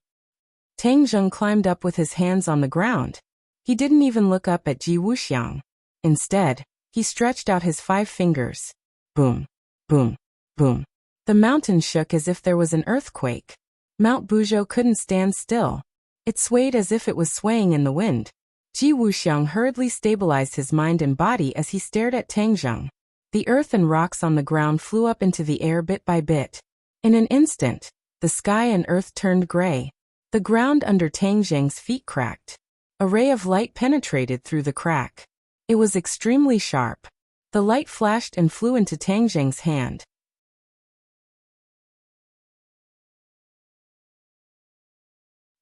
Tang Zheng climbed up with his hands on the ground. He didn't even look up at Ji Wuxiang. Instead, he stretched out his 5 fingers. Boom, boom, boom. The mountain shook as if there was an earthquake. Mount Buzhou couldn't stand still. It swayed as if it was swaying in the wind. Ji Wuxiang hurriedly stabilized his mind and body as he stared at Tang Zheng. The earth and rocks on the ground flew up into the air bit by bit. In an instant, the sky and earth turned gray. The ground under Tang Zheng's feet cracked. A ray of light penetrated through the crack. It was extremely sharp. The light flashed and flew into Tang Zheng's hand.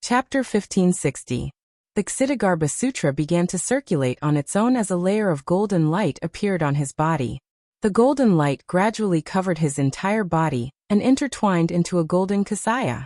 Chapter 1560. The Ksitigarbha Sutra began to circulate on its own as a layer of golden light appeared on his body. The golden light gradually covered his entire body and intertwined into a golden kasaya.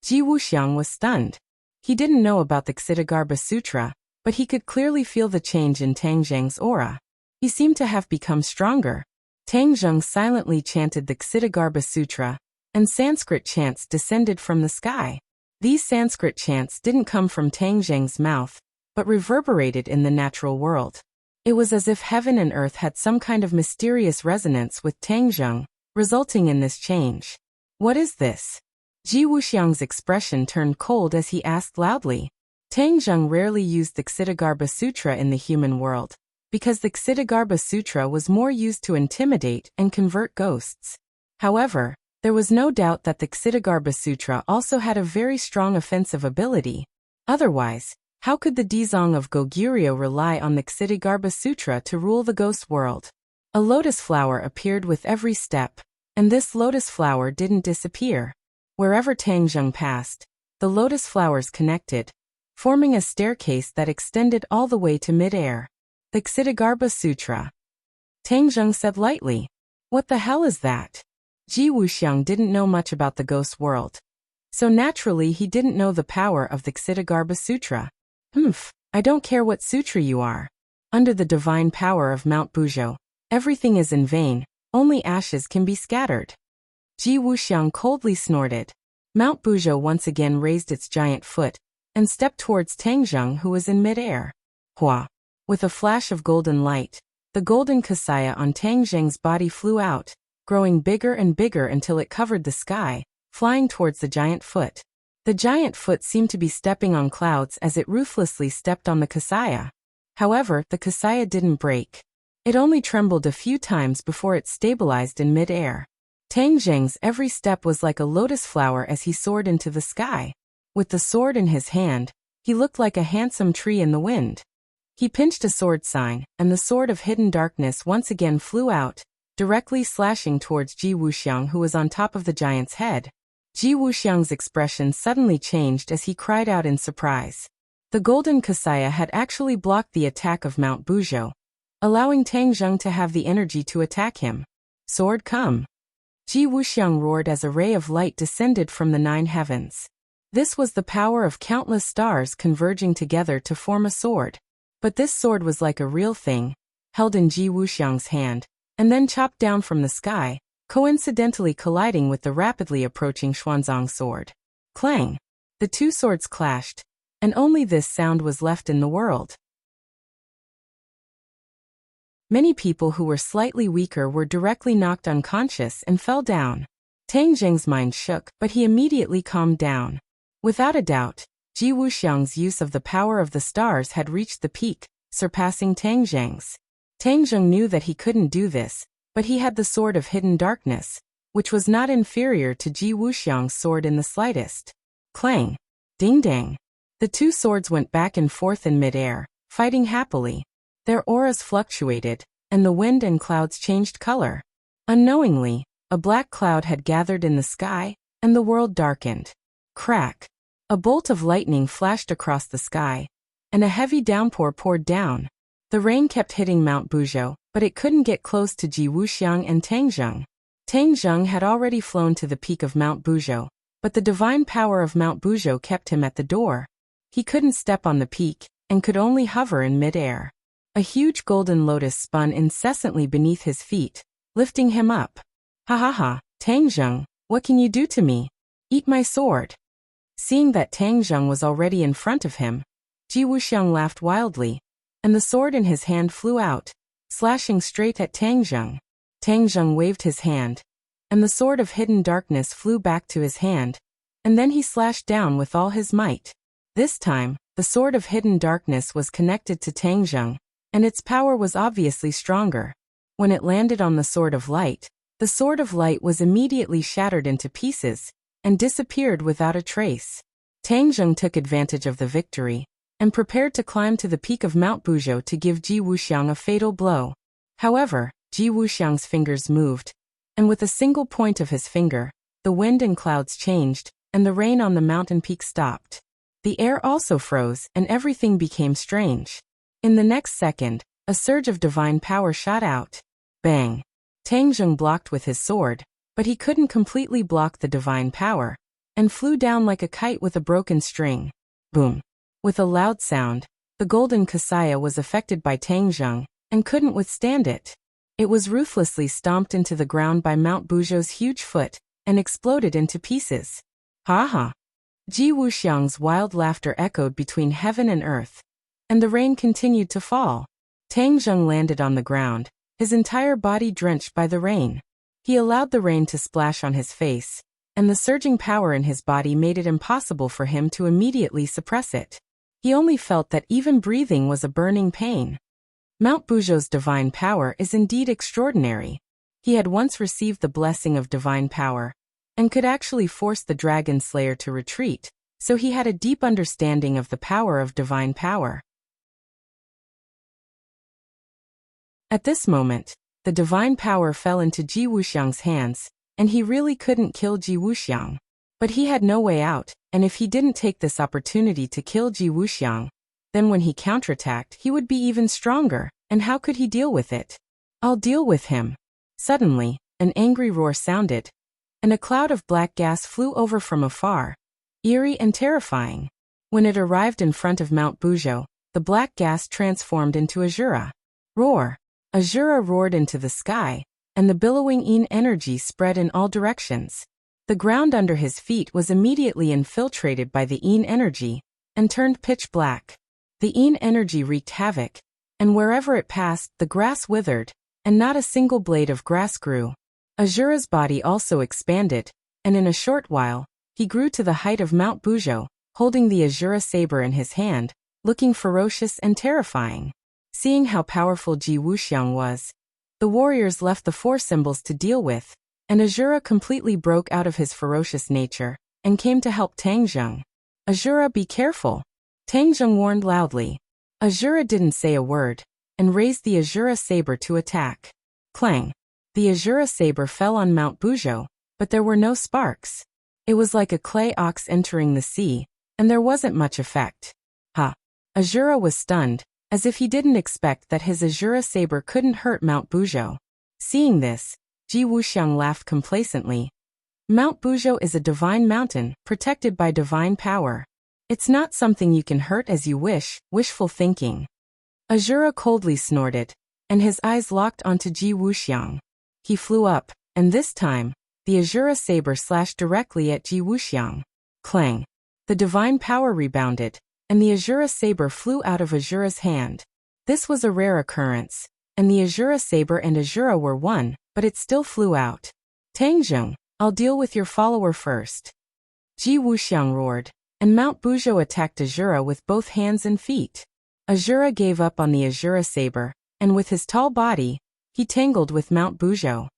Ji Wuxiang was stunned. He didn't know about the Ksitigarbha Sutra, but he could clearly feel the change in Tang Zheng's aura. He seemed to have become stronger. Tang Zheng silently chanted the Ksitigarbha Sutra, and Sanskrit chants descended from the sky. These Sanskrit chants didn't come from Tang Zheng's mouth, but reverberated in the natural world. It was as if heaven and earth had some kind of mysterious resonance with Tang Zheng, resulting in this change. What is this? Ji Wuxiang's expression turned cold as he asked loudly. Tang Zheng rarely used the Ksitigarbha Sutra in the human world, because the Ksitigarbha Sutra was more used to intimidate and convert ghosts. However, there was no doubt that the Ksitigarbha Sutra also had a very strong offensive ability. Otherwise, how could the Dizong of Goguryeo rely on the Ksitigarbha Sutra to rule the ghost world? A lotus flower appeared with every step, and this lotus flower didn't disappear. Wherever Tang Zheng passed, the lotus flowers connected, forming a staircase that extended all the way to mid-air. The Ksitigarbha Sutra. Tang Zheng said lightly. What the hell is that? Ji Wuxiang didn't know much about the ghost world. So naturally he didn't know the power of the Ksitigarbha Sutra. I don't care what sutra you are. Under the divine power of Mount Buzhou, everything is in vain, only ashes can be scattered. Ji Wuxiang coldly snorted. Mount Buzhou once again raised its giant foot, and stepped towards Tang Zheng who was in mid-air. Hua! With a flash of golden light, the golden kasaya on Tang Zheng's body flew out, growing bigger and bigger until it covered the sky, flying towards the giant foot. The giant foot seemed to be stepping on clouds as it ruthlessly stepped on the kasaya. However, the kasaya didn't break. It only trembled a few times before it stabilized in mid-air. Tang Zheng's every step was like a lotus flower as he soared into the sky. With the sword in his hand, he looked like a handsome tree in the wind. He pinched a sword sign, and the sword of hidden darkness once again flew out, directly slashing towards Ji Wuxiang, who was on top of the giant's head. Ji Wuxiang's expression suddenly changed as he cried out in surprise. The golden Kasaya had actually blocked the attack of Mount Buzhou, allowing Tang Zheng to have the energy to attack him. Sword come! Ji Wuxiang roared as a ray of light descended from the 9 heavens. This was the power of countless stars converging together to form a sword. But this sword was like a real thing, held in Ji Wuxiang's hand, and then chopped down from the sky, coincidentally colliding with the rapidly approaching Xuanzang sword. Clang! The two swords clashed, and only this sound was left in the world. Many people who were slightly weaker were directly knocked unconscious and fell down. Tang Zheng's mind shook, but he immediately calmed down. Without a doubt, Ji Wuxiang's use of the power of the stars had reached the peak, surpassing Tang Zheng's. Tang Zheng knew that he couldn't do this, but he had the sword of hidden darkness, which was not inferior to Ji Wuxiang's sword in the slightest. Clang! Ding dang! The two swords went back and forth in mid-air, fighting happily. Their auras fluctuated, and the wind and clouds changed color. Unknowingly, a black cloud had gathered in the sky, and the world darkened. Crack! A bolt of lightning flashed across the sky, and a heavy downpour poured down. The rain kept hitting Mount Buzhou, but it couldn't get close to Ji Wuxiang and Tang Zheng. Tang Zheng had already flown to the peak of Mount Buzhou, but the divine power of Mount Buzhou kept him at the door. He couldn't step on the peak, and could only hover in mid-air. A huge golden lotus spun incessantly beneath his feet, lifting him up. Ha ha ha, Tang Zheng, what can you do to me? Eat my sword. Seeing that Tang Zheng was already in front of him, Ji Wuxiang laughed wildly, and the sword in his hand flew out, slashing straight at Tang Zheng. Tang Zheng waved his hand, and the sword of hidden darkness flew back to his hand, and then he slashed down with all his might. This time, the sword of hidden darkness was connected to Tang Zheng, and its power was obviously stronger. When it landed on the sword of light was immediately shattered into pieces, and disappeared without a trace. Tang Zheng took advantage of the victory, and prepared to climb to the peak of Mount Buzhou to give Ji Wuxiang a fatal blow. However, Ji Wuxiang's fingers moved, and with a single point of his finger, the wind and clouds changed, and the rain on the mountain peak stopped. The air also froze, and everything became strange. In the next second, a surge of divine power shot out. Bang! Tang Zheng blocked with his sword, but he couldn't completely block the divine power, and flew down like a kite with a broken string. Boom! With a loud sound, the golden Kasaya was affected by Tang Zheng, and couldn't withstand it. It was ruthlessly stomped into the ground by Mount Buzhou's huge foot, and exploded into pieces. Ha ha! Ji Wuxiang's wild laughter echoed between heaven and earth, and the rain continued to fall. Tang Zheng landed on the ground, his entire body drenched by the rain. He allowed the rain to splash on his face, and the surging power in his body made it impossible for him to immediately suppress it. He only felt that even breathing was a burning pain. Mount Buzhou's divine power is indeed extraordinary. He had once received the blessing of divine power, and could actually force the dragon slayer to retreat, so he had a deep understanding of the power of divine power. At this moment, the divine power fell into Ji Wuxiang's hands, and he really couldn't kill Ji Wuxiang. But he had no way out, and if he didn't take this opportunity to kill Ji Wuxiang, then when he counterattacked he would be even stronger, and how could he deal with it? I'll deal with him. Suddenly, an angry roar sounded, and a cloud of black gas flew over from afar, eerie and terrifying. When it arrived in front of Mount Buzhou, the black gas transformed into Azura. Roar! Azura roared into the sky, and the billowing Yin energy spread in all directions. The ground under his feet was immediately infiltrated by the Yin energy, and turned pitch black. The Yin energy wreaked havoc, and wherever it passed, the grass withered, and not a single blade of grass grew. Azura's body also expanded, and in a short while, he grew to the height of Mount Buzhou, holding the Azura saber in his hand, looking ferocious and terrifying. Seeing how powerful Ji Wuxiang was, the warriors left the four symbols to deal with, and Azura completely broke out of his ferocious nature and came to help Tang Zheng. Azura, be careful, Tang Zheng warned loudly. Azura didn't say a word and raised the Azura saber to attack. Clang! The Azura saber fell on Mount Bujo, but there were no sparks. It was like a clay ox entering the sea, and there wasn't much effect. Ha! Azura was stunned, as if he didn't expect that his Azura saber couldn't hurt Mount Bujo. Seeing this, Ji Wuxiang laughed complacently. Mount Bujo is a divine mountain, protected by divine power. It's not something you can hurt as you wish, wishful thinking. Azura coldly snorted, and his eyes locked onto Ji Wuxiang. He flew up, and this time, the Azura saber slashed directly at Ji Wuxiang. Clang! The divine power rebounded, and the Azura saber flew out of Azura's hand. This was a rare occurrence, and the Azura saber and Azura were one, but it still flew out. Tang Zheng, I'll deal with your follower first. Ji Wuxiang roared, and Mount Bujo attacked Azura with both hands and feet. Azura gave up on the Azura saber, and with his tall body, he tangled with Mount Bujo.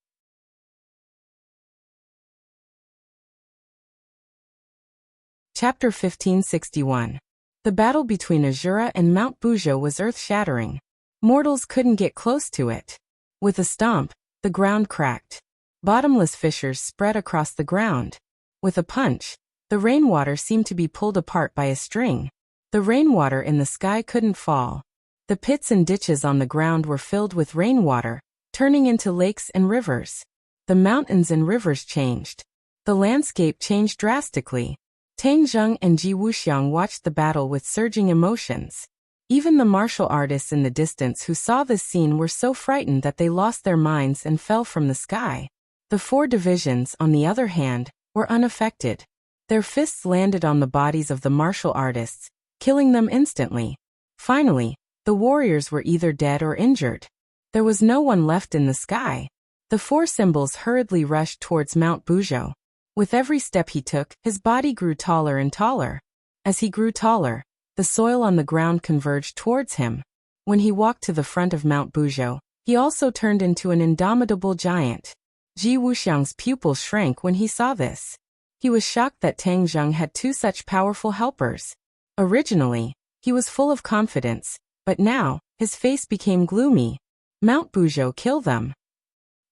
Chapter 1561. The battle between Azura and Mount Bujo was earth-shattering. Mortals couldn't get close to it. With a stomp, the ground cracked. Bottomless fissures spread across the ground. With a punch, the rainwater seemed to be pulled apart by a string. The rainwater in the sky couldn't fall. The pits and ditches on the ground were filled with rainwater, turning into lakes and rivers. The mountains and rivers changed. The landscape changed drastically. Tang Zheng and Ji Wuxiang watched the battle with surging emotions. Even the martial artists in the distance who saw this scene were so frightened that they lost their minds and fell from the sky. The four divisions, on the other hand, were unaffected. Their fists landed on the bodies of the martial artists, killing them instantly. Finally, the warriors were either dead or injured. There was no one left in the sky. The four symbols hurriedly rushed towards Mount Bujo. With every step he took, his body grew taller and taller. As he grew taller, the soil on the ground converged towards him. When he walked to the front of Mount Bujo, he also turned into an indomitable giant. Ji Wuxiang's pupils shrank when he saw this. He was shocked that Tang Zheng had two such powerful helpers. Originally, he was full of confidence, but now, his face became gloomy. Mount Bujo, kill them.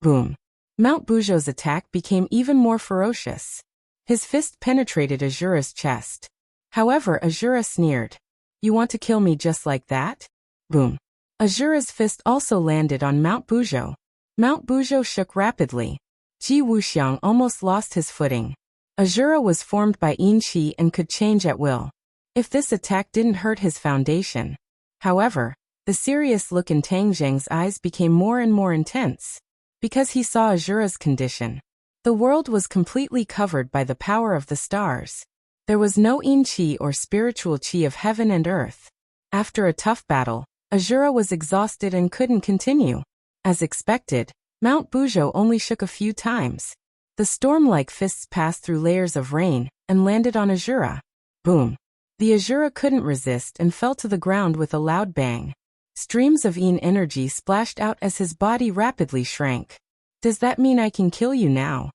Boom. Mount Bujo's attack became even more ferocious. His fist penetrated Azura's chest. However, Azura sneered. You want to kill me just like that? Boom. Azura's fist also landed on Mount Bujo. Mount Bujo shook rapidly. Ji Wuxiang almost lost his footing. Azura was formed by Yin Qi and could change at will. If this attack didn't hurt his foundation. However, the serious look in Tang Zheng's eyes became more and more intense. Because he saw Azura's condition. The world was completely covered by the power of the stars. There was no Yin Qi or spiritual Qi of heaven and earth. After a tough battle, Azura was exhausted and couldn't continue. As expected, Mount Bujo only shook a few times. The storm-like fists passed through layers of rain and landed on Azura. Boom. The Azura couldn't resist and fell to the ground with a loud bang. Streams of Yin energy splashed out as his body rapidly shrank. Does that mean I can kill you now?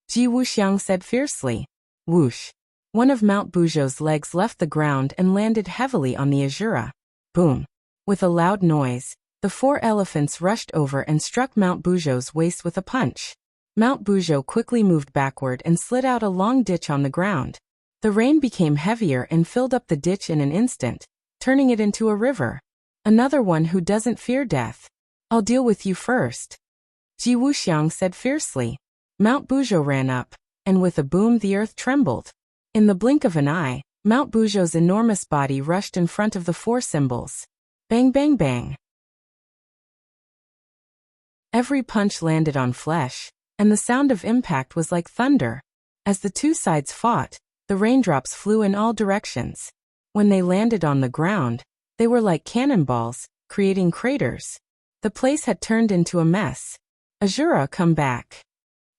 Ji Wuxiang said fiercely. Whoosh. One of Mount Bujo's legs left the ground and landed heavily on the Azura. Boom. With a loud noise, the four elephants rushed over and struck Mount Bujo's waist with a punch. Mount Bujo quickly moved backward and slid out a long ditch on the ground. The rain became heavier and filled up the ditch in an instant, turning it into a river. Another one who doesn't fear death. I'll deal with you first. Ji Wuxiang said fiercely. Mount Bujo ran up, and with a boom the earth trembled. In the blink of an eye, Mount Bujo's enormous body rushed in front of the four symbols. Bang bang bang. Every punch landed on flesh, and the sound of impact was like thunder. As the two sides fought, the raindrops flew in all directions. When they landed on the ground, they were like cannonballs, creating craters. The place had turned into a mess. Azura, come back.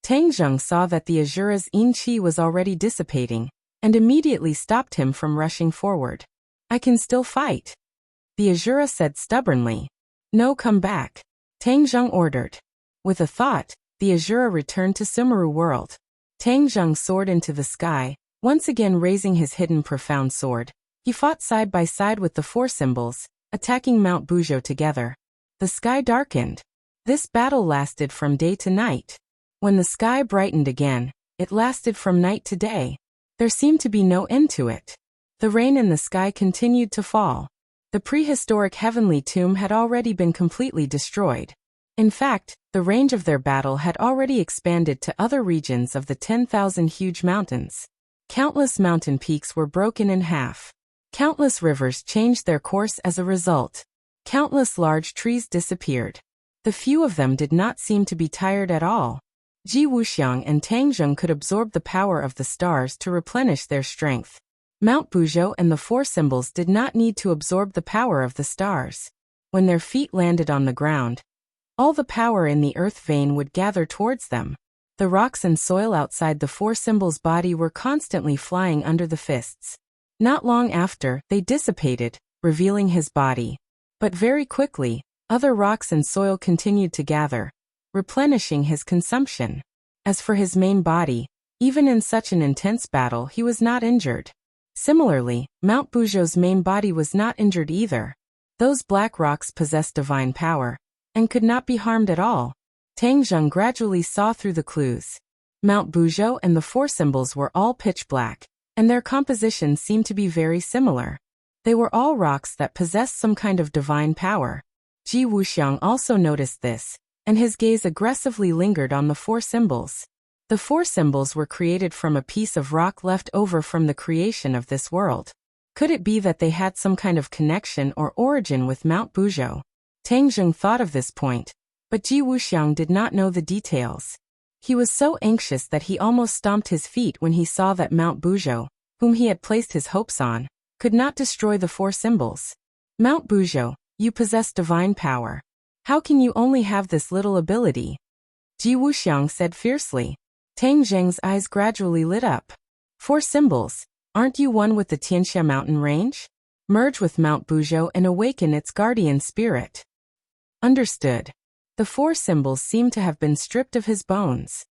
Tang Zheng saw that the Azura's Yin Qi was already dissipating, and immediately stopped him from rushing forward. I can still fight. The Azura said stubbornly. No, come back. Tang Zheng ordered. With a thought, the Azura returned to Sumeru world. Tang Zheng soared into the sky, once again raising his hidden profound sword. He fought side by side with the four symbols, attacking Mount Buzhou together. The sky darkened. This battle lasted from day to night. When the sky brightened again, it lasted from night to day. There seemed to be no end to it. The rain in the sky continued to fall. The prehistoric heavenly tomb had already been completely destroyed. In fact, the range of their battle had already expanded to other regions of the 10,000 huge mountains. Countless mountain peaks were broken in half. Countless rivers changed their course as a result. Countless large trees disappeared. The few of them did not seem to be tired at all. Ji Wuxiang and Tang Zheng could absorb the power of the stars to replenish their strength. Mount Buzhou and the four symbols did not need to absorb the power of the stars. When their feet landed on the ground, all the power in the earth vein would gather towards them. The rocks and soil outside the four symbols' body were constantly flying under the fists. Not long after, they dissipated, revealing his body. But very quickly, other rocks and soil continued to gather, replenishing his consumption. As for his main body, even in such an intense battle he was not injured. Similarly, Mount Buzhou's main body was not injured either. Those black rocks possessed divine power, and could not be harmed at all. Tang Zheng gradually saw through the clues. Mount Buzhou and the four symbols were all pitch black, and their composition seemed to be very similar. They were all rocks that possessed some kind of divine power. Ji Wuxiang also noticed this, and his gaze aggressively lingered on the four symbols. The four symbols were created from a piece of rock left over from the creation of this world. Could it be that they had some kind of connection or origin with Mount Buzhou? Tang Zheng thought of this point, but Ji Wuxiang did not know the details. He was so anxious that he almost stomped his feet when he saw that Mount Buzhou, whom he had placed his hopes on, could not destroy the four symbols. Mount Buzhou, you possess divine power. How can you only have this little ability? Ji Wuxiang said fiercely. Tang Zheng's eyes gradually lit up. Four symbols, aren't you one with the Tianxia mountain range? Merge with Mount Buzhou and awaken its guardian spirit. Understood. The four symbols seemed to have been stripped of his bones.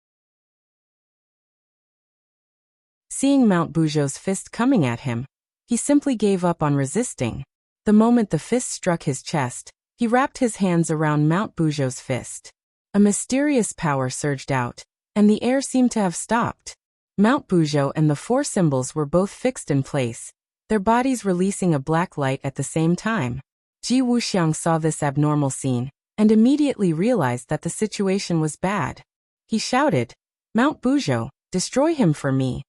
Seeing Mount Buzhou's fist coming at him, he simply gave up on resisting. The moment the fist struck his chest, he wrapped his hands around Mount Buzhou's fist. A mysterious power surged out, and the air seemed to have stopped. Mount Buzhou and the four symbols were both fixed in place, their bodies releasing a black light at the same time. Ji Wuxiang saw this abnormal scene, and immediately realized that the situation was bad. He shouted, "Mount Buzhou, destroy him for me."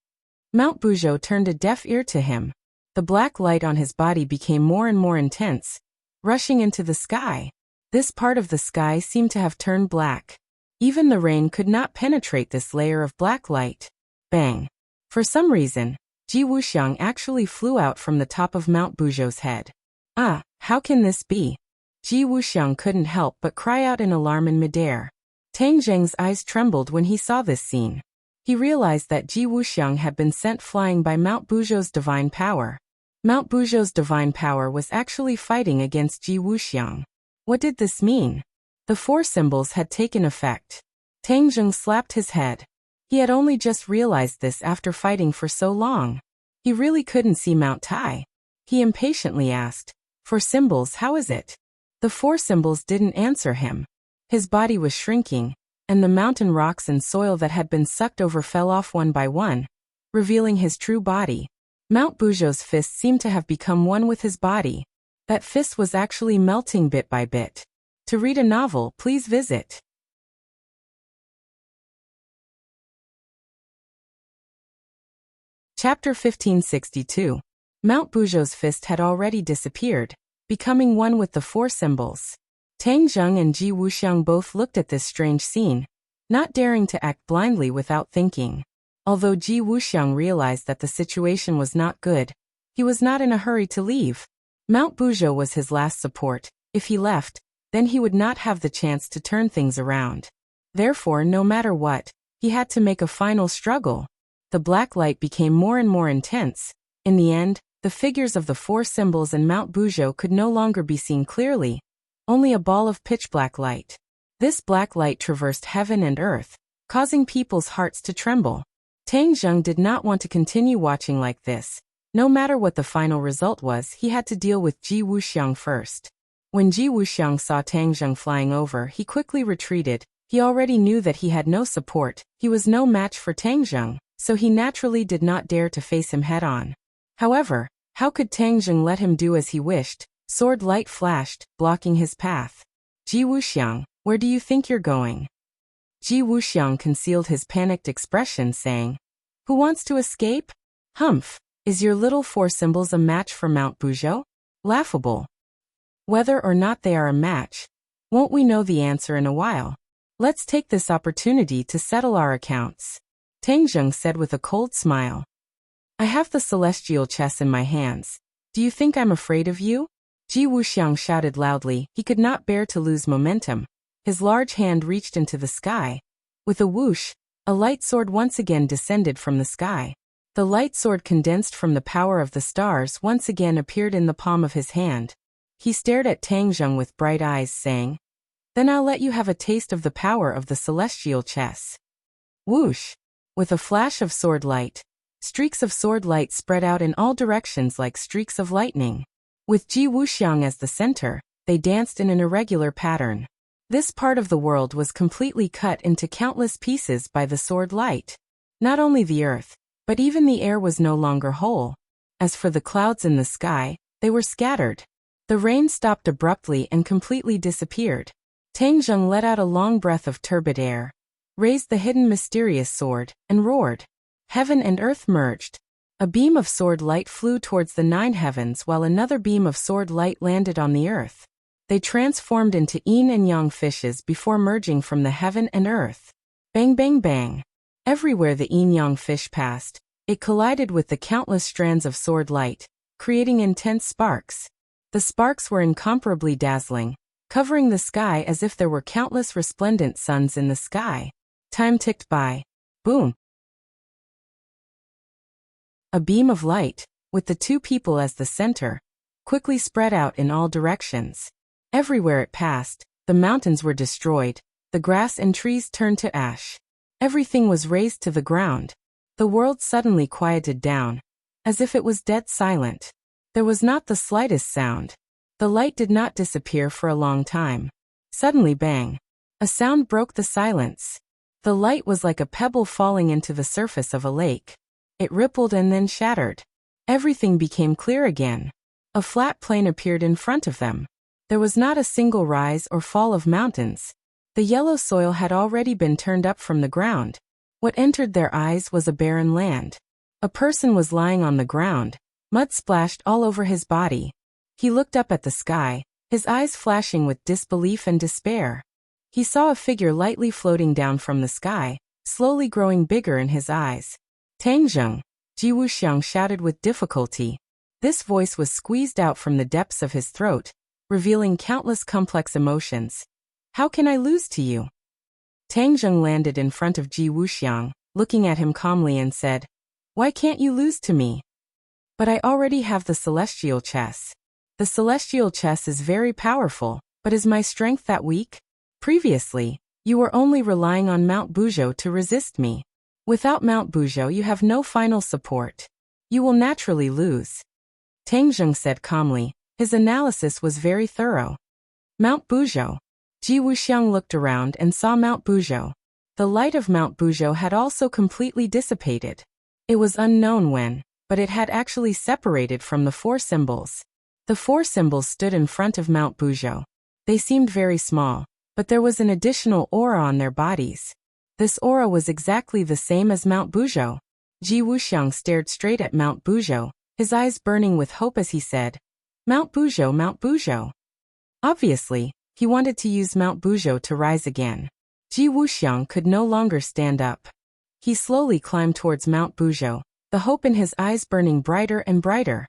Mount Buzhou turned a deaf ear to him. The black light on his body became more and more intense, rushing into the sky. This part of the sky seemed to have turned black. Even the rain could not penetrate this layer of black light. Bang! For some reason, Ji Wuxiang actually flew out from the top of Mount Buzhou's head. Ah, how can this be? Ji Wuxiang couldn't help but cry out in alarm in midair. Tang Zheng's eyes trembled when he saw this scene. He realized that Ji Wuxiang had been sent flying by Mount Buzhou's divine power. Mount Buzhou's divine power was actually fighting against Ji Wuxiang. What did this mean? The four symbols had taken effect. Tang Zheng slapped his head. He had only just realized this after fighting for so long. He really couldn't see Mount Tai. He impatiently asked, "For symbols, how is it?" The four symbols didn't answer him. His body was shrinking, and the mountain rocks and soil that had been sucked over fell off one by one, revealing his true body. Mount Buzhou's fist seemed to have become one with his body. That fist was actually melting bit by bit. To read a novel, please visit Chapter 1562. Mount Buzhou's fist had already disappeared, becoming one with the four symbols. Tang Zheng and Ji Wuxiang both looked at this strange scene, not daring to act blindly without thinking. Although Ji Wuxiang realized that the situation was not good, he was not in a hurry to leave. Mount Buzhou was his last support. If he left, then he would not have the chance to turn things around. Therefore, no matter what, he had to make a final struggle. The black light became more and more intense. In the end, the figures of the four symbols and Mount Buzhou could no longer be seen clearly, only a ball of pitch black light. This black light traversed heaven and earth, causing people's hearts to tremble. Tang Zheng did not want to continue watching like this. No matter what the final result was, he had to deal with Ji Wuxiang first. When Ji Wuxiang saw Tang Zheng flying over, he quickly retreated. He already knew that he had no support. He was no match for Tang Zheng, so he naturally did not dare to face him head-on. However, how could Tang Zheng let him do as he wished? Sword light flashed, blocking his path. Ji Wuxiang, where do you think you're going? Ji Wuxiang concealed his panicked expression, saying, Who wants to escape? Humph, is your little four symbols a match for Mount Buzhou? Laughable. Whether or not they are a match, won't we know the answer in a while? Let's take this opportunity to settle our accounts. Tang Zheng said with a cold smile. I have the celestial chess in my hands. Do you think I'm afraid of you? Ji Wuxiang shouted loudly. He could not bear to lose momentum. His large hand reached into the sky. With a whoosh, a light sword once again descended from the sky. The light sword, condensed from the power of the stars, once again appeared in the palm of his hand. He stared at Tang Zheng with bright eyes, saying, Then I'll let you have a taste of the power of the celestial chess. Whoosh! With a flash of sword light, streaks of sword light spread out in all directions like streaks of lightning. With Ji Wuxiang as the center, they danced in an irregular pattern. This part of the world was completely cut into countless pieces by the sword light. Not only the earth, but even the air was no longer whole. As for the clouds in the sky, they were scattered. The rain stopped abruptly and completely disappeared. Tang Zheng let out a long breath of turbid air, raised the hidden mysterious sword, and roared. Heaven and earth merged. A beam of sword light flew towards the 9 heavens while another beam of sword light landed on the earth. They transformed into yin and yang fishes before merging from the heaven and earth. Bang bang bang. Everywhere the yin-yang fish passed, it collided with the countless strands of sword light, creating intense sparks. The sparks were incomparably dazzling, covering the sky as if there were countless resplendent suns in the sky. Time ticked by. Boom. A beam of light, with the 2 people as the center, quickly spread out in all directions. Everywhere it passed, the mountains were destroyed, the grass and trees turned to ash. Everything was razed to the ground. The world suddenly quieted down, as if it was dead silent. There was not the slightest sound. The light did not disappear for a long time. Suddenly, bang! A sound broke the silence. The light was like a pebble falling into the surface of a lake. It rippled and then shattered. Everything became clear again. A flat plain appeared in front of them. There was not a single rise or fall of mountains. The yellow soil had already been turned up from the ground. What entered their eyes was a barren land. A person was lying on the ground, mud splashed all over his body. He looked up at the sky, his eyes flashing with disbelief and despair. He saw a figure lightly floating down from the sky, slowly growing bigger in his eyes. Tang Zheng, Ji Wuxiang shouted with difficulty. This voice was squeezed out from the depths of his throat, revealing countless complex emotions. How can I lose to you? Tang Zheng landed in front of Ji Wuxiang, looking at him calmly and said, Why can't you lose to me? But I already have the celestial chess. The celestial chess is very powerful, but is my strength that weak? Previously, you were only relying on Mount Buzhou to resist me. Without Mount Buzhou you have no final support. You will naturally lose. Tang Zheng said calmly. His analysis was very thorough. Mount Buzhou. Ji Wuxiang looked around and saw Mount Buzhou. The light of Mount Buzhou had also completely dissipated. It was unknown when, but it had actually separated from the 4 symbols. The 4 symbols stood in front of Mount Buzhou. They seemed very small, but there was an additional aura on their bodies. This aura was exactly the same as Mount Buzhou. Ji Wuxiang stared straight at Mount Buzhou, his eyes burning with hope as he said, Mount Buzhou, Mount Buzhou. Obviously, he wanted to use Mount Buzhou to rise again. Ji Wuxiang could no longer stand up. He slowly climbed towards Mount Buzhou, the hope in his eyes burning brighter and brighter.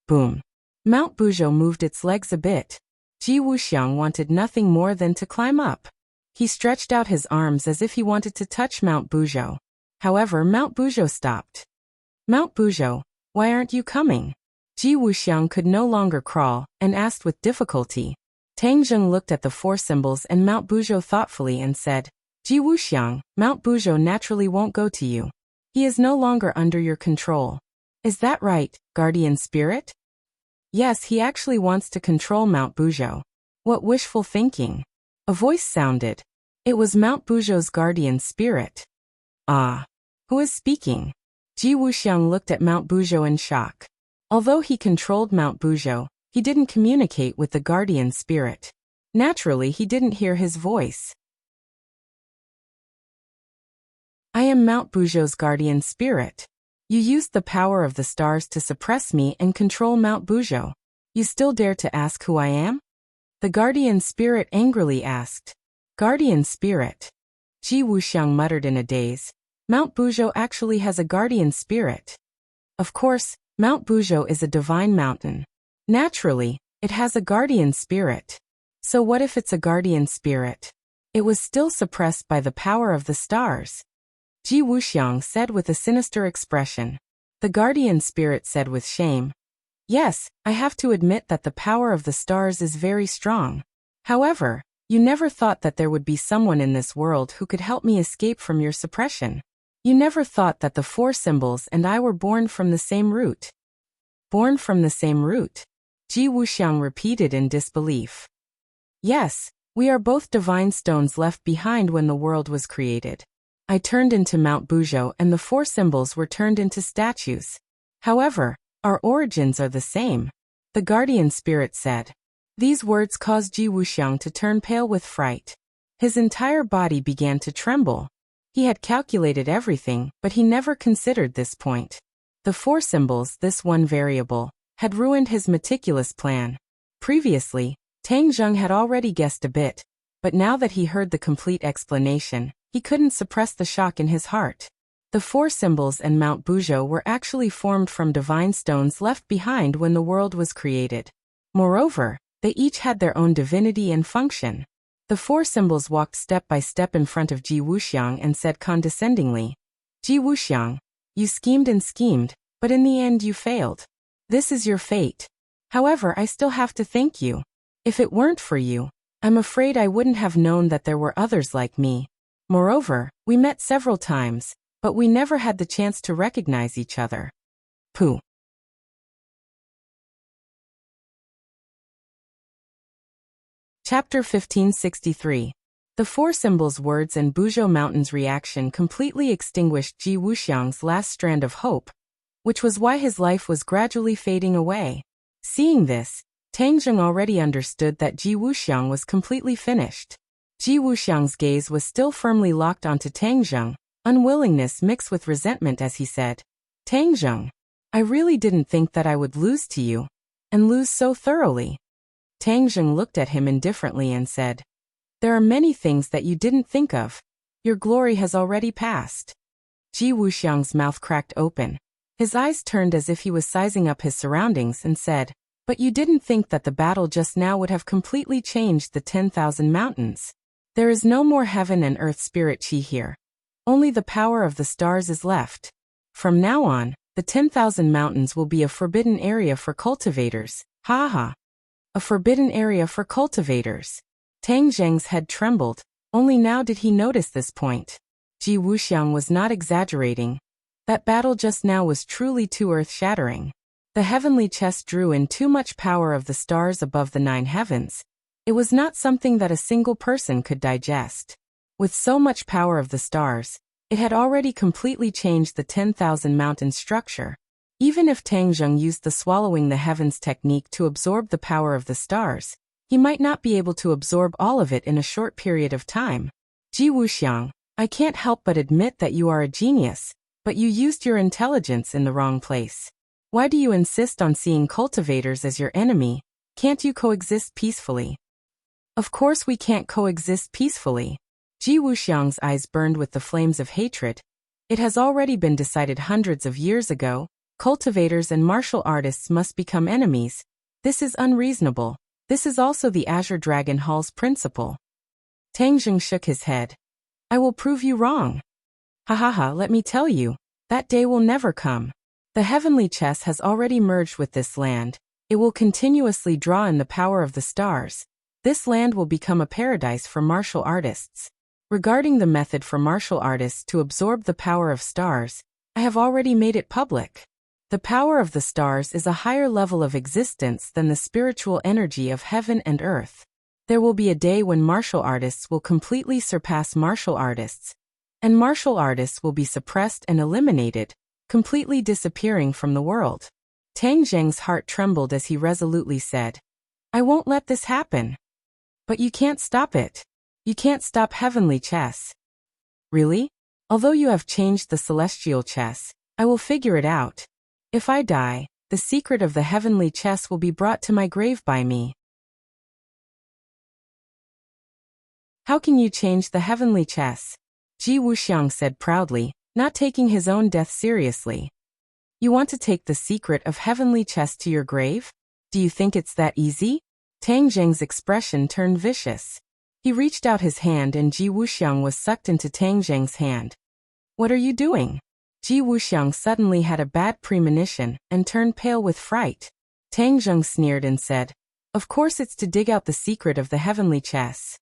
Boom. Mount Buzhou moved its legs a bit. Ji Wuxiang wanted nothing more than to climb up. He stretched out his arms as if he wanted to touch Mount Buzhou. However, Mount Buzhou stopped. Mount Buzhou, why aren't you coming? Ji Wuxiang could no longer crawl, and asked with difficulty. Tang Zheng looked at the four symbols and Mount Buzhou thoughtfully and said, Ji Wuxiang, Mount Buzhou naturally won't go to you. He is no longer under your control. Is that right, guardian spirit? Yes, he actually wants to control Mount Buzhou. What wishful thinking. A voice sounded. It was Mount Buzhou's guardian spirit. Ah. Who is speaking? Ji Wuxiang looked at Mount Buzhou in shock. Although he controlled Mount Buzhou, he didn't communicate with the guardian spirit. Naturally, he didn't hear his voice. I am Mount Buzhou's guardian spirit. You used the power of the stars to suppress me and control Mount Buzhou. You still dare to ask who I am? The guardian spirit angrily asked. Guardian spirit. Ji Wuxiang muttered in a daze. Mount Buzhou actually has a guardian spirit. Of course, Mount Buzhou is a divine mountain. Naturally, it has a guardian spirit. So what if it's a guardian spirit? It was still suppressed by the power of the stars. Ji Wuxiang said with a sinister expression. The guardian spirit said with shame. Yes, I have to admit that the power of the stars is very strong. However, you never thought that there would be someone in this world who could help me escape from your suppression. You never thought that the four symbols and I were born from the same root. Born from the same root? Ji Wuxiang repeated in disbelief. Yes, we are both divine stones left behind when the world was created. I turned into Mount Buzhou and the four symbols were turned into statues. However, our origins are the same. The guardian spirit said. These words caused Ji Wuxiang to turn pale with fright. His entire body began to tremble. He had calculated everything, but he never considered this point. The four symbols, this one variable, had ruined his meticulous plan. Previously, Tang Zheng had already guessed a bit, but now that he heard the complete explanation, he couldn't suppress the shock in his heart. The four symbols and Mount Buzhou were actually formed from divine stones left behind when the world was created. Moreover, they each had their own divinity and function. The four symbols walked step by step in front of Ji Wuxiang and said condescendingly, Ji Wuxiang, you schemed and schemed, but in the end you failed. This is your fate. However, I still have to thank you. If it weren't for you, I'm afraid I wouldn't have known that there were others like me. Moreover, we met several times, but we never had the chance to recognize each other. Pooh. Chapter 1563. The four symbols' words and Buzhou Mountain's reaction completely extinguished Ji Wuxiang's last strand of hope, which was why his life was gradually fading away. Seeing this, Tang Zheng already understood that Ji Wuxiang was completely finished. Ji Wuxiang's gaze was still firmly locked onto Tang Zheng, unwillingness mixed with resentment as he said, Tang Zheng, I really didn't think that I would lose to you, and lose so thoroughly. Tang Zheng looked at him indifferently and said, there are many things that you didn't think of. Your glory has already passed. Ji Wuxiang's mouth cracked open. His eyes turned as if he was sizing up his surroundings and said, but you didn't think that the battle just now would have completely changed the 10,000 mountains. There is no more heaven and earth spirit chi here. Only the power of the stars is left. From now on, the 10,000 mountains will be a forbidden area for cultivators. Ha ha. A forbidden area for cultivators. Tang Zheng's head trembled. Only now did he notice this point. Ji Wuxiang was not exaggerating. That battle just now was truly too earth-shattering. The heavenly chest drew in too much power of the stars above the 9 heavens. It was not something that a single person could digest. With so much power of the stars, it had already completely changed the 10,000 mountain structure. Even if Tang Zheng used the swallowing the heavens technique to absorb the power of the stars, he might not be able to absorb all of it in a short period of time. Ji Wuxiang, I can't help but admit that you are a genius, but you used your intelligence in the wrong place. Why do you insist on seeing cultivators as your enemy? Can't you coexist peacefully? Of course we can't coexist peacefully. Ji Wuxiang's eyes burned with the flames of hatred. It has already been decided hundreds of years ago, cultivators and martial artists must become enemies. This is unreasonable. This is also the Azure Dragon Hall's principle. Tang Zheng shook his head. I will prove you wrong. Ha ha ha, let me tell you, that day will never come. The heavenly chess has already merged with this land. It will continuously draw in the power of the stars. This land will become a paradise for martial artists. Regarding the method for martial artists to absorb the power of stars, I have already made it public. The power of the stars is a higher level of existence than the spiritual energy of heaven and earth. There will be a day when martial artists will completely surpass martial artists, and martial artists will be suppressed and eliminated, completely disappearing from the world. Tang Zheng's heart trembled as he resolutely said, I won't let this happen. But you can't stop it. You can't stop heavenly chess. Really? Although you have changed the celestial chess, I will figure it out. If I die, the secret of the heavenly chess will be brought to my grave by me. How can you change the heavenly chess? Ji Wuxiang said proudly, not taking his own death seriously. You want to take the secret of heavenly chess to your grave? Do you think it's that easy? Tang Zheng's expression turned vicious. He reached out his hand and Ji Wuxiang was sucked into Tang Zheng's hand. What are you doing? Ji Wuxiang suddenly had a bad premonition and turned pale with fright. Tang Zheng sneered and said, Of course it's to dig out the secret of the heavenly chess.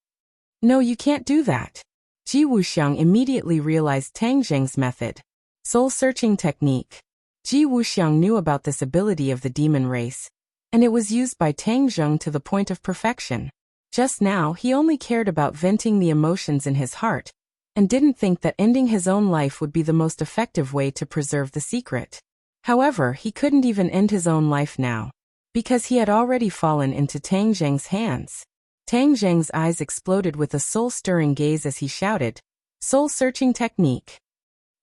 No, you can't do that. Ji Wuxiang immediately realized Tang Zheng's method. Soul-searching technique. Ji Wuxiang knew about this ability of the demon race, and it was used by Tang Zheng to the point of perfection. Just now he only cared about venting the emotions in his heart, and didn't think that ending his own life would be the most effective way to preserve the secret. However, he couldn't even end his own life now, because he had already fallen into Tang Zheng's hands. Tang Zheng's eyes exploded with a soul-stirring gaze as he shouted, Soul-searching technique.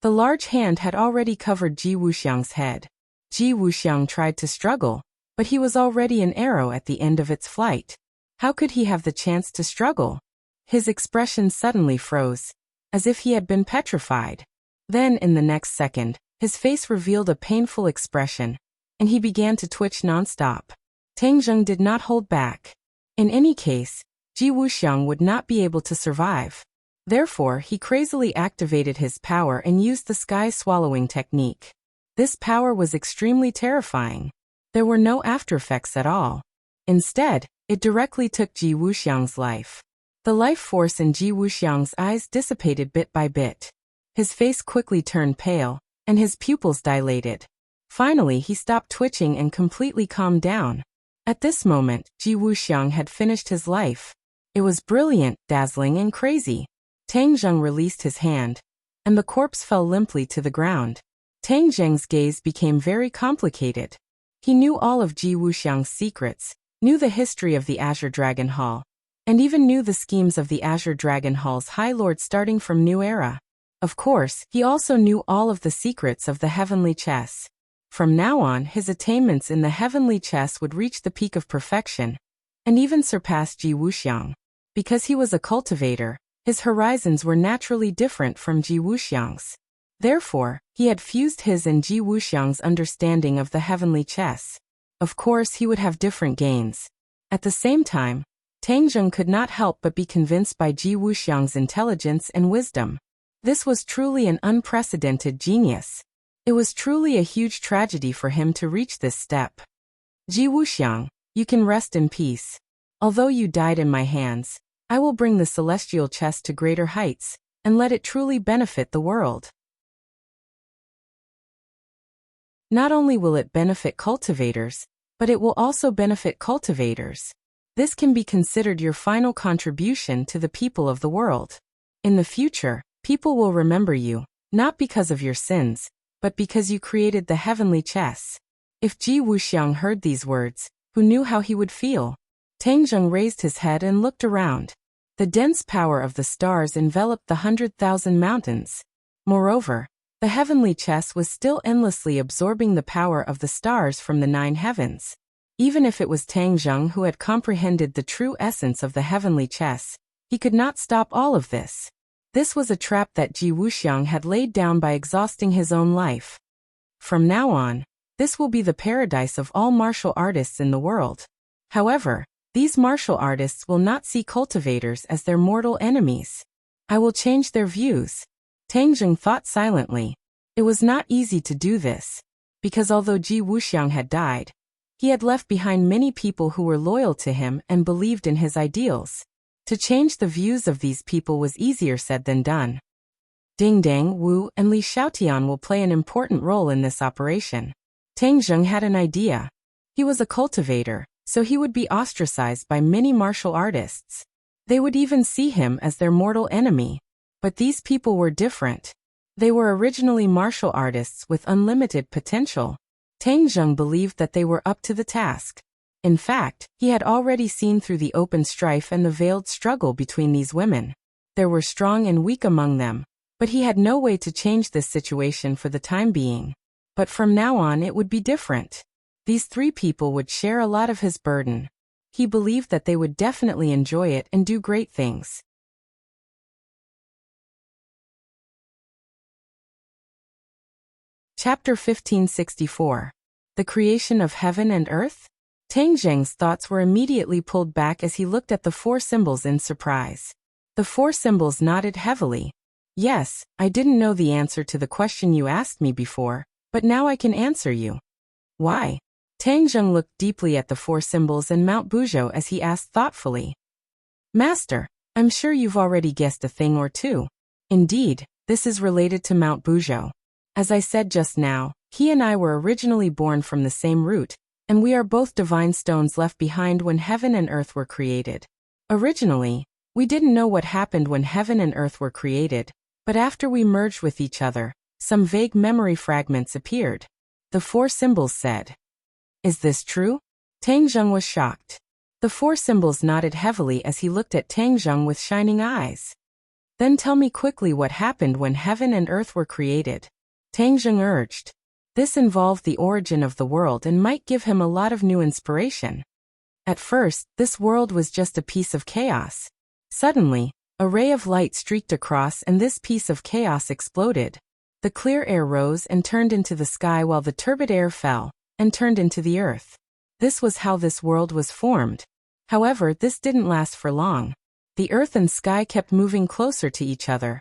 The large hand had already covered Ji Wuxiang's head. Ji Wuxiang tried to struggle, but he was already an arrow at the end of its flight. How could he have the chance to struggle? His expression suddenly froze, as if he had been petrified. Then, in the next second, his face revealed a painful expression, and he began to twitch non-stop. Tang Zheng did not hold back. In any case, Ji Wuxiang would not be able to survive. Therefore, he crazily activated his power and used the sky-swallowing technique. This power was extremely terrifying. There were no aftereffects at all. Instead, it directly took Ji Wuxiang's life. The life force in Ji Wuxiang's eyes dissipated bit by bit. His face quickly turned pale, and his pupils dilated. Finally, he stopped twitching and completely calmed down. At this moment, Ji Wuxiang had finished his life. It was brilliant, dazzling, and crazy. Tang Zheng released his hand, and the corpse fell limply to the ground. Tang Zheng's gaze became very complicated. He knew all of Ji Wuxiang's secrets, knew the history of the Azure Dragon Hall, and even knew the schemes of the Azure Dragon Hall's High Lord starting from New Era. Of course, he also knew all of the secrets of the heavenly chess. From now on, his attainments in the heavenly chess would reach the peak of perfection, and even surpass Ji Wuxiang. Because he was a cultivator, his horizons were naturally different from Ji Wuxiang's. Therefore, he had fused his and Ji Wuxiang's understanding of the heavenly chess. Of course, he would have different gains. At the same time, Tang Zheng could not help but be convinced by Ji Wuxiang's intelligence and wisdom. This was truly an unprecedented genius. It was truly a huge tragedy for him to reach this step. Ji Wuxiang, you can rest in peace. Although you died in my hands, I will bring the celestial chess to greater heights, and let it truly benefit the world. Not only will it benefit cultivators, but it will also benefit cultivators. This can be considered your final contribution to the people of the world. In the future, people will remember you, not because of your sins, but because you created the heavenly chess. If Ji Wuxiang heard these words, who knew how he would feel? Tang Zheng raised his head and looked around. The dense power of the stars enveloped the 100,000 mountains. Moreover, the heavenly chess was still endlessly absorbing the power of the stars from the 9 heavens. Even if it was Tang Zheng who had comprehended the true essence of the heavenly chess, he could not stop all of this. This was a trap that Ji Wuxiang had laid down by exhausting his own life. From now on, this will be the paradise of all martial artists in the world. However, these martial artists will not see cultivators as their mortal enemies. I will change their views. Tang Zheng thought silently. It was not easy to do this, because although Ji Wuxiang had died, He had left behind many people who were loyal to him and believed in his ideals. To change the views of these people was easier said than done. Ding Dang, Wu, and Li Xiaotian will play an important role in this operation. Tang Zheng had an idea. He was a cultivator, so he would be ostracized by many martial artists. They would even see him as their mortal enemy. But these people were different. They were originally martial artists with unlimited potential. Tang Zheng believed that they were up to the task. In fact, he had already seen through the open strife and the veiled struggle between these women. There were strong and weak among them, but he had no way to change this situation for the time being. But from now on it would be different. These three people would share a lot of his burden. He believed that they would definitely enjoy it and do great things. Chapter 1564. The Creation of Heaven and Earth? Tang Zheng's thoughts were immediately pulled back as he looked at the four symbols in surprise. The four symbols nodded heavily. Yes, I didn't know the answer to the question you asked me before, but now I can answer you. Why? Tang Zheng looked deeply at the four symbols and Mount Buzhou as he asked thoughtfully. Master, I'm sure you've already guessed a thing or two. Indeed, this is related to Mount Buzhou. As I said just now, he and I were originally born from the same root, and we are both divine stones left behind when heaven and earth were created. Originally, we didn't know what happened when heaven and earth were created, but after we merged with each other, some vague memory fragments appeared. The four symbols said. Is this true? Tang Zheng was shocked. The four symbols nodded heavily as he looked at Tang Zheng with shining eyes. Then tell me quickly what happened when heaven and earth were created. Tang Zheng urged. This involved the origin of the world and might give him a lot of new inspiration. At first, this world was just a piece of chaos. Suddenly, a ray of light streaked across and this piece of chaos exploded. The clear air rose and turned into the sky while the turbid air fell and turned into the earth. This was how this world was formed. However, this didn't last for long. The earth and sky kept moving closer to each other,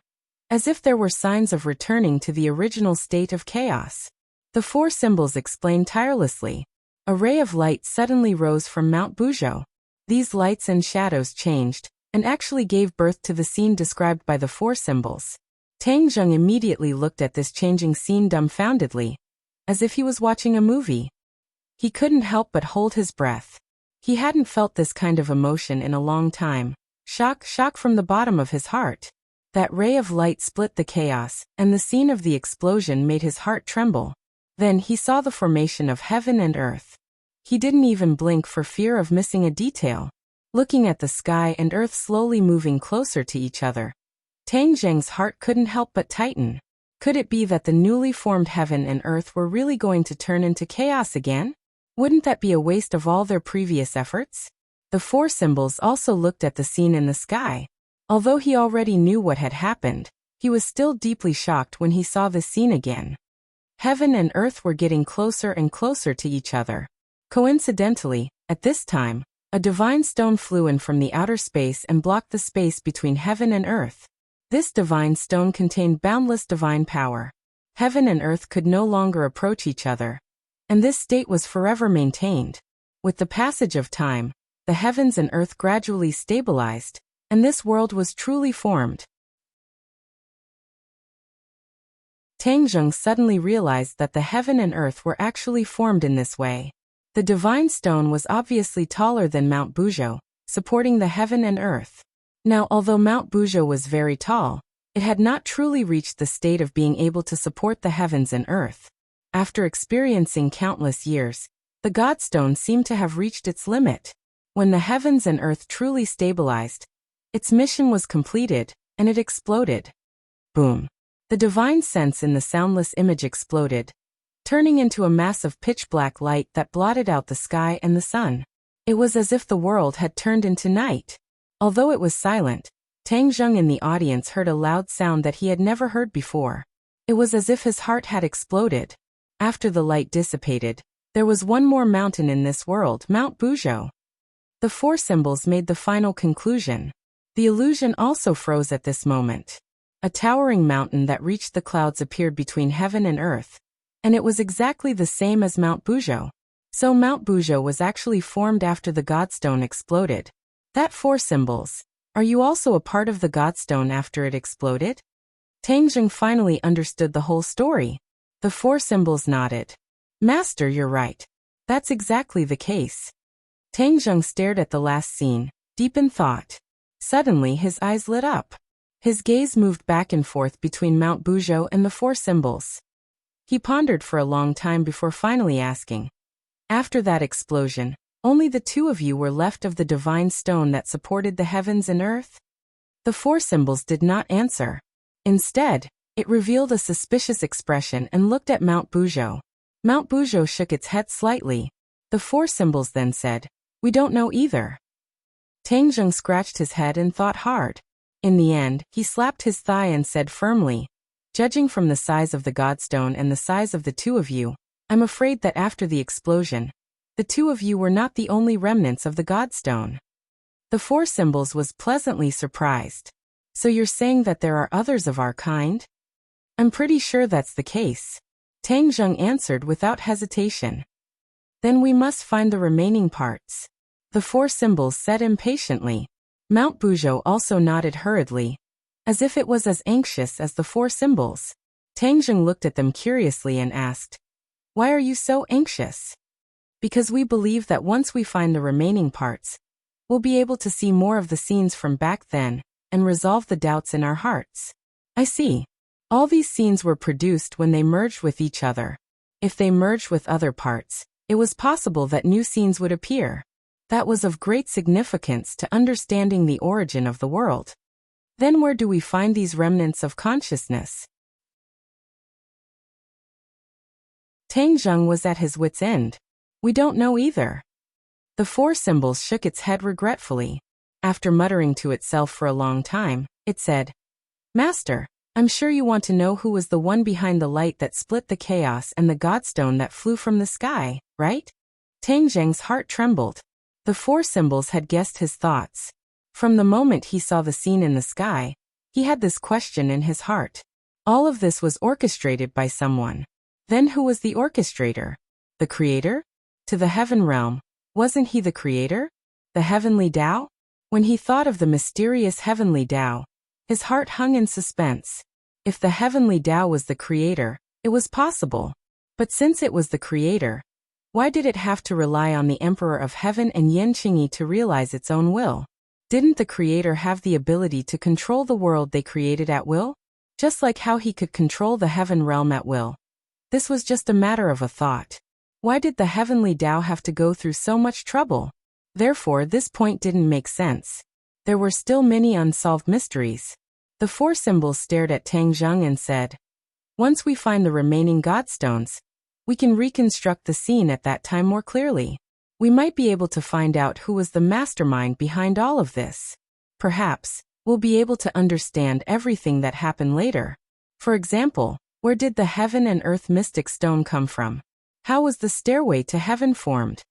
as if there were signs of returning to the original state of chaos. The four symbols explained tirelessly. A ray of light suddenly rose from Mount Buzhou. These lights and shadows changed, and actually gave birth to the scene described by the four symbols. Tang Zheng immediately looked at this changing scene dumbfoundedly, as if he was watching a movie. He couldn't help but hold his breath. He hadn't felt this kind of emotion in a long time. Shock from the bottom of his heart. That ray of light split the chaos, and the scene of the explosion made his heart tremble. Then he saw the formation of heaven and earth. He didn't even blink for fear of missing a detail. Looking at the sky and earth slowly moving closer to each other, Tang Zheng's heart couldn't help but tighten. Could it be that the newly formed heaven and earth were really going to turn into chaos again? Wouldn't that be a waste of all their previous efforts? The four symbols also looked at the scene in the sky. Although he already knew what had happened, he was still deeply shocked when he saw the scene again. Heaven and earth were getting closer and closer to each other. Coincidentally, at this time, a divine stone flew in from the outer space and blocked the space between heaven and earth. This divine stone contained boundless divine power. Heaven and earth could no longer approach each other, and this state was forever maintained. With the passage of time, the heavens and earth gradually stabilized, and this world was truly formed. Tang Zheng suddenly realized that the heaven and earth were actually formed in this way. The divine stone was obviously taller than Mount Buzhou, supporting the heaven and earth. Now, although Mount Buzhou was very tall, it had not truly reached the state of being able to support the heavens and earth. After experiencing countless years, the Godstone seemed to have reached its limit. When the heavens and earth truly stabilized, its mission was completed, and it exploded. Boom! The divine sense in the soundless image exploded, turning into a mass of pitch-black light that blotted out the sky and the sun. It was as if the world had turned into night. Although it was silent, Tang Zheng in the audience heard a loud sound that he had never heard before. It was as if his heart had exploded. After the light dissipated, there was one more mountain in this world, Mount Buzhou. The four symbols made the final conclusion. The illusion also froze at this moment. A towering mountain that reached the clouds appeared between heaven and earth, and it was exactly the same as Mount Buzhou. So Mount Bujo was actually formed after the Godstone exploded. That 4 symbols. Are you also a part of the Godstone after it exploded? Tang Zheng finally understood the whole story. The 4 symbols nodded. Master, you're right. That's exactly the case. Tang Zheng stared at the last scene, deep in thought. Suddenly his eyes lit up. His gaze moved back and forth between Mount Bujo and the 4 symbols. He pondered for a long time before finally asking. After that explosion, only the 2 of you were left of the divine stone that supported the heavens and earth? The 4 symbols did not answer. Instead, it revealed a suspicious expression and looked at Mount Bujo. Mount Bujo shook its head slightly. The 4 symbols then said, "We don't know either." Tang Zheng scratched his head and thought hard. In the end, he slapped his thigh and said firmly, "Judging from the size of the Godstone and the size of the 2 of you, I'm afraid that after the explosion, the 2 of you were not the only remnants of the Godstone." The 4 symbols was pleasantly surprised. "So you're saying that there are others of our kind?" "I'm pretty sure that's the case," Tang Zheng answered without hesitation. "Then we must find the remaining parts," the 4 symbols said impatiently. Mount Bujo also nodded hurriedly, as if it was as anxious as the 4 symbols. Tang Zheng looked at them curiously and asked, "Why are you so anxious?" "Because we believe that once we find the remaining parts, we'll be able to see more of the scenes from back then and resolve the doubts in our hearts." "I see. All these scenes were produced when they merged with each other. If they merged with other parts, it was possible that new scenes would appear. That was of great significance to understanding the origin of the world. Then where do we find these remnants of consciousness?" Tang Zheng was at his wit's end. "We don't know either." The 4 symbols shook its head regretfully. After muttering to itself for a long time, it said, "Master, I'm sure you want to know who was the one behind the light that split the chaos and the Godstone that flew from the sky, right?" Tang Zheng's heart trembled. The 4 symbols had guessed his thoughts. From the moment he saw the scene in the sky, he had this question in his heart. All of this was orchestrated by someone. Then who was the orchestrator? The creator? To the heaven realm, wasn't he the creator? The heavenly Tao? When he thought of the mysterious heavenly Tao, his heart hung in suspense. If the heavenly Tao was the creator, it was possible. But since it was the creator, why did it have to rely on the Emperor of Heaven and Yen Qingyi to realize its own will? Didn't the creator have the ability to control the world they created at will? Just like how he could control the heaven realm at will. This was just a matter of a thought. Why did the heavenly Tao have to go through so much trouble? Therefore, this point didn't make sense. There were still many unsolved mysteries. The 4 symbols stared at Tang Zheng and said, "Once we find the remaining Godstones, we can reconstruct the scene at that time more clearly. We might be able to find out who was the mastermind behind all of this. Perhaps, we'll be able to understand everything that happened later. For example, where did the heaven and earth mystic stone come from? How was the stairway to heaven formed?"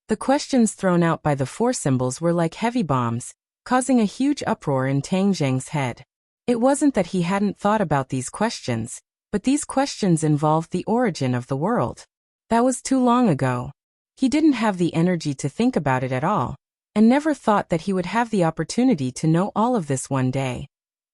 The questions thrown out by the 4 symbols were like heavy bombs, causing a huge uproar in Tang Zheng's head. It wasn't that he hadn't thought about these questions, but these questions involved the origin of the world. That was too long ago. He didn't have the energy to think about it at all, and never thought that he would have the opportunity to know all of this one day.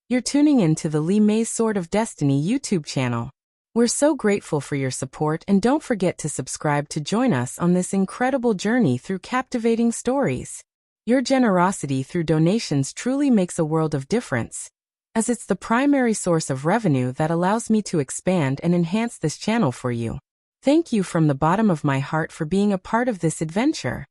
You're tuning in to the Li Mei's Sword of Destiny YouTube channel. We're so grateful for your support, and don't forget to subscribe to join us on this incredible journey through captivating stories. Your generosity through donations truly makes a world of difference, as it's the primary source of revenue that allows me to expand and enhance this channel for you. Thank you from the bottom of my heart for being a part of this adventure.